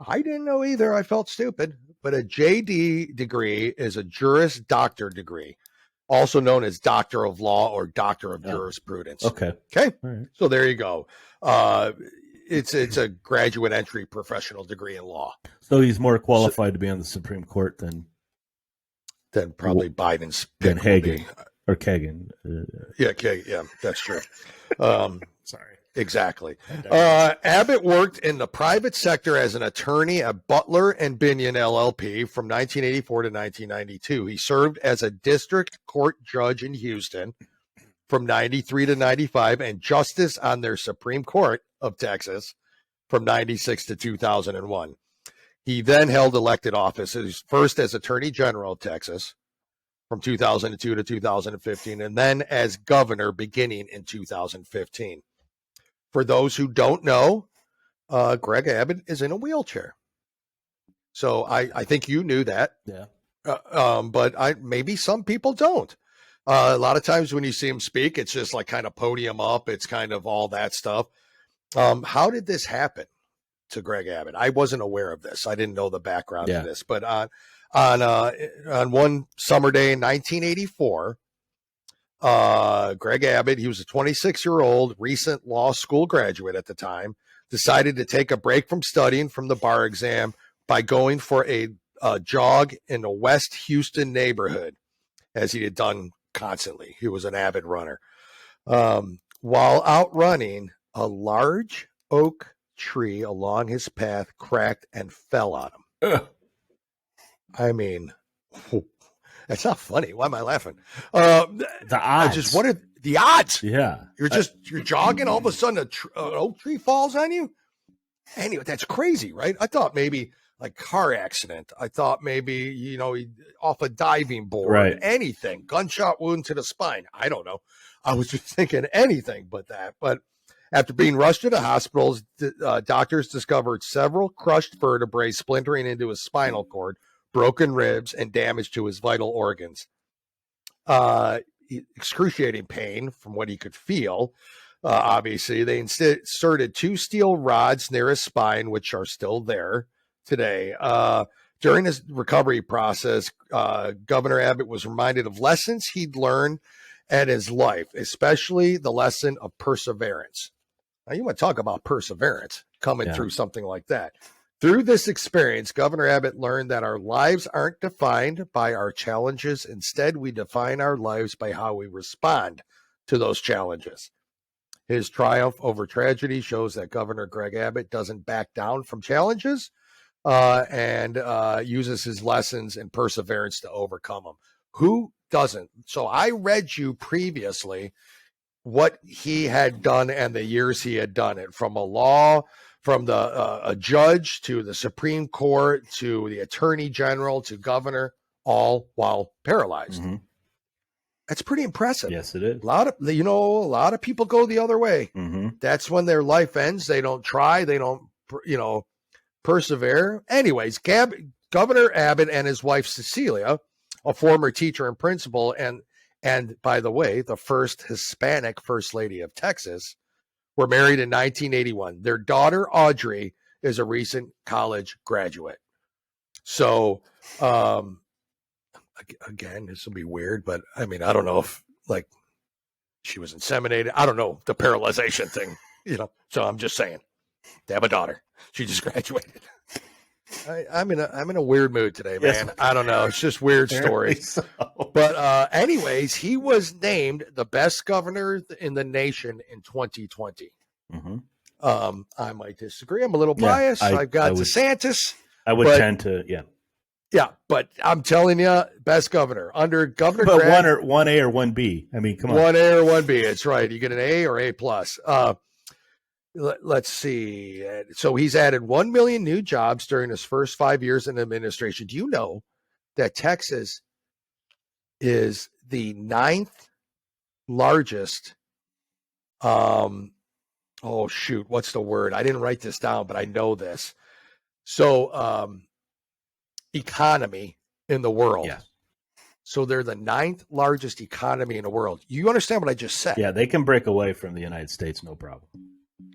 I didn't know either. I felt stupid. But a JD degree is a Juris Doctor degree, also known as Doctor of Law or Doctor of Jurisprudence. Okay. All right. So there you go. It's a graduate entry professional degree in law. So he's more qualified to be on the Supreme Court than probably Biden's pick. Than Hagen or Kagan. Yeah, that's true. Sorry. Exactly. Abbott worked in the private sector as an attorney at Butler and Binion LLP from 1984 to 1992. He served as a district court judge in Houston from 93 to 95 and justice on their Supreme Court of Texas from 96 to 2001. He then held elected offices, first as Attorney General of Texas from 2002 to 2015, and then as governor beginning in 2015. For those who don't know, Greg Abbott is in a wheelchair. So I think you knew that. Yeah. But maybe some people don't. A lot of times when you see him speak, it's just like kind of podium up. It's kind of all that stuff. How did this happen to Greg Abbott? I wasn't aware of this. I didn't know the background of this. But on one summer day in 1984, Greg Abbott, he was a 26-year-old recent law school graduate at the time, decided to take a break from studying from the bar exam by going for a jog in a West Houston neighborhood, as he had done constantly. He was an avid runner. While out running, a large oak tree along his path cracked and fell on him. I mean, that's not funny. Why am I laughing? The odds. I just wondered the odds. Yeah. You're jogging. All of a sudden, an oak tree falls on you. Anyway, that's crazy, right? I thought maybe like car accident. I thought maybe, off a diving board, right. Anything, gunshot wound to the spine. I don't know. I was just thinking anything but that. But after being rushed to the hospitals, doctors discovered several crushed vertebrae splintering into his spinal cord, broken ribs, and damage to his vital organs. Excruciating pain from what he could feel. Obviously, they inserted 2 steel rods near his spine, which are still there today. During his recovery process, Governor Abbott was reminded of lessons he'd learned in his life, especially the lesson of perseverance. Now, you want to talk about perseverance coming through something like that. Through this experience, Governor Abbott learned that our lives aren't defined by our challenges. Instead, we define our lives by how we respond to those challenges. His triumph over tragedy shows that Governor Greg Abbott doesn't back down from challenges and uses his lessons and perseverance to overcome them. Who doesn't? So I read you previously what he had done and the years he had done it, from a judge to the Supreme Court to the Attorney General to governor, all while paralyzed. Mm-hmm. That's pretty impressive. Yes, it is. A lot of people go the other way. Mm-hmm. That's when their life ends. They don't try. They don't, persevere. Anyways, Governor Abbott and his wife Cecilia, a former teacher and principal, and by the way, the first Hispanic First Lady of Texas, were married in 1981. Their daughter Audrey is a recent college graduate. So, again, this will be weird, but I mean, I don't know if she was inseminated. I don't know the paralyzation thing, So I'm just saying, they have a daughter. She just graduated. I'm in a weird mood today, man. Yes. I don't know. It's just weird stories. So. But anyways, he was named the best governor in the nation in 2020. Mm-hmm. I might disagree. I'm a little biased. I've got DeSantis. I would tend to, Yeah, but I'm telling you, best governor under Governor. But Greg, one A or 1B. I mean, come on. 1A or 1B. It's right. You get an A or A plus. Let's see. So he's added 1 million new jobs during his first 5 years in administration. Do you know that Texas is the 9th largest? Oh shoot, what's the word? I didn't write this down, but I know this. So, economy in the world. Yeah. So they're the 9th largest economy in the world. You understand what I just said? Yeah, they can break away from the United States, no problem.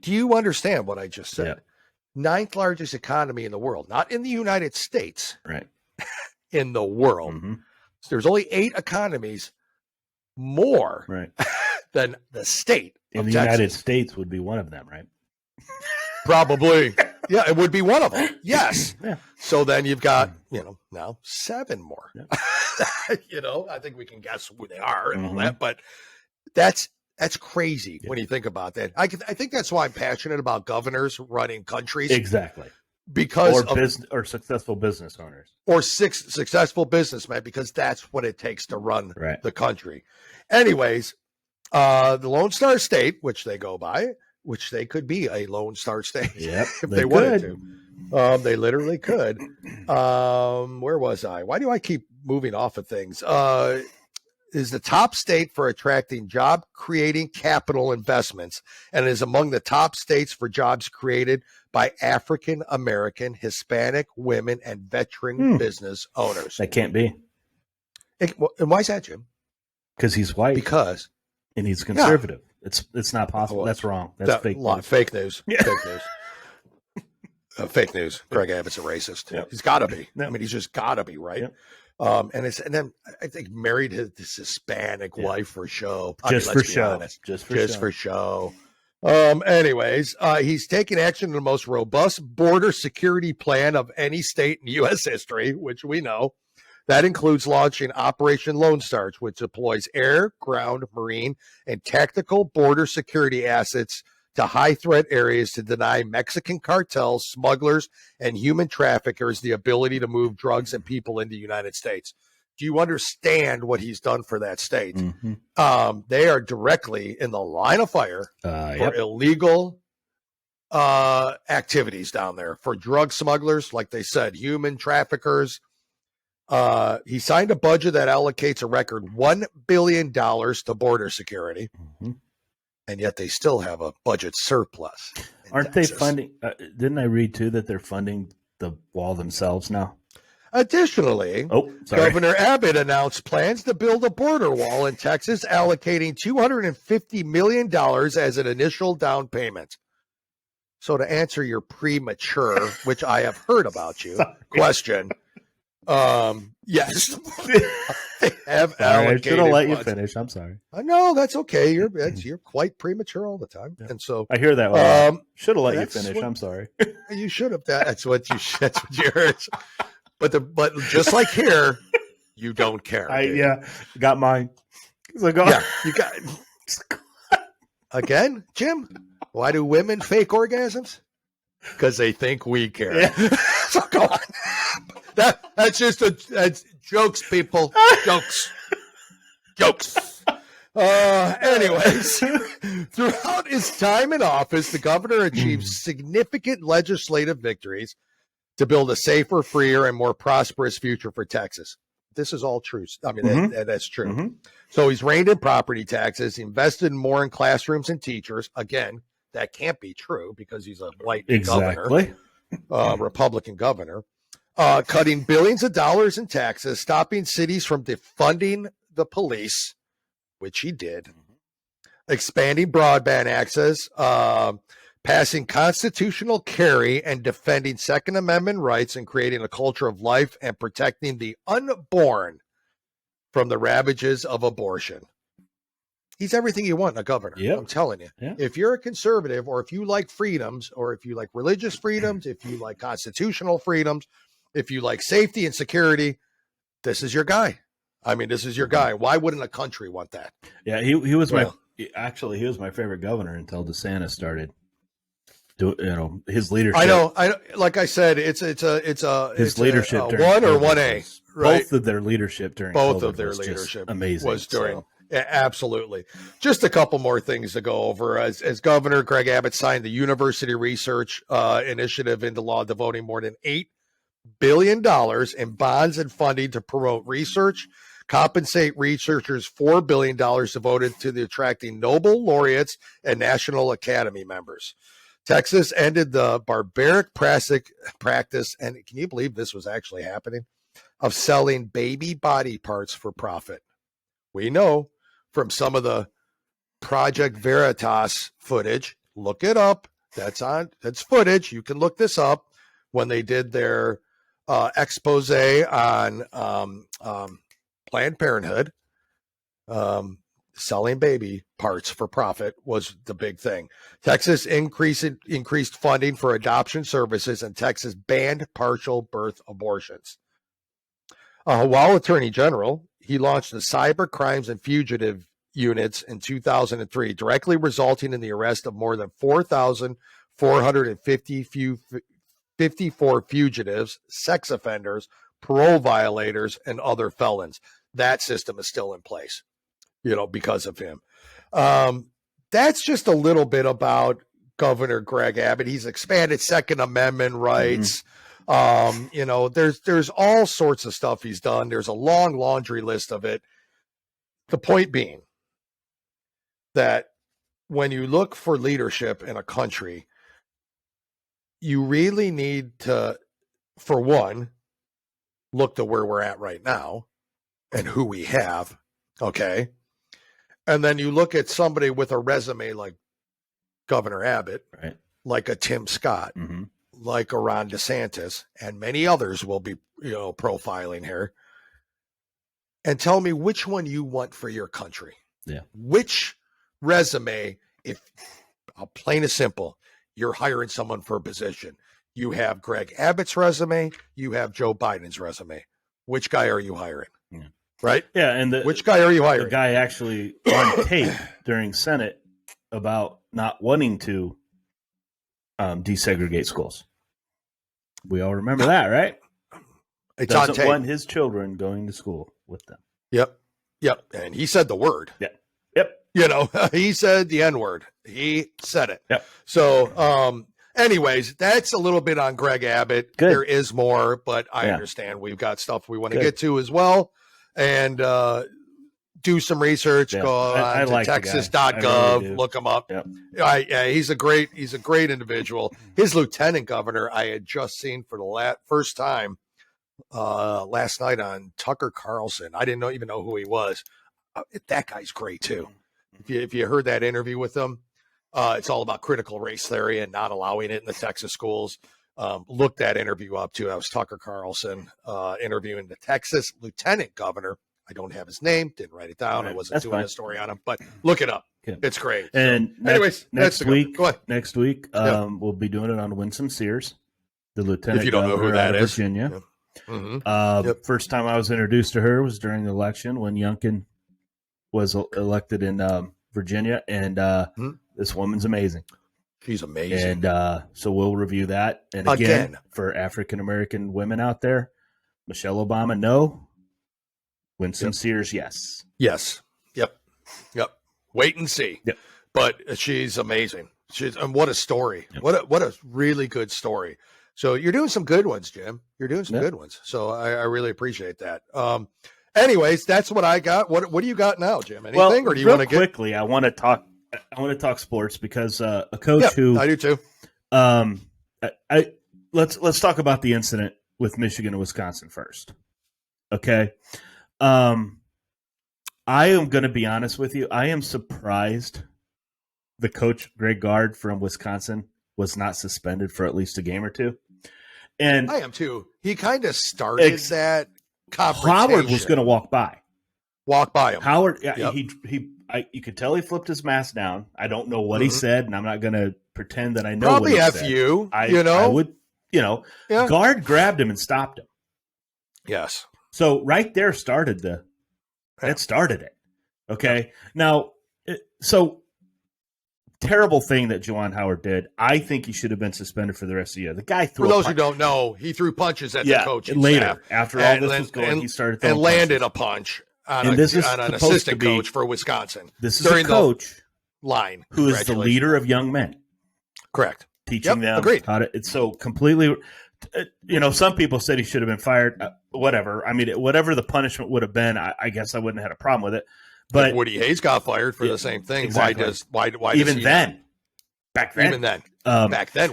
Do you understand what I just said? Yeah. 9th largest economy in the world, not in the United States. Right. In the world. Mm-hmm. So there's only 8 economies more than the state of Texas. United States would be one of them, right? Probably. Yeah, it would be one of them. Yes. Yeah. So then you've got, now 7 more. Yeah. I think we can guess who they are and all that, but that's crazy when you think about that. I think that's why I'm passionate about governors running countries. Exactly. Because or successful business owners. Or successful businessmen, because that's what it takes to run the country. Anyways, the Lone Star State, which they go by, which they could be a Lone Star State if they wanted to. They literally could. Where was I? Why do I keep moving off of things? Is the top state for attracting job-creating capital investments and is among the top states for jobs created by African-American, Hispanic women, and veteran business owners. That can't be. And why is that, Jim? Because he's white. And he's conservative. Yeah. It's not possible. That's wrong. That's fake news. Fake news. Yeah. Fake news. Fake news. Greg Abbott's a racist. Yep. He's got to be. Yep. I mean, he's just got to be, right? Yep. And then I think married this Hispanic wife for show. Just for show. Anyways, he's taking action in the most robust border security plan of any state in U.S. history, which we know. That includes launching Operation Lone Star, which deploys air, ground, marine, and tactical border security assets to high-threat areas to deny Mexican cartels, smugglers, and human traffickers the ability to move drugs and people into the United States. Do you understand what he's done for that state? Mm-hmm. They are directly in the line of fire for illegal activities down there, for drug smugglers, like they said, human traffickers. He signed a budget that allocates a record $1 billion to border security, and yet they still have a budget surplus. Aren't Texas. They funding? Didn't I read too that they're funding the wall themselves now? Additionally, Governor Abbott announced plans to build a border wall in Texas, allocating $250 million as an initial down payment. So to answer your premature, which I have heard about you, question, yes, I have allocated. I should have let you finish. I'm sorry. No, that's okay. You're quite premature all the time, and so I hear that. Should have let you finish. I'm sorry. You should have. That's what you heard. But just like here, you don't care. Got mine. You got again, Jim. Why do women fake orgasms? Because they think we care. Yeah. So go on. That's just that's jokes, people. Jokes. Anyways, throughout his time in office, the governor achieved significant legislative victories to build a safer, freer, and more prosperous future for Texas. This is all true. I mean, that's true. Mm-hmm. So he's reined in property taxes, invested more in classrooms and teachers. Again, that can't be true because he's a white governor, Republican governor. Cutting billions of dollars in taxes, stopping cities from defunding the police, which he did, expanding broadband access, passing constitutional carry, and defending Second Amendment rights, and creating a culture of life and protecting the unborn from the ravages of abortion. He's everything you want in a governor. Yep. I'm telling you. Yeah. If you're a conservative, or if you like freedoms, or if you like religious freedoms, if you like constitutional freedoms, if you like safety and security, this is your guy. I mean, this is your guy. Why wouldn't a country want that? Yeah, he was he was my favorite governor until DeSantis started. His leadership. I know. Like I said, it's his leadership. A 1 or 1A. Right? Both of their leadership during both COVID of their was leadership amazing. Was during. So. Yeah, absolutely. Just a couple more things to go over. As Governor Greg Abbott signed the University Research Initiative into law, devoting more than $8 billion in bonds and funding to promote research, compensate researchers $4 billion devoted to the attracting Nobel laureates and National Academy members. Texas ended the barbaric practice, and can you believe this was actually happening, of selling baby body parts for profit. We know from some of the Project Veritas footage, look it up. That's footage. You can look this up. When they did their expose on Planned Parenthood, selling baby parts for profit was the big thing. Texas increased funding for adoption services, and Texas banned partial birth abortions. While Attorney General, he launched the Cyber Crimes and Fugitive Units in 2003, directly resulting in the arrest of more than 4,454 fugitives, sex offenders, parole violators, and other felons. That system is still in place, because of him. That's just a little bit about Governor Greg Abbott. He's expanded Second Amendment rights. There's all sorts of stuff he's done. There's a long laundry list of it. The point being that when you look for leadership in a country, you really need to, for one, look to where we're at right now and who we have. Okay. And then you look at somebody with a resume like Governor Abbott, right, like a Tim Scott, like a Ron DeSantis, and many others will be, profiling here, and tell me which one you want for your country. Yeah. Which resume, if plain and simple, you're hiring someone for a position. You have Greg Abbott's resume, you have Joe Biden's resume. Which guy are you hiring? Yeah. Right? Yeah, and which guy are you hiring? The guy actually on tape during Senate about not wanting to desegregate schools. We all remember that, right? It's Doesn't on tape. want his children going to school with them. Yep. And he said the word. Yep. He said the N-word. He said it. Yep. So, anyways, that's a little bit on Greg Abbott. Good. There is more, but I understand we've got stuff we want to get to as well. And do some research. Go on to Texas.gov. Really look him up. Yep. He's a great individual. His lieutenant governor I had just seen for the first time last night on Tucker Carlson. I didn't even know who he was. That guy's great too. If you heard that interview with him, it's all about critical race theory and not allowing it in the Texas schools. Look that interview up too. That was Tucker Carlson interviewing the Texas lieutenant governor. I don't have his name. Didn't write it down. Right. I wasn't doing a story on him, but look it up. Yeah. It's great. And so, anyways, next week, we'll be doing it on Winsome Sears, the lieutenant if you don't know who that is. Virginia. Yep. Mm-hmm. First time I was introduced to her was during the election when Youngkin was elected in Virginia, and this woman's amazing. She's amazing. And so we'll review that. And again for African American women out there, Michelle Obama, no. Winsome Sears, yes. Yep. Wait and see. Yep. But she's amazing. And what a story. Yep. What a really good story. So you're doing some good ones, Jim. You're doing some good ones. So I really appreciate that. Anyways, that's what I got. What do you got now, Jim? Anything, or do you want to get quickly? I want to talk sports because a coach who I do too. Let's talk about the incident with Michigan and Wisconsin first. Okay. I am going to be honest with you. I am surprised the coach Greg Gard from Wisconsin was not suspended for at least a game or two. And I am too. He kind of started that confrontation. Howard was going to walk by him. Howard, you could tell he flipped his mask down. I don't know what he said, and I'm not going to pretend that I know. Probably what he said. you. I would, Gard grabbed him and stopped him. Yes. So right there started it. Okay. Now, so terrible thing that Juwan Howard did. I think he should have been suspended for the rest of the year. The guy threw. For those who don't know, he threw punches at the coach later. Staff. After all this was going, he started throwing and landed a punch on an assistant coach for Wisconsin. This is a coach line who is the leader of young men. Correct. Teaching them how to. It's so completely. Some people said he should have been fired. Whatever. I mean, whatever the punishment would have been, I guess I wouldn't have had a problem with it. But if Woody Hayes got fired for the same thing. Exactly. Why even then? Back then,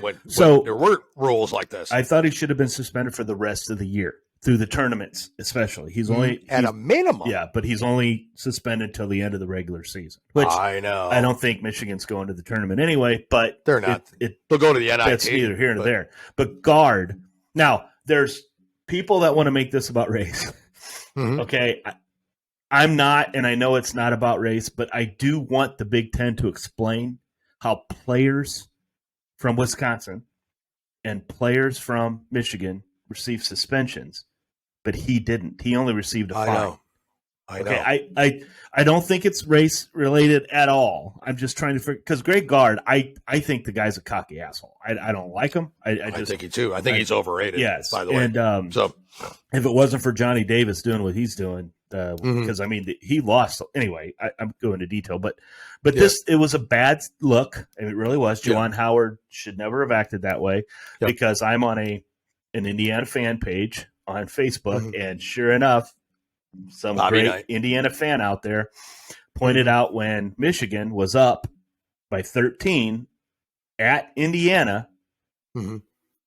when there weren't rules like this, I thought he should have been suspended for the rest of the year through the tournaments, especially. He's only at a minimum. Yeah, but he's only suspended till the end of the regular season. Which I know. I don't think Michigan's going to the tournament anyway. But they're not. They'll go to the NIT. That's neither here nor there. But Gard. Now, there's people that want to make this about race. Mm-hmm. Okay. I'm not, and I know it's not about race, but I do want the Big Ten to explain how players from Wisconsin and players from Michigan receive suspensions, but he didn't. He only received a fine. I know. Okay, I don't think it's race related at all. I'm just trying to because Greg Gard, I think the guy's a cocky asshole. I don't like him. I think he too. I think he's overrated. Yes, by the way. And so if it wasn't for Johnny Davis doing what he's doing, because I mean he lost anyway. I'm going into detail, but it was a bad look, and it really was. Juwan Howard should never have acted that way because I'm on an Indiana fan page on Facebook, and sure enough. Some great Indiana fan out there pointed out when Michigan was up by 13 at Indiana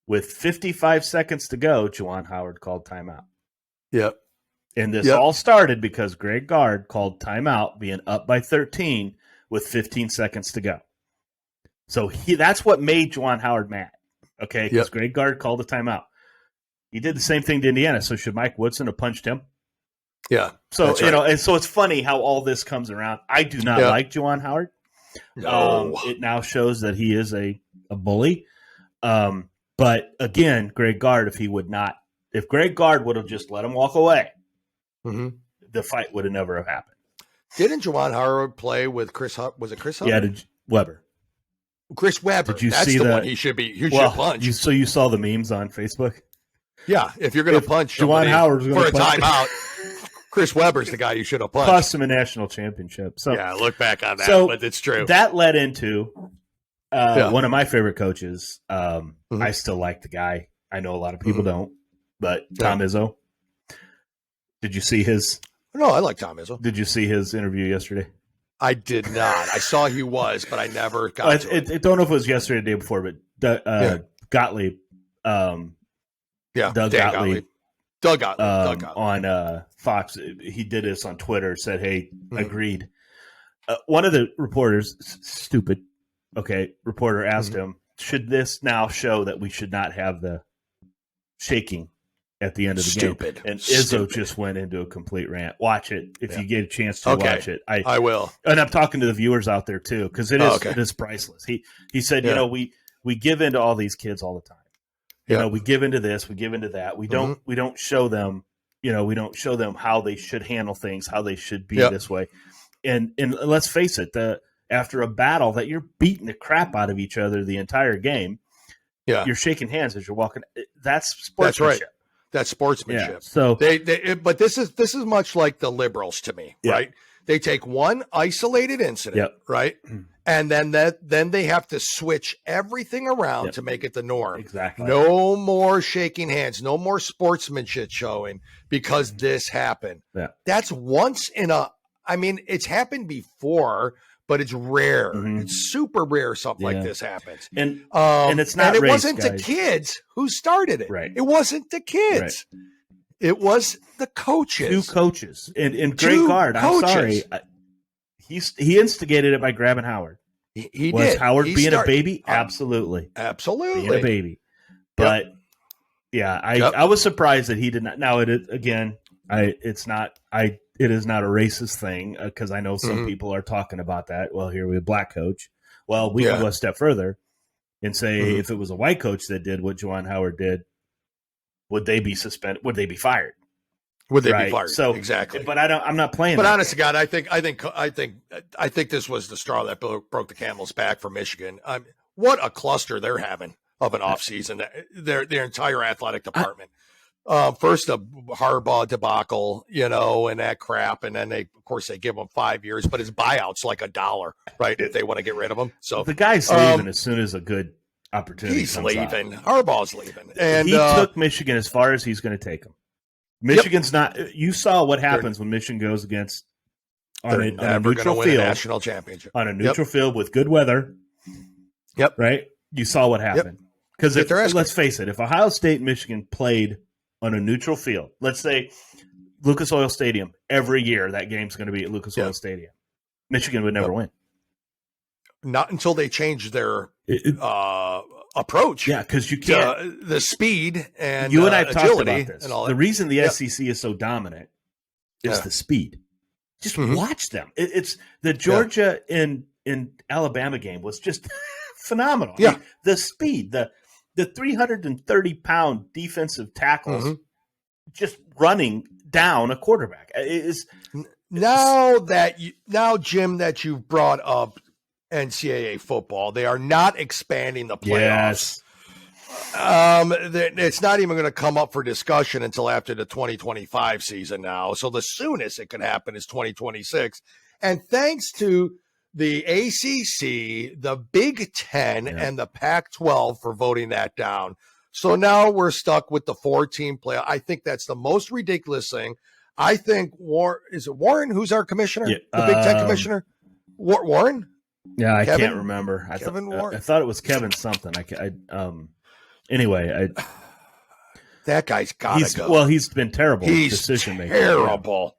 with 55 seconds to go, Juwan Howard called timeout. Yep. And this all started because Greg Gard called timeout being up by 13 with 15 seconds to go. So that's what made Juwan Howard mad. Okay. Because Greg Gard called a timeout. He did the same thing to Indiana. So should Mike Woodson have punched him? Yeah. So, and so it's funny how all this comes around. I do not like Juwan Howard. No. It now shows that he is a bully. But again, Greg Gard, if Greg Gard would have just let him walk away, the fight would have never have happened. Didn't Juwan Howard play with Chris Huff? Was it Chris Huff? Yeah. Weber. Chris Webber. Did you That's see the the one he should be. You should punch. So you saw the memes on Facebook? Yeah, if you're going to punch Juwan Howard's for a timeout, Chris Webber's the guy you should have punched. Cost him a national championship. So yeah, look back on that, but it's true. That led into one of my favorite coaches. I still like the guy. I know a lot of people don't, but Tom Izzo. Did you see his? No, I like Tom Izzo. Did you see his interview yesterday? I did not. I saw he was, but I never got to it. I don't know if it was yesterday or the day before, but Gottlieb, Doug Gottlieb. Doug Gottlieb. On Fox, he did this on Twitter, said, hey, agreed. One of the reporters, stupid, reporter asked him, should this now show that we should not have the shaking at the end of the game? And Izzo just went into a complete rant. Watch it if you get a chance to watch it. I will. And I'm talking to the viewers out there too, because it is priceless. He said, we give in to all these kids all the time. You know, we give into this, we give into that. We don't show them, we don't show them how they should handle things, how they should be this way. And let's face it, after a battle that you're beating the crap out of each other the entire game, you're shaking hands as you're walking. That's sportsmanship. That's right. That's sportsmanship. Yeah, so but this is much like the liberals to me, right? They take one isolated incident, right? And then they have to switch everything around to make it the norm. Exactly. No more shaking hands, no more sportsmanship showing because this happened. Yeah. That's once in it's happened before, but it's rare. It's super rare something like this happens. And it's not and it race, wasn't guys. the kids who started it. Right. It wasn't the kids. Right. It was the coaches. Two coaches. And Greg Gard, I'm sorry. He instigated it by grabbing Howard. He was did. Howard being a baby? Absolutely. Absolutely. Being a baby. But I was surprised that he did not. Now it is not a racist thing because I know some people are talking about that. Well, here we have a black coach. Well, we can go a step further and say if it was a white coach that did what Juwan Howard did, would they be suspended? Would they be fired? Would they be fired? So exactly. But I'm not playing. But honest to God, I think this was the straw that broke the camel's back for Michigan. What a cluster they're having of an offseason. Their entire athletic department. First a Harbaugh debacle, and that crap, and then of course they give him 5 years, but his buyout's like $1, right? If they want to get rid of him. So the guy's leaving as soon as a good opportunity. He's leaving. Harbaugh's leaving, and he took Michigan as far as he's going to take them. Michigan's not. You saw what happens when Michigan goes against on a neutral field, national championship on a neutral field with good weather. Yep. Right. You saw what happened because let's face it, if Ohio State and Michigan played on a neutral field, let's say Lucas Oil Stadium, every year that game's going to be at Lucas Oil Stadium, Michigan would never win. Not until they change their approach. Yeah, because you can't the speed and you and I talked about this. And all the reason the SEC is so dominant is the speed. Just watch them. It's the Georgia in Alabama game was just phenomenal. Yeah, the speed, the 330-pound defensive tackles, just running down a quarterback. Now, Jim, that you've brought up NCAA football, they are not expanding the playoffs. It's not even going to come up for discussion until after the 2025 season now. So the soonest it could happen is 2026. And thanks to the ACC, the Big Ten, and the Pac-12 for voting that down. So now we're stuck with the 4-team playoff. I think that's the most ridiculous thing. I think is it Warren who's our commissioner? Yeah, the Big Ten commissioner? Warren? Yeah, I can't remember. I thought it was Kevin something. Anyway, that guy's got to go. Well, he's been terrible. He's decision making. Terrible.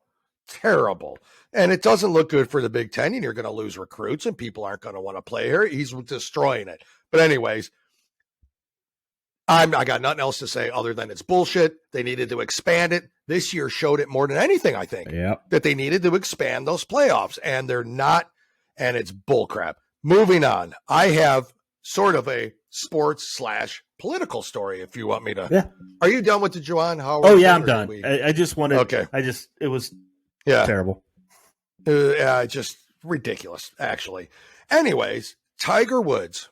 And it doesn't look good for the Big Ten, and you're going to lose recruits, and people aren't going to want to play here. He's destroying it. But anyways, I got nothing else to say other than it's bullshit. They needed to expand it. This year showed it more than anything, I think, that they needed to expand those playoffs, and they're not, and it's bullcrap. Moving on, I have sort of a sports/political story, if you want me to. Yeah. Are you done with the Juwan Howard? Oh, yeah, I'm done. I just wanted – okay. It was terrible. Just ridiculous, actually. Anyways, Tiger Woods.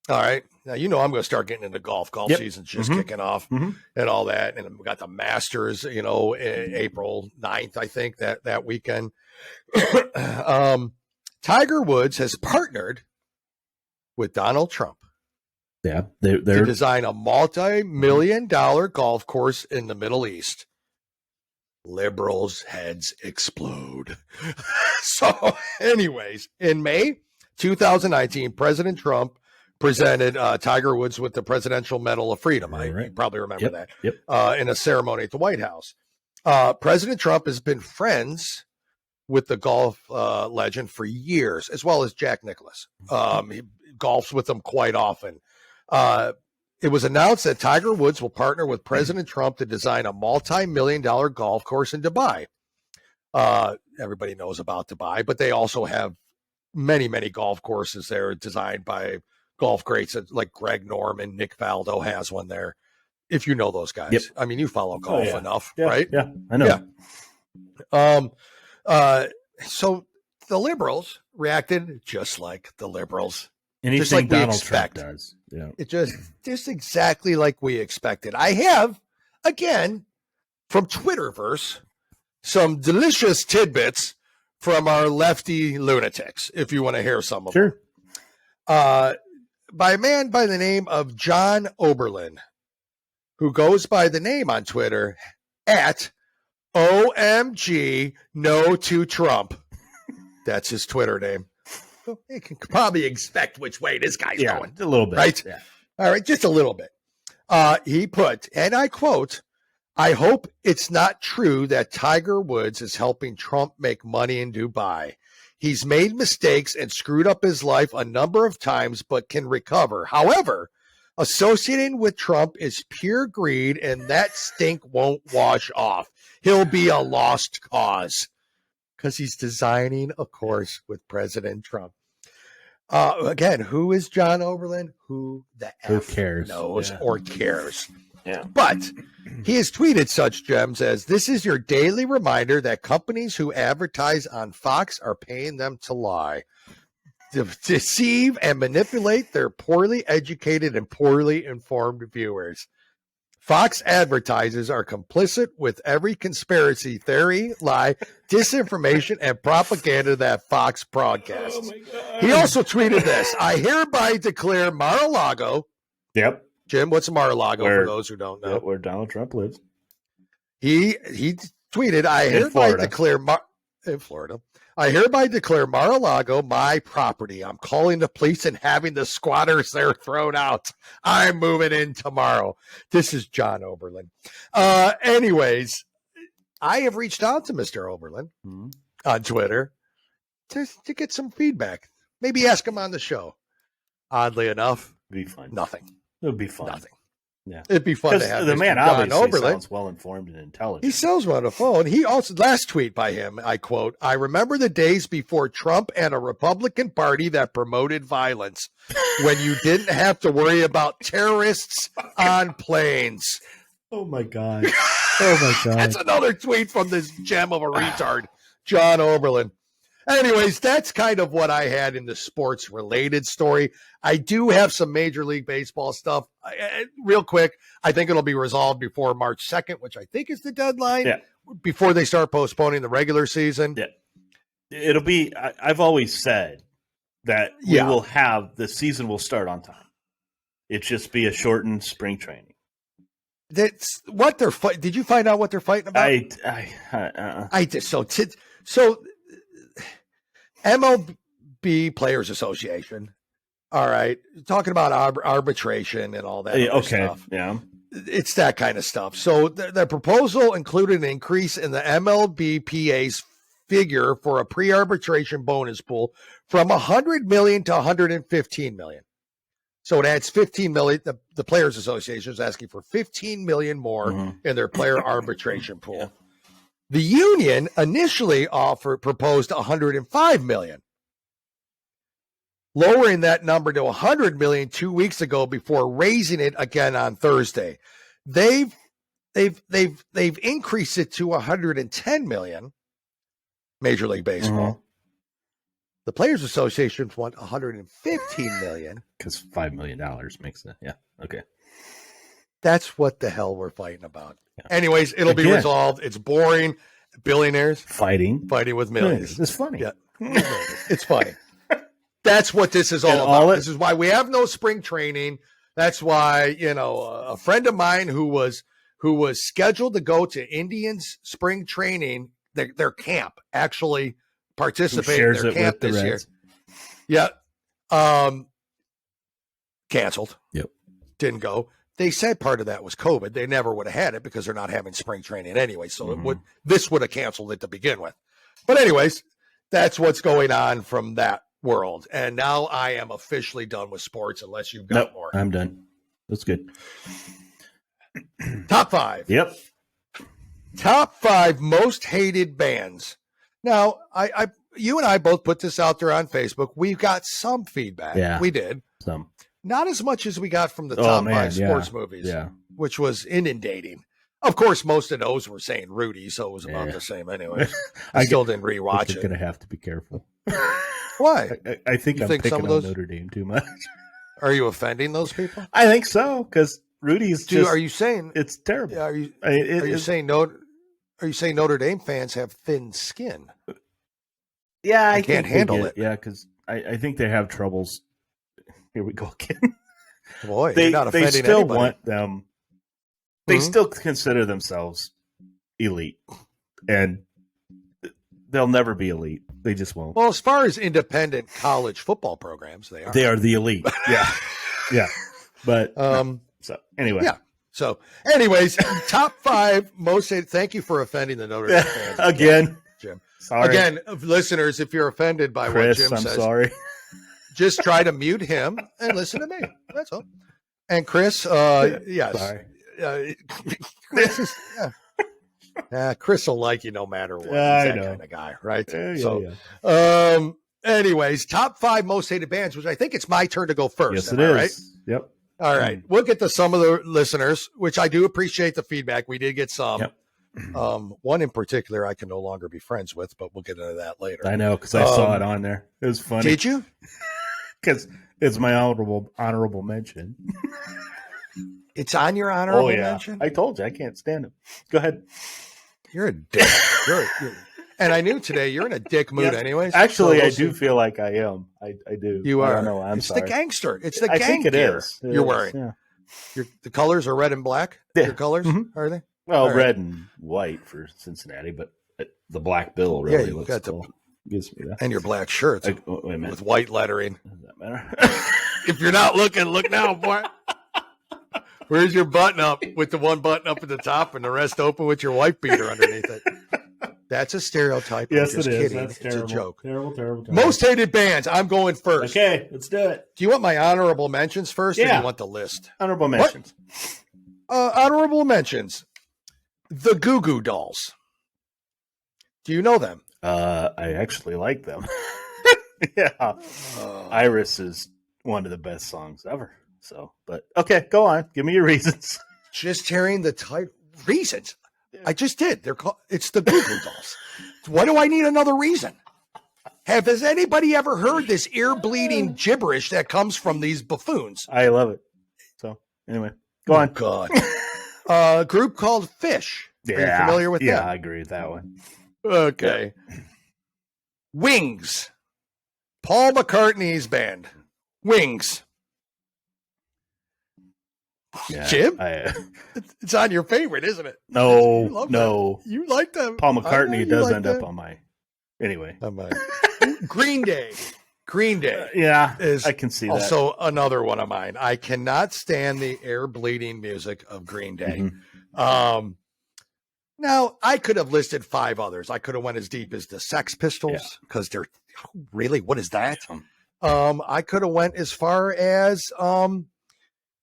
All right. Now, I'm going to start getting into golf. Golf season's just kicking off and all that. And we got the Masters, April 9th, I think, that weekend. Tiger Woods has partnered with Donald Trump. Yeah. To design a multi-million-dollar golf course in the Middle East. Liberals' heads explode. So, anyways, in May 2019, President Trump presented Tiger Woods with the Presidential Medal of Freedom. You probably remember that. Yep. In a ceremony at the White House. President Trump has been friends with the golf legend for years, as well as Jack Nicklaus. He golfs with them quite often. It was announced that Tiger Woods will partner with President Trump to design a multi-million-dollar golf course in Dubai. Everybody knows about Dubai, but they also have many, many golf courses there designed by golf greats like Greg Norman. Nick Faldo has one there. If you know those guys. Yep. I mean, you follow golf enough, yeah, right? Yeah, I know. Yeah. So the liberals reacted just like the liberals. Anything just like Donald we expect. Trump does. Yeah. It just exactly like we expected. I have, again, from Twitterverse, some delicious tidbits from our lefty lunatics, if you want to hear some of them. By a man by the name of John Oberlin, who goes by the name on Twitter at OMG No to Trump. That's his Twitter name. You can probably expect which way this guy's going. A little bit. Right? Yeah. All right, just a little bit. He put, and I quote, "I hope it's not true that Tiger Woods is helping Trump make money in Dubai. He's made mistakes and screwed up his life a number of times, but can recover. However, associating with Trump is pure greed, and that stink won't wash off. He'll be a lost cause." Because he's designing a course with President Trump. Again, who is John Oberlin? Who the F cares? knows or cares? Yeah. But he has tweeted such gems as, "This is your daily reminder that companies who advertise on Fox are paying them to lie, to deceive and manipulate their poorly educated and poorly informed viewers. Fox advertisers are complicit with every conspiracy theory, lie, disinformation, and propaganda that Fox broadcasts." Oh my God. He also tweeted this: "I hereby declare Mar-a-Lago." Yep. Jim, what's Mar-a-Lago for those who don't know? Yep, where Donald Trump lives. He tweeted, "I hereby declare in Florida. I hereby declare Mar-a-Lago my property. I'm calling the police and having the squatters there thrown out. I'm moving in tomorrow." This is John Oberlin. Anyways, I have reached out to Mr. Oberlin on Twitter to get some feedback. Maybe ask him on the show. Oddly enough, It'd be fun. nothing. It would be fun. Nothing. Yeah. It'd be fun to have the Mr. man John obviously Oberlin. sounds well informed and intelligent. He sounds well on the phone. He also, last tweet by him, I quote, "I remember the days before Trump and a Republican Party that promoted violence, when you didn't have to worry about terrorists on planes." Oh my God. Oh my God. That's another tweet from this gem of a retard, John Oberlin. Anyways, that's kind of what I had in the sports related story. I do have some Major League Baseball stuff. Real quick, I think it'll be resolved before March 2nd, which I think is the deadline, before they start postponing the regular season. Yeah. It'll be, I've always said that we will have, the season will start on time. It just be a shortened spring training. That's what they're fighting. Did you find out what they're fighting about? I did. So MLB Players Association. All right. Talking about arbitration and all that stuff. Yeah. It's that kind of stuff. So the proposal included an increase in the MLBPA's figure for a pre-arbitration bonus pool from $100 million to $115 million. So it adds $15 million. The Players Association is asking for $15 million more in their player arbitration pool. Yeah. The union initially proposed $105 million, lowering that number to $100 million 2 weeks ago before raising it again on Thursday. They've increased it to $110 million. Major League Baseball. The Players Association want $115 million. Because $5 million makes it. Yeah. Okay. That's what the hell we're fighting about. Yeah. Anyways, it'll be resolved. It's boring. Billionaires fighting with millions. It's funny. Yeah. It's funny. That's what this is all about. This is why we have no spring training. That's why, a friend of mine who was scheduled to go to Indians spring training, their camp, actually participated in their camp this year. Yeah. Canceled. Yep. Didn't go. They said part of that was COVID. They never would have had it because they're not having spring training anyway. So this would have canceled it to begin with. But anyways, that's what's going on from that world. And now I am officially done with sports unless you've got more. I'm done. That's good. Top 5. Yep. Top 5 most hated bands. Now, you and I both put this out there on Facebook. We've got some feedback. Yeah. We did. Some. Not as much as we got from the top 5 sports movies, which was inundating. Of course, most of those were saying Rudy, so it was about the same anyway. I still didn't rewatch it. You're going to have to be careful. Why? I think I'm picking on Notre Dame too much. Are you offending those people? I think so, because Rudy's just... Are you saying... It's terrible. Are you saying Notre Dame fans have thin skin? Yeah, I can't handle it. Yeah, because I think they have troubles. Here we go again. Boy, you're not offending they still anybody. Want them. They still consider themselves elite, and they'll never be elite. They just won't. Well, as far as independent college football programs, they are. They are the elite. Yeah, yeah. But so anyway, yeah. So, anyways, top 5 most. Thank you for offending the Notre Dame fans again, Jim. Sorry again, listeners. If you're offended by Chris, what Jim says, I'm sorry. Just try to mute him and listen to me. That's all. And Chris, yes. Sorry. Chris is, Chris will like you no matter what. He's that kind of guy, right? Anyways, top 5 most hated bands, which I think it's my turn to go first. Yes, it is. Right? Yep. All right. We'll get to some of the listeners, which I do appreciate the feedback. We did get some. Yep. One in particular I can no longer be friends with, but we'll get into that later. I know, because I saw it on there. It was funny. Did you? Because it's my honorable mention. It's on your honorable mention? I told you, I can't stand him. Go ahead. You're a dick. And I knew today you're in a dick mood anyways. Actually, I do feel like I am. I do. You are. I don't know. I'm sorry. The gangster. It's the gang I think it gear is. you're wearing. Yeah. The colors are red and black? Yeah. Your colors, are they? Well, red and white for Cincinnati, but the black bill really looks cool. Gives me that. And your black shirts with white lettering. Does that matter? If you're not looking, look now, boy. Where's your button up with the one button up at the top and the rest open with your wife beater underneath it? That's a stereotype. Yes, I'm just it is. kidding. That's it's terrible. a joke. Terrible. Most hated bands. I'm going first. Okay, let's do it. Do you want my honorable mentions first, or do you want the list? Honorable mentions. Honorable mentions. The Goo Goo Dolls. Do you know them? I actually like them. Yeah. Iris is one of the best songs ever. So, but okay, go on. Give me your reasons. Just hearing the title. Reasons? I just did. It's the Goo Goo Dolls. Why do I need another reason? Has anybody ever heard this ear-bleeding gibberish that comes from these buffoons? I love it. So, anyway, go on. God. A group called Fish. Yeah. Are you familiar with that? Yeah, I agree with that one. Okay. Yeah. Wings. Paul McCartney's band. Wings. Yeah, Jim? It's on your favorite, isn't it? No. That. You like them. Paul McCartney does end up on my... Anyway. On my... Green Day. I can see also that. Another one of mine. I cannot stand the air-bleeding music of Green Day. Mm-hmm. Now, I could have listed 5 others. I could have went as deep as the Sex Pistols, because they're... Really? What is that? I could have went as far as...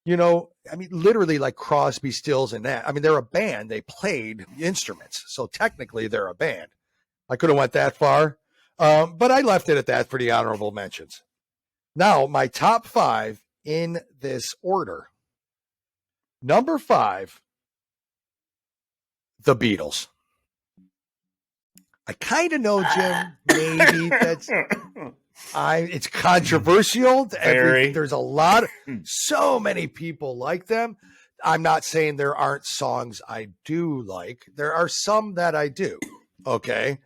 literally like Crosby, Stills, and that. I mean, they're a band. They played instruments. So technically they're a band. I could have went that far. But I left it at that for the honorable mentions. Now, my top 5 in this order. Number 5, the Beatles. I kind of know, Jim, maybe It's controversial. Very. There's a lot, so many people like them. I'm not saying there aren't songs I do like. There are some that I do. Okay.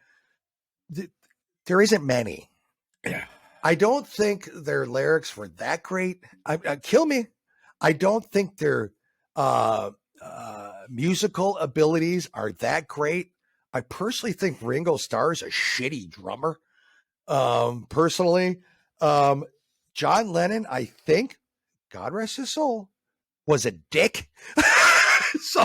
There isn't many. Yeah. I don't think their lyrics were that great. Kill me. I don't think their musical abilities are that great. I personally think Ringo Starr is a shitty drummer. Personally, John Lennon, I think, God rest his soul, was a dick. So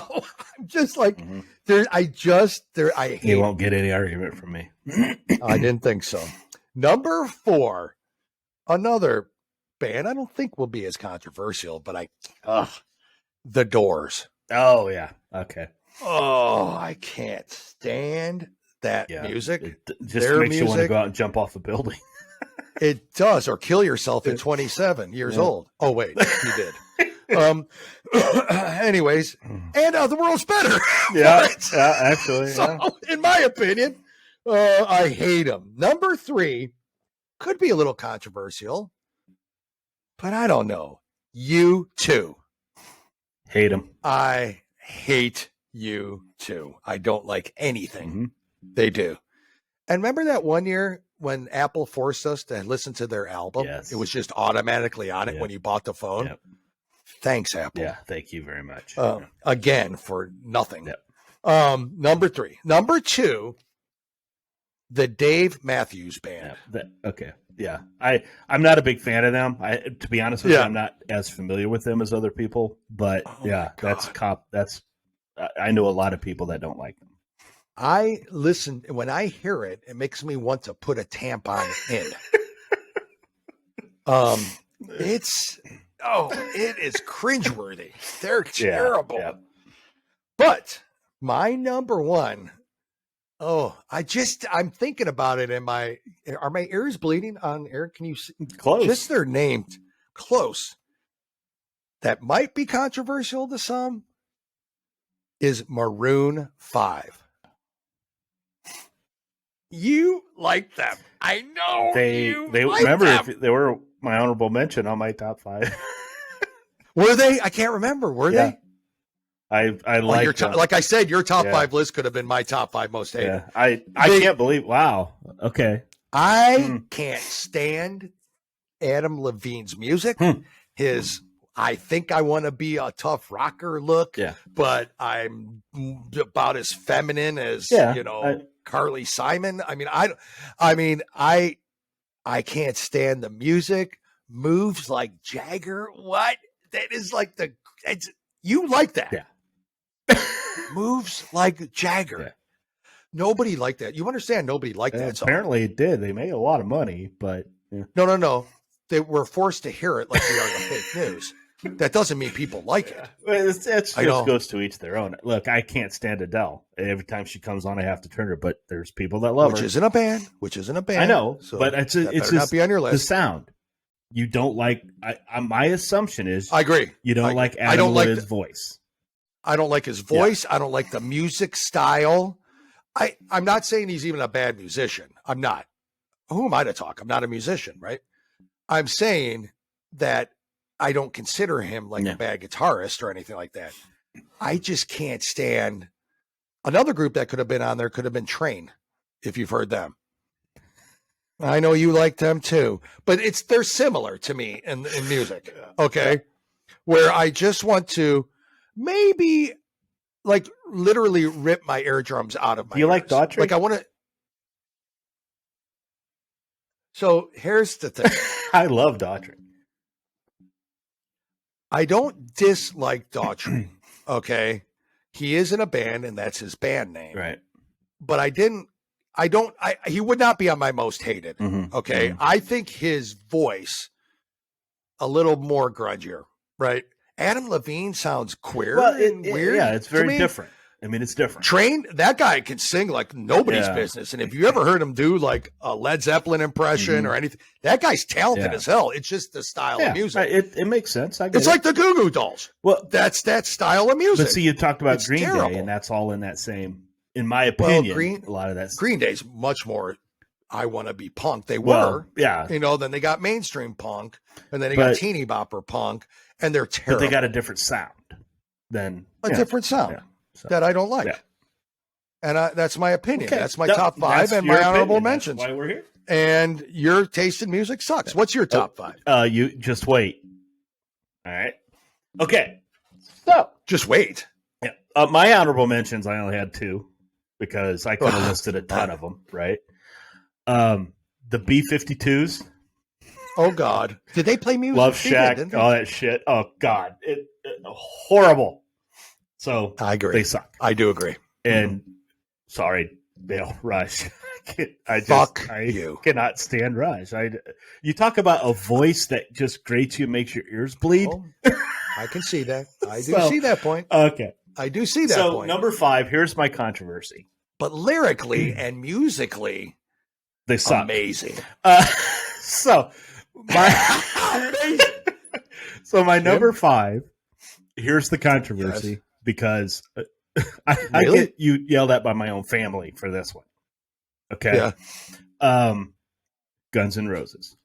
I'm just like, I hate. You won't get any argument from me. I didn't think so. Number 4, another band I don't think will be as controversial, but The Doors. Oh yeah. Okay. Oh, I can't stand that music. It just makes you want to go out and jump off a building. It does, or kill yourself at 27 years old. Oh, wait, he did. Anyways, and the world's better. Yeah, actually. So, in my opinion, I hate him. Number 3 could be a little controversial, but I don't know. U2. Hate him. I hate U2. I don't like anything they do. And remember that one year when Apple forced us to listen to their album? Yes. It was just automatically on it when you bought the phone. Yep. Thanks, Apple. Yeah, thank you very much. Again, for nothing. Yep. Number 3. Number 2, the Dave Matthews Band. Okay. Yeah. I'm not a big fan of them. To be honest with you, I'm not as familiar with them as other people. But I know a lot of people that don't like them. I listen, when I hear it, it makes me want to put a tampon in. It is cringeworthy. They're terrible. Yeah. But my number 1, I'm thinking about it. Are my ears bleeding on air? Can you see? Close. Just they're named close. That might be controversial to some is Maroon 5. You like them. I know. They like remember them. If they were my honorable mention on my top 5. Were they? I can't remember. Were they? I like like I said, your top 5 list could have been my top 5 most hated. Yeah. I can't believe. Wow. Okay. I can't stand Adam Levine's music. His I think I want to be a tough rocker look. Yeah. But I'm about as feminine as Carly Simon. I can't stand the music. Moves like Jagger. What? That is like you like that. Yeah. Moves like Jagger. Yeah. Nobody liked that. You understand? Nobody liked that song. Apparently it did. They made a lot of money, but No. They were forced to hear it like we are the fake news. That doesn't mean people like it. Well, it just goes to each their own. Look, I can't stand Adele. Every time she comes on, I have to turn her. But there's people that love her. Which isn't a band. I know, so but it's just not be on your list. The sound. You don't like. My assumption is. I agree. You don't like Adam Levine's voice. I don't like his voice. Yeah. I don't like the music style. I'm not saying he's even a bad musician. I'm not. Who am I to talk? I'm not a musician, right? I'm saying that I don't consider him like a bad guitarist or anything like that. I just can't stand. Another group that could have been on there could have been Train, if you've heard them. I know you like them too, but they're similar to me in music. Okay. Where I just want to maybe like literally rip my eardrums out of my ears. Like Daughtry? Like I want to. So here's the thing. I love Daughtry. I don't dislike Daughtry. Okay. He is in a band and that's his band name. Right. But he would not be on my most hated. Mm-hmm. Okay. Mm-hmm. I think his voice a little more grungier, right? Adam Levine sounds queer and weird. Yeah, it's very different. I mean, it's different. Train, that guy can sing like nobody's business. And if you ever heard him do like a Led Zeppelin impression or anything, that guy's talented as hell. It's just the style of music. It makes sense. It's like the Goo Goo Dolls. Well, that's that style of music. But see, you talked about Green Day, and that's all in that same, in my opinion, a lot of that. Green Day's much more I want to be punk. They Well, were, yeah. Then they got mainstream punk, and then they got teeny bopper punk, and they're terrible. But they got a different sound than different sound that I don't like. Yeah. And that's my opinion. Okay. That's my top 5 and my honorable mentions. That's why we're here. And your taste in music sucks. What's your top 5? You just wait. All right. Okay. So just wait. Yeah. My honorable mentions, I only had 2 because I could have listed a ton of them. Right. The B-52s. Oh God! Did they play music? Love Shack, all that shit. Oh God, it horrible. So I agree. They suck. I do agree. And sorry, Dale, Rush. I cannot stand Rush. You talk about a voice that just grates you, and makes your ears bleed. Oh, I can see that. I do see that point. Okay, I do see that point. So number 5. Here's my controversy. But lyrically and musically, they suck. Amazing. So my number 5. Here's the controversy because I get you yelled at by my own family for this one. Okay. Yeah. Guns N' Roses.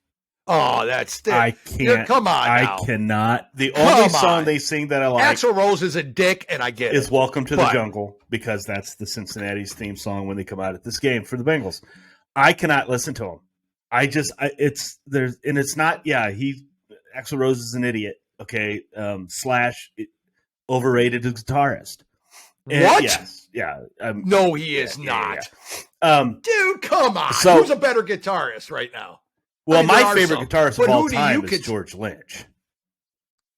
Oh, that's I can't. Come on, now. I cannot. The only song they sing that I like, Axl Rose is a dick, and I get is "Welcome to the Jungle" because that's the Cincinnati's theme song when they come out at this game for the Bengals. I cannot listen to them. It's not. Yeah, Axl Rose is an idiot. Okay, Slash overrated guitarist. And what? Yes. Yeah. No, he is not. Yeah. Dude, come on. Who's a better guitarist right now? Well, my favorite guitarist of all time is George Lynch.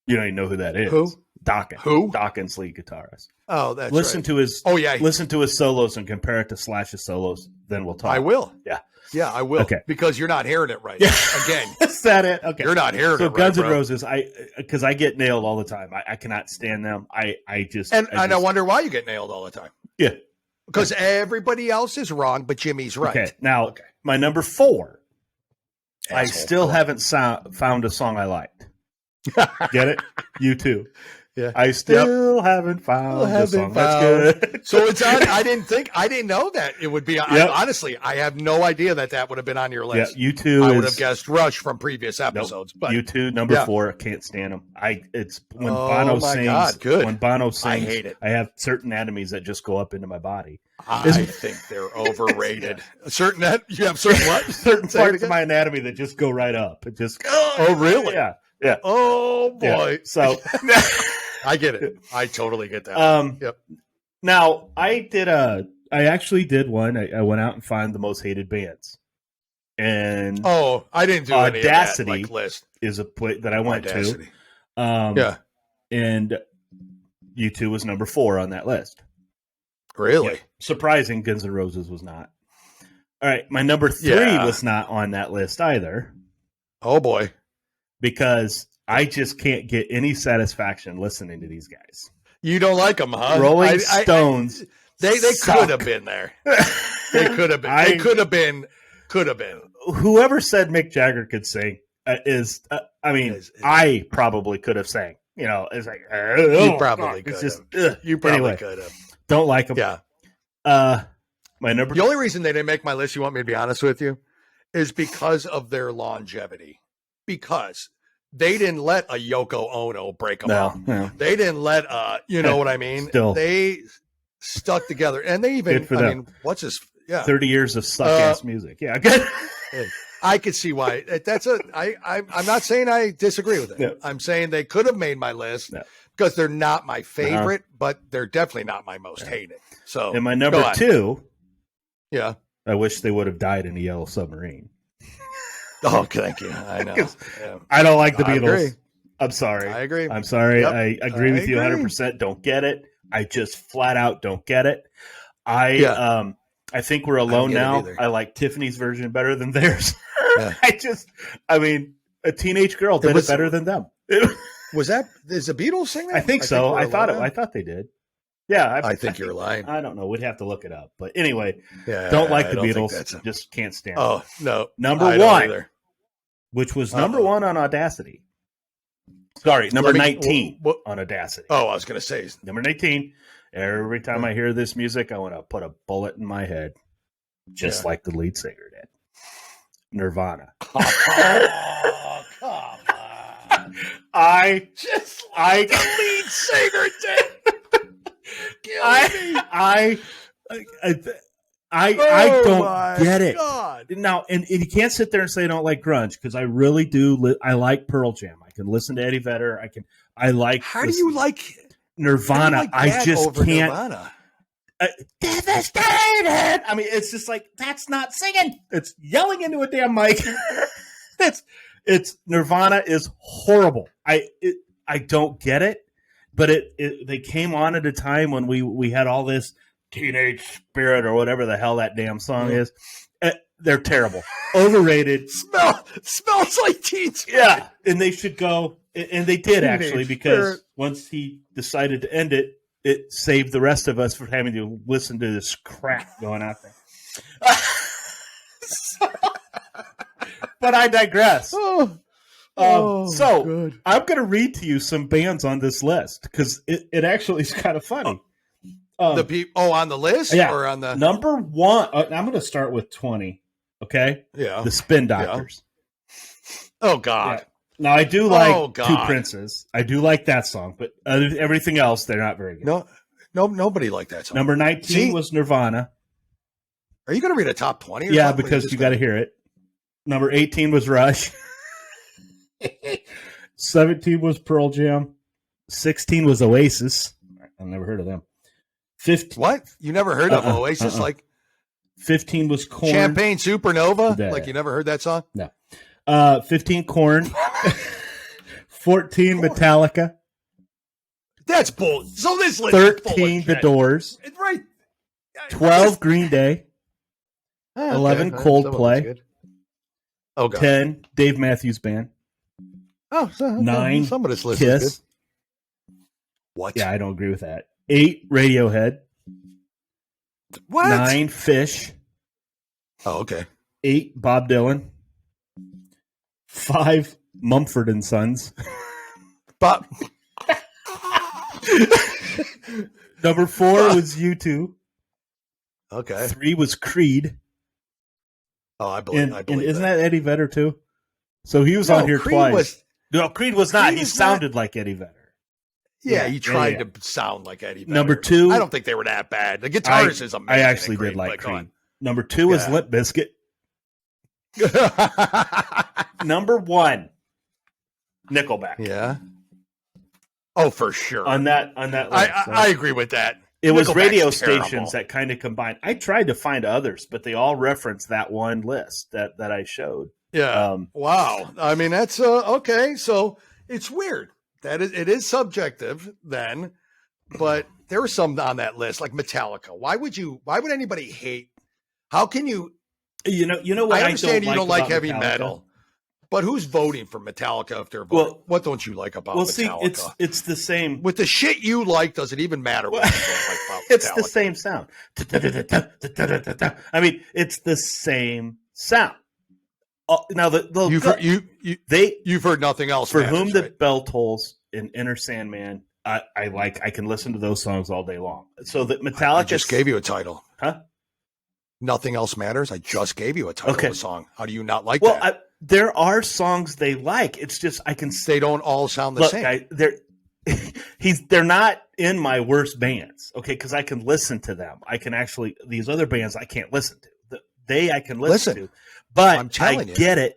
You don't even know who that is. Who? Dokken. Who? Dokken's lead guitarist. Oh, that's listen to his. Oh yeah. Listen to his solos and compare it to Slash's solos. Then we'll talk. I will. Yeah. Yeah, I will. Okay. Because you're not hearing it right. Again. Is that it? Okay. You're not hearing it right. So Guns N' Roses, because I get nailed all the time. I cannot stand them. I wonder why you get nailed all the time. Yeah. Because everybody else is wrong, but Jimmy's right. Okay. Now, my number 4. I still haven't found a song I liked. Get it? You too. Yeah. I still haven't found a song that's good. So it's on. I didn't know that it would be. Honestly, I have no idea that would have been on your list. Yeah, U2. I would have guessed Rush from previous episodes. Nope. But U2, number 4. I can't stand them. It's when Bono sings. God, good. When Bono sings, I hate it. I have certain anatomies that just go up into my body. I think they're overrated. You have certain what? Certain parts of my anatomy that just go right up. It just. Oh really? Yeah. Yeah. Oh boy. Yeah. So. I get it. I totally get that. Yep. Now I actually did one. I went out and found the most hated bands, and I didn't do Audacity any of that, list is a place that I went to. And U2 was number 4 on that list. Really? Yeah. Surprising. Guns N' Roses was not. All right, my number 3 was not on that list either. Oh boy, because I just can't get any satisfaction listening to these guys. You don't like them, huh? Rolling Stones. They could have been there. They could have been. They could have been. Could have been. Whoever said Mick Jagger could sing I probably could have sang. You know, it's like you probably could have. You probably could have. Don't like them. Yeah. My number. The only reason they didn't make my list, you want me to be honest with you, is because of their longevity. Because they didn't let a Yoko Ono break them up. No. They didn't let you know what I mean? Still. They stuck together. And they even, what's his, 30 years of suck-ass music. Yeah, good. I could see why. I'm not saying I disagree with it. No. I'm saying they could have made my list because they're not my favorite, but they're definitely not my most hated. So, and my number 2, I wish they would have died in a yellow submarine. Oh, thank you. I know. I don't like the Beatles. I'm sorry. I agree. I'm sorry. Yep. I agree with you 100%. Don't get it. I just flat out don't get it. I think we're alone now. I like Tiffany's version better than theirs. Yeah. A teenage girl did it better than them. Is the Beatles singing? I think so. I thought they did. Yeah, I think you're lying. I don't know. We'd have to look it up. But anyway, don't like the Beatles. Just can't stand them. Oh, no. Number 1, which was number 1 on Audacity. Sorry, number 19 on Audacity. Oh, I was going to say. Number 19. Every time I hear this music, I want to put a bullet in my head, just like the lead singer did. Nirvana. Oh, come on. I the lead singer did. I don't get it. Now, and you can't sit there and say I don't like grunge, because I really do. I like Pearl Jam. I can listen to Eddie Vedder. I like. How do you like Nirvana? I just can't. Nirvana? Devastated. I mean, it's just like, that's not singing. It's yelling into a damn mic. It's Nirvana is horrible. I don't get it, but they came on at a time when we had all this teenage spirit or whatever the hell that damn song is. They're terrible, overrated. Smells like teen spirit. Yeah, and they should go. And they did, actually, because once he decided to end it, it saved the rest of us from having to listen to this crap going out there. But I digress. So good. I'm going to read to you some bands on this list, because it actually is kind of funny. On the list? Yeah. Or on the number one? I'm going to start with 20. Okay. Yeah. The Spin Doctors. Yeah. Oh God. Yeah. Now I do like Two Princes. I do like that song, but everything else, they're not very good. No, nobody liked that song. Number 19 was Nirvana. Are you going to read a top 20? Yeah, because you got to hear it. Number 18 was Rush. 17 was Pearl Jam. 16 was Oasis. I've never heard of them. 15. What? You never heard of Oasis? Like 15 was Korn. Champagne Supernova? Like you never heard that song? No. 15 Korn. 14 Metallica. That's bull. So this list 13 The Doors. It's right. 12 Green Day. 11 Coldplay. Oh, God. 10 Dave Matthews Band. Oh, 9 some of this list Kiss. is good. What? Yeah, I don't agree with that. 8 Radiohead. What? 9 Fish. Oh, okay. 8 Bob Dylan. 5 Mumford and Sons. Bob. Number 4 was U2. Okay. 3 was Creed. Oh, I believe. And isn't that Eddie Vedder too? So he was on here Creed twice. No, Creed was not. He sounded like Eddie Vedder. Yeah, he tried to sound like Eddie Vedder. Number 2. I don't think they were that bad. The guitarist is amazing. I actually did like Creed. Number 2 was Limp Bizkit. Number 1, Nickelback. Yeah. Oh, for sure. On that list. I agree with that. It was radio stations that kind of combined. I tried to find others, but they all referenced that one list that I showed. Yeah. Wow. I mean, that's okay. So it's weird that it is subjective then, but there were some on that list like Metallica. Why would anybody hate? How can you? You know what? I understand you don't like heavy Metallica? metal, but who's voting for Metallica if they're voting? Well, what don't you like about Metallica? See, it's the same. With the shit you like, does it even matter what you don't like about Metallica? It's the same sound. I mean, it's the same sound. Now you've heard nothing else. For Whom the Bell Tolls and Enter Sandman, I can listen to those songs all day long. So that Metallica I just gave you a title, huh? Nothing Else Matters. I just gave you a title of a song. How do you not like that? Well, there are songs they like. It's just they don't all sound the same. They're not in my worst bands, okay? Because I can listen to them. I can actually these other bands I can't listen to. I can listen to, but I get it.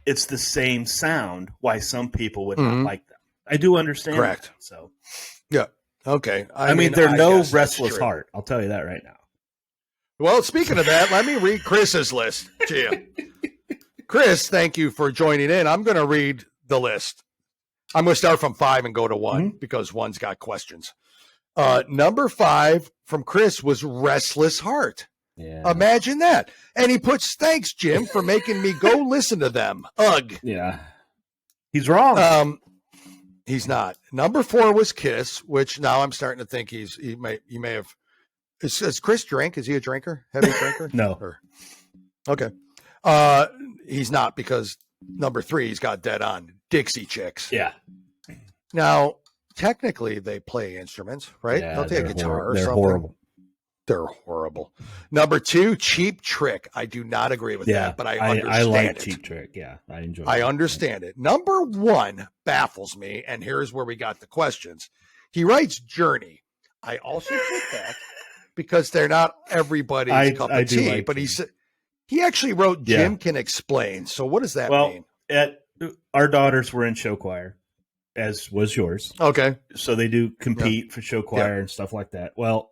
It's the same sound. Why some people would not like them. I do understand. Correct. That, so yeah, okay. I mean they're no Restless Heart. I'll tell you that right now. Well, speaking of that, let me read Chris's list, Jim. Chris, thank you for joining in. I'm going to read the list. I'm going to start from 5 and go to 1 because 1's got questions. Number 5 from Chris was Restless Heart. Yeah. Imagine that. And he puts, thanks, Jim, for making me go listen to them. Ugh. Yeah. He's wrong. He's not. Number 4 was Kiss, which now I'm starting to think he may have. Is Chris drink? Is he a drinker? Heavy drinker? No. Okay. He's not because number 3, he's got dead on Dixie Chicks. Yeah. Now, technically, they play instruments, right? Yeah, don't they a guitar or something? They're horrible. They're horrible. Number 2, Cheap Trick. I do not agree with that, but I understand I like it. Cheap Trick. Yeah, I enjoy it. I understand it. Number 1 baffles me, and here's where we got the questions. He writes Journey. I also put that because they're not everybody's cup of tea, but he actually wrote Jim Can Explain. So what does that mean? Our daughters were in show choir, as was yours. Okay. So they do compete for show choir and stuff like that. Well,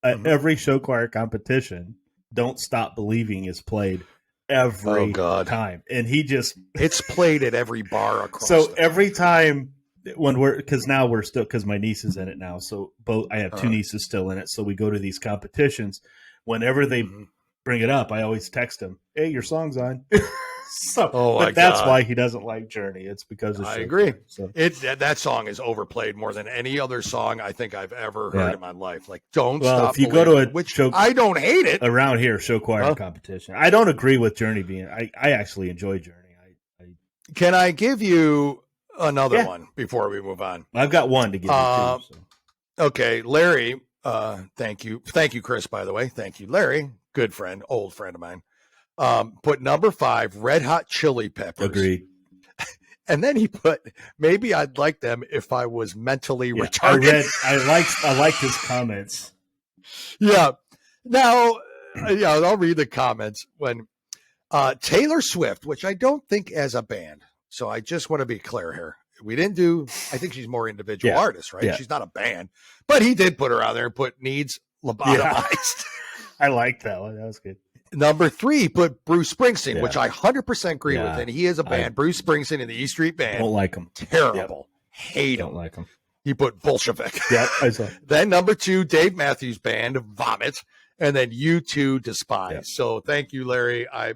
every show choir competition, Don't Stop Believing is played every time. And it's played at every bar across. So every time because my niece is in it now. So I have 2 nieces still in it. So we go to these competitions. Whenever they bring it up, I always text them, "Hey, your song's on." But that's why he doesn't like Journey. It's because of I agree. That song is overplayed more than any other song I think I've ever heard in my life. Like, Don't Stop. If you go to which I don't hate it around here, show choir competition. I don't agree with Journey being. I actually enjoy Journey. Can I give you another one before we move on? I've got one to give you too. So. Okay, Larry. Thank you, Chris. By the way, thank you, Larry. Good friend, old friend of mine. Put number 5, Red Hot Chili Peppers. Agreed. And then he put, maybe I'd like them if I was mentally retarded. I liked his comments. Yeah. Now, I'll read the comments when Taylor Swift, which I don't think as a band. So I just want to be clear here. I think she's more individual artist, right? Yeah. She's not a band, but he did put her out there and put Needs Lobotomized. I liked that one. That was good. Number 3, put Bruce Springsteen, which I 100% agree with. And he is a band. Bruce Springsteen and the E Street Band. Don't like him. Terrible. Hate him. Don't like him. He put Bolshevik. Yeah, I saw. Then number 2, Dave Matthews Band, Vomit. And then U2, Despise. Yep. So thank you, Larry. I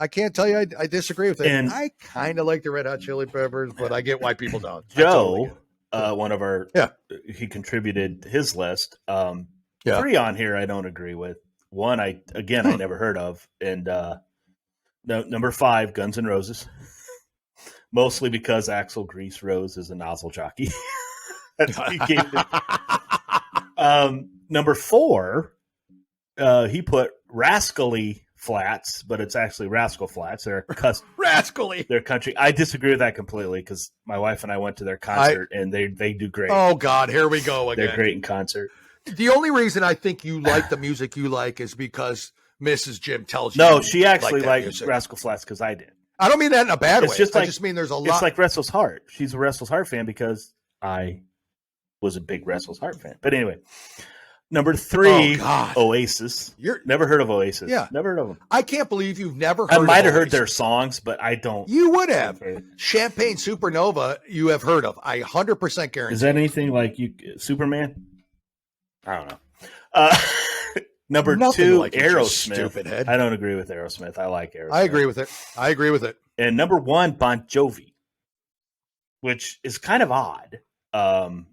can't tell you I disagree with it. And I kind of like the Red Hot Chili Peppers, but I get why people don't. Joe, one of our, he contributed his list. 3 on here I don't agree with. 1, I never heard of. And number 5, Guns N' Roses. Mostly because Axl Grease Rose is a nozzle jockey. That's what he gave it. Number 4, he put Rascally Flats, but it's actually Rascal Flats. They're Rascally. They're country. I disagree with that completely because my wife and I went to their concert and they do great. Oh God, here we go again. They're great in concert. The only reason I think you like the music you like is because Mrs. Jim tells you. No, she actually liked Rascal Flats because I did. I don't mean that in a bad way. I just mean there's a lot. It's like Restless Heart. She's a Restless Heart fan because I was a big Restless Heart fan. But anyway, number 3, Oasis. Never heard of Oasis. Yeah. Never heard of them. I can't believe you've never heard of I might have heard their songs, but I don't. You would have. Champagne Supernova, you have heard of. I 100% guarantee. Is that anything like Superman? I don't know. Number 2, like Aerosmith. I don't agree with Aerosmith. I like Aerosmith. I agree with it. And number 1, Bon Jovi, which is kind of odd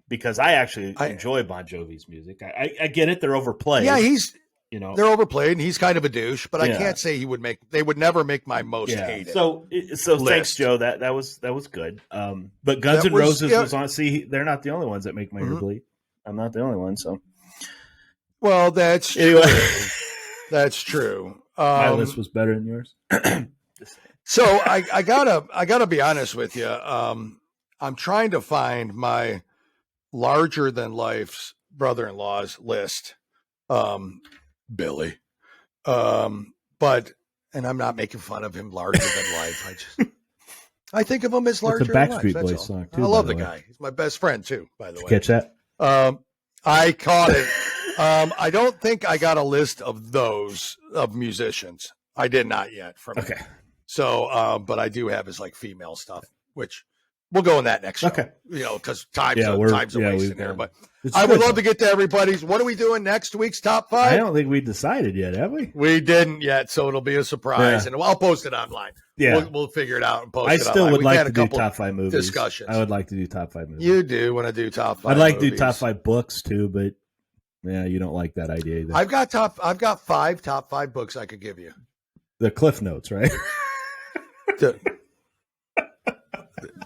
because I actually enjoy Bon Jovi's music. I get it; they're overplayed. Yeah, they're overplayed, and he's kind of a douche. But I can't say they would never make my most hated. So thanks, Joe. That was good. But Guns N' Roses was on. See, they're not the only ones that make my ear bleed. I'm not the only one. So. Well, that's true. That's true. My list was better than yours. So I gotta be honest with you. I'm trying to find my larger than life's brother-in-law's list, Billy. But I'm not making fun of him larger than life. I think of him as larger than life. It's a Backstreet Boys song too. I love the guy. He's my best friend too. By the way, catch that? I caught it. I don't think I got a list of those of musicians. I did not yet from him. So, but I do have his like female stuff, which we'll go in that next show. Okay. Because time's a waste there. But I would love to get to everybody's. What are we doing next week's top 5? I don't think we decided yet, have we? We didn't yet, so it'll be a surprise, and I'll post it online. Yeah, we'll figure it out and post it. I still online. would like to do top 5 movies. Discussions. I would like to do top 5 movies. You do want to do top 5. I'd like to do top 5 books too, but you don't like that idea either. I've got 5 top 5 books I could give you. The Cliff Notes, right?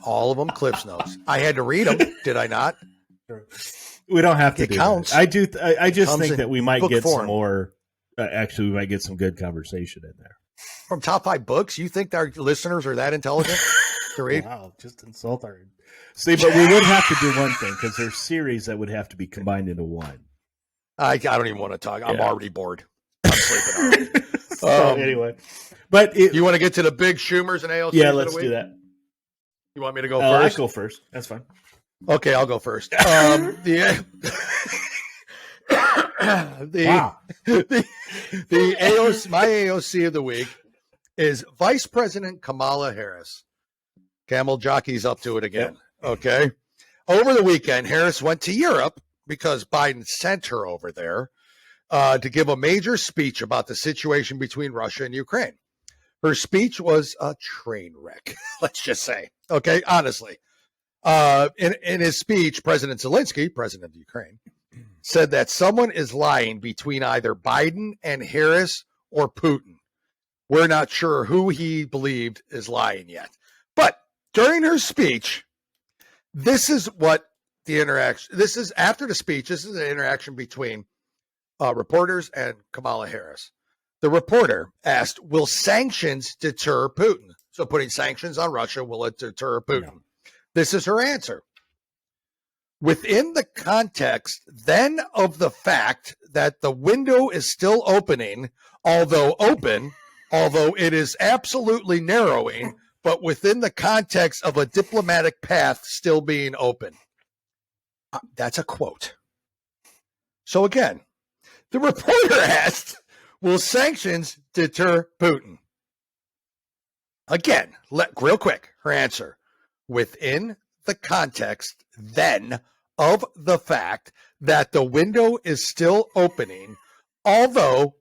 All of them Cliff's Notes. I had to read them, did I not? Sure. We don't have to it do counts. that. I just think that we might get form. some more. Actually, we might get some good conversation in there. From top 5 books, you think our listeners are that intelligent to read? Wow, just insult our. See, but we would have to do one thing because there's series that would have to be combined into one. I don't even want to talk. I'm already bored. I'm sleeping already. So anyway, but you want to get to the big Schumers and AOCs? Yeah, let's do that. You want me to go first? I go first. That's fine. Okay, I'll go first. The AOC, my AOC of the week is Vice President Kamala Harris. Camel jockey's up to it again. Yep. Okay. Over the weekend, Harris went to Europe because Biden sent her over there to give a major speech about the situation between Russia and Ukraine. Her speech was a train wreck, let's just say. Okay, honestly. In his speech, President Zelensky, president of Ukraine, said that someone is lying between either Biden and Harris or Putin. We're not sure who he believed is lying yet. But during her speech, this is what the interaction, this is after the speech, this is an interaction between reporters and Kamala Harris. The reporter asked, will sanctions deter Putin? So putting sanctions on Russia, will it deter Putin? No. This is her answer. Within the context then of the fact that the window is still opening, although it is absolutely narrowing, but within the context of a diplomatic path still being open. That's a quote. So again, the reporter asked, will sanctions deter Putin? Again, real quick, her answer. Within the context then of the fact that the window is still opening, although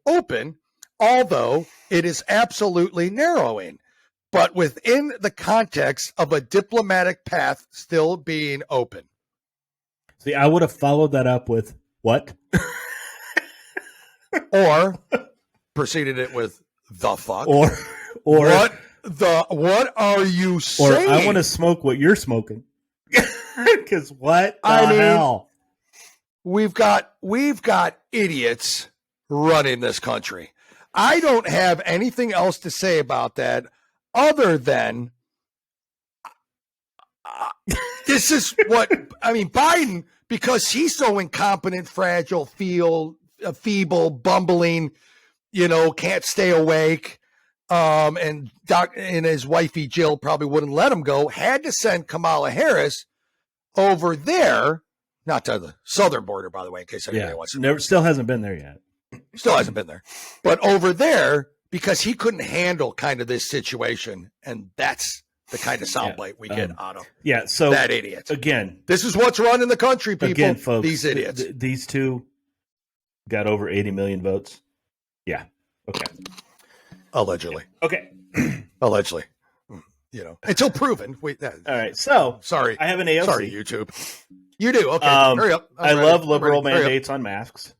it is absolutely narrowing, but within the context of a diplomatic path still being open. See, I would have followed that up with what? Or preceded it with the fuck. Or what are you saying? Or I want to smoke what you're smoking. Because what the hell? We've got idiots running this country. I don't have anything else to say about that other than this is what I mean. Biden, because he's so incompetent, fragile, feeble, bumbling, can't stay awake. And his wifey Jill probably wouldn't let him go, had to send Kamala Harris over there, not to the southern border, by the way, in case anybody wants to know. Still hasn't been there yet. Still hasn't been there. But over there, because he couldn't handle kind of this situation, and that's the kind of soundbite we get out of so that idiot. Again, this is what's running the country, people. Again, folks, these idiots. These two got over 80 million votes. Yeah. Okay. Allegedly. Okay. Allegedly. Until proven. All right. So, sorry. I have an AOC. Sorry, YouTube. You do. Okay. Hurry up. I love liberal mandates on masks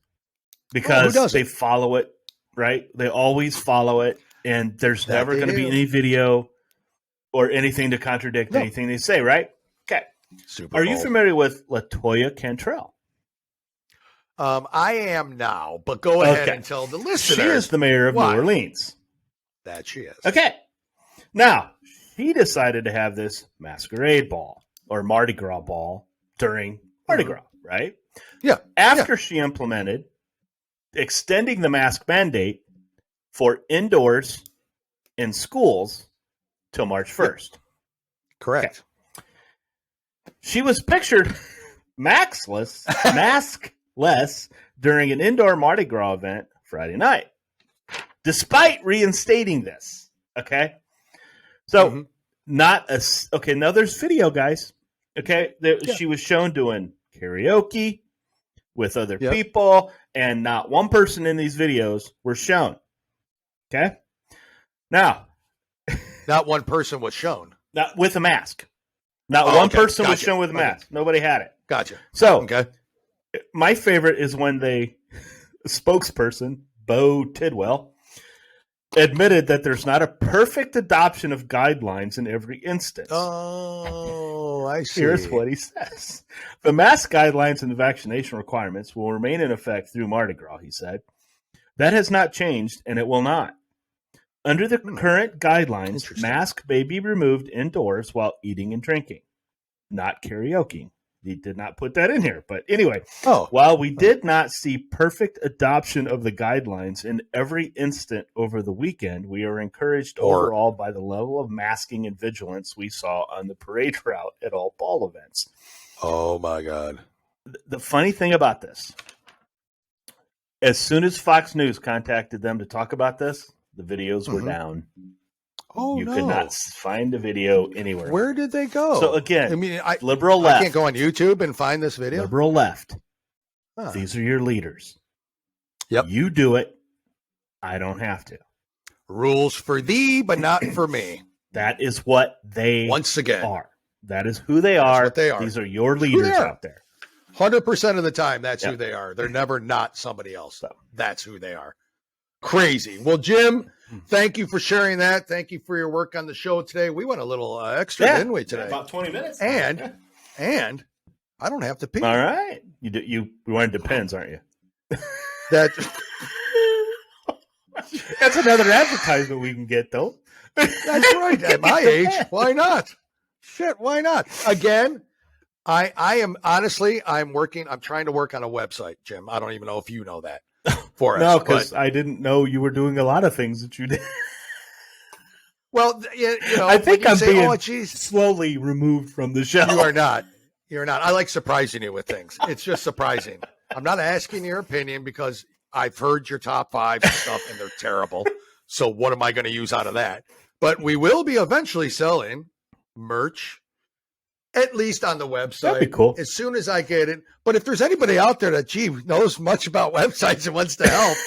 because they follow it, right? They always follow it, and there's never going to be any video or anything to contradict anything they say, right? Okay. Are you familiar with LaToya Cantrell? I am now, but go ahead and tell the listeners. She is the mayor of New Orleans. That she is. Okay. Now, she decided to have this masquerade ball or Mardi Gras ball during Mardi Gras, right? Yeah. After she implemented extending the mask mandate for indoors in schools till March 1st. Correct. Okay. She was pictured maskless during an indoor Mardi Gras event Friday night, despite reinstating this. Okay. So now there's video, guys. Okay. She was shown doing karaoke with other people, and not one person in these videos were shown. Okay. Now, not one person was shown. Not with a mask. Not one person was shown with a mask. Nobody had it. Gotcha. So, my favorite is when spokesperson, Bo Tidwell, admitted that there's not a perfect adoption of guidelines in every instance. Oh, I see. Here's what he says. The mask guidelines and the vaccination requirements will remain in effect through Mardi Gras, he said. That has not changed, and it will not. Under the current guidelines, masks may be removed indoors while eating and drinking, not karaoke. He did not put that in here. But anyway, while we did not see perfect adoption of the guidelines in every instant over the weekend, we are encouraged overall by the level of masking and vigilance we saw on the parade route at all ball events. Oh, my God. The funny thing about this, as soon as Fox News contacted them to talk about this, the videos were down. Oh, you could not find the video anywhere. Where did they go? So again, I mean, liberal left. I can't go on YouTube and find this video. Liberal left. These are your leaders. Yep. You do it. I don't have to. Rules for thee, but not for me. That is what they once again are. That is who they are. That's what they are. These are your leaders out there. 100% of the time, that's who they are. They're never not somebody else. So that's who they are. Crazy. Well, Jim, thank you for sharing that. Thank you for your work on the show today. We went a little extra, didn't we, today? About 20 minutes. And I don't have to pee. All right. You want Depends, aren't you? That's another advertisement we can get, though. That's right. At my age, why not? Shit, why not? Again, I am honestly, I'm trying to work on a website, Jim. I don't even know if you know that. For us. No, because I didn't know you were doing a lot of things that you did. Well, I think I'm being slowly removed from the show. You are not. You're not. I like surprising you with things. It's just surprising. I'm not asking your opinion because I've heard your top 5 and stuff, and they're terrible. So what am I going to use out of that? But we will be eventually selling merch, at least on the website. That'd be cool. As soon as I get it. But if there's anybody out there that, knows much about websites and wants to help,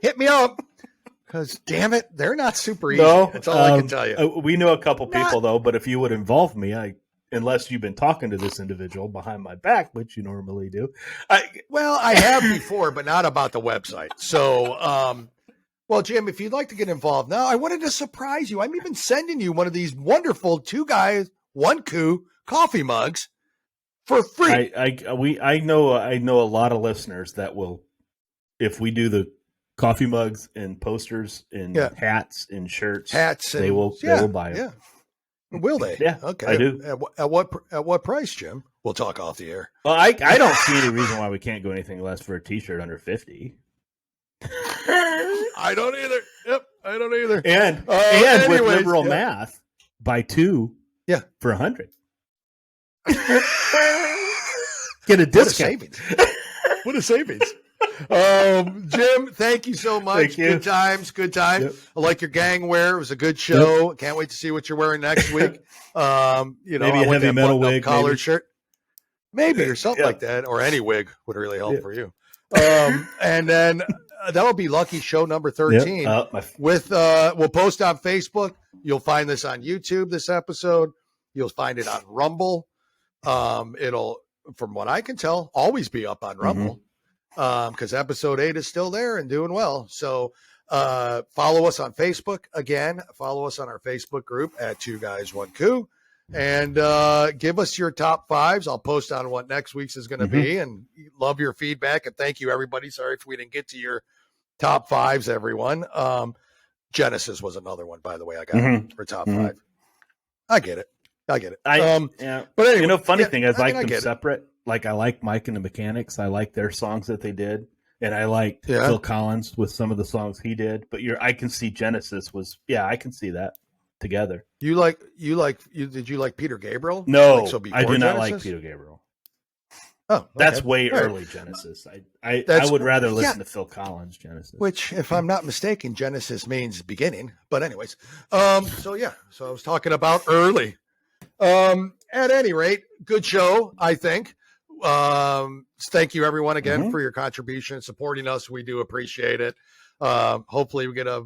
hit me up. Because, damn it, they're not super easy. No, That's all I can tell you. We know a couple people, though, but if you would involve me, unless you've been talking to this individual behind my back, which you normally do. I have before, but not about the website. So, well, Jim, if you'd like to get involved now, I wanted to surprise you. I'm even sending you one of these wonderful 2 guys, 1 coup coffee mugs for free. I know a lot of listeners that will, if we do the coffee mugs and posters and hats and shirts, they will buy them. Yeah. Will they? Yeah. Okay. I do. At what price, Jim? We'll talk off the air. Well, I don't see any reason why we can't go anything less for a T-shirt under $50. I don't either. Yep, I don't either. And with liberal math, buy 2 for $100. Get a discount. What a savings. Jim, thank you so much. Good times. Yep. I like your gang wear. It was a good show. Yep. Can't wait to see what you're wearing next week. Maybe a heavy metal wig, collared shirt. Maybe or something like that. Or any wig would really help for you. And then that will be lucky show number 13. We'll post on Facebook. You'll find this on YouTube, this episode. You'll find it on Rumble. It'll, from what I can tell, always be up on Rumble because episode 8 is still there and doing well. So follow us on Facebook. Again, follow us on our Facebook group at 2 Guys 1 Coup. And give us your top 5s. I'll post on what next week's is going to be, and love your feedback. And thank you, everybody. Sorry if we didn't get to your top 5s, everyone. Genesis was another one, by the way. I got for top 5. I get it. But anyway, funny thing is, I like them separate. Like I like Mike and the Mechanics. I like their songs that they did, and I liked Phil Collins with some of the songs he did. But I can see Genesis was I can see that together. Did you like Peter Gabriel? No, I do not like Peter Gabriel. Oh, okay. That's way early Genesis. I would rather listen to Phil Collins Genesis. Which, if I'm not mistaken, Genesis means beginning. But anyways, so I was talking about early. At any rate, good show, I think. Thank you everyone again for your contribution and supporting us. We do appreciate it. Hopefully we get a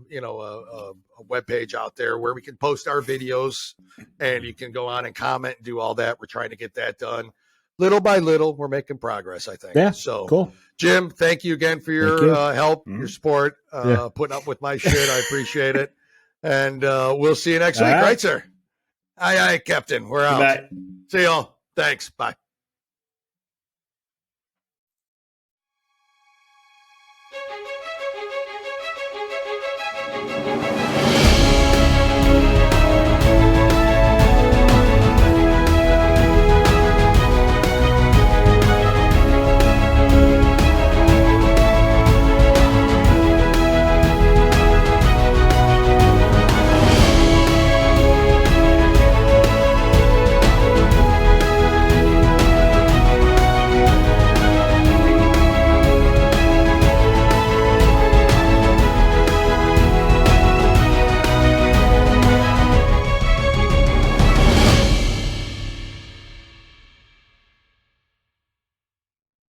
web page out there where we can post our videos and you can go on and comment and do all that. We're trying to get that done. little by little, we're making progress, I think. Yeah. So cool. Jim, thank you again for your help, your support, putting up with my shit. I appreciate it. And we'll see you next week. Right, sir? Aye, Captain. We're out. See y'all. Thanks. Bye.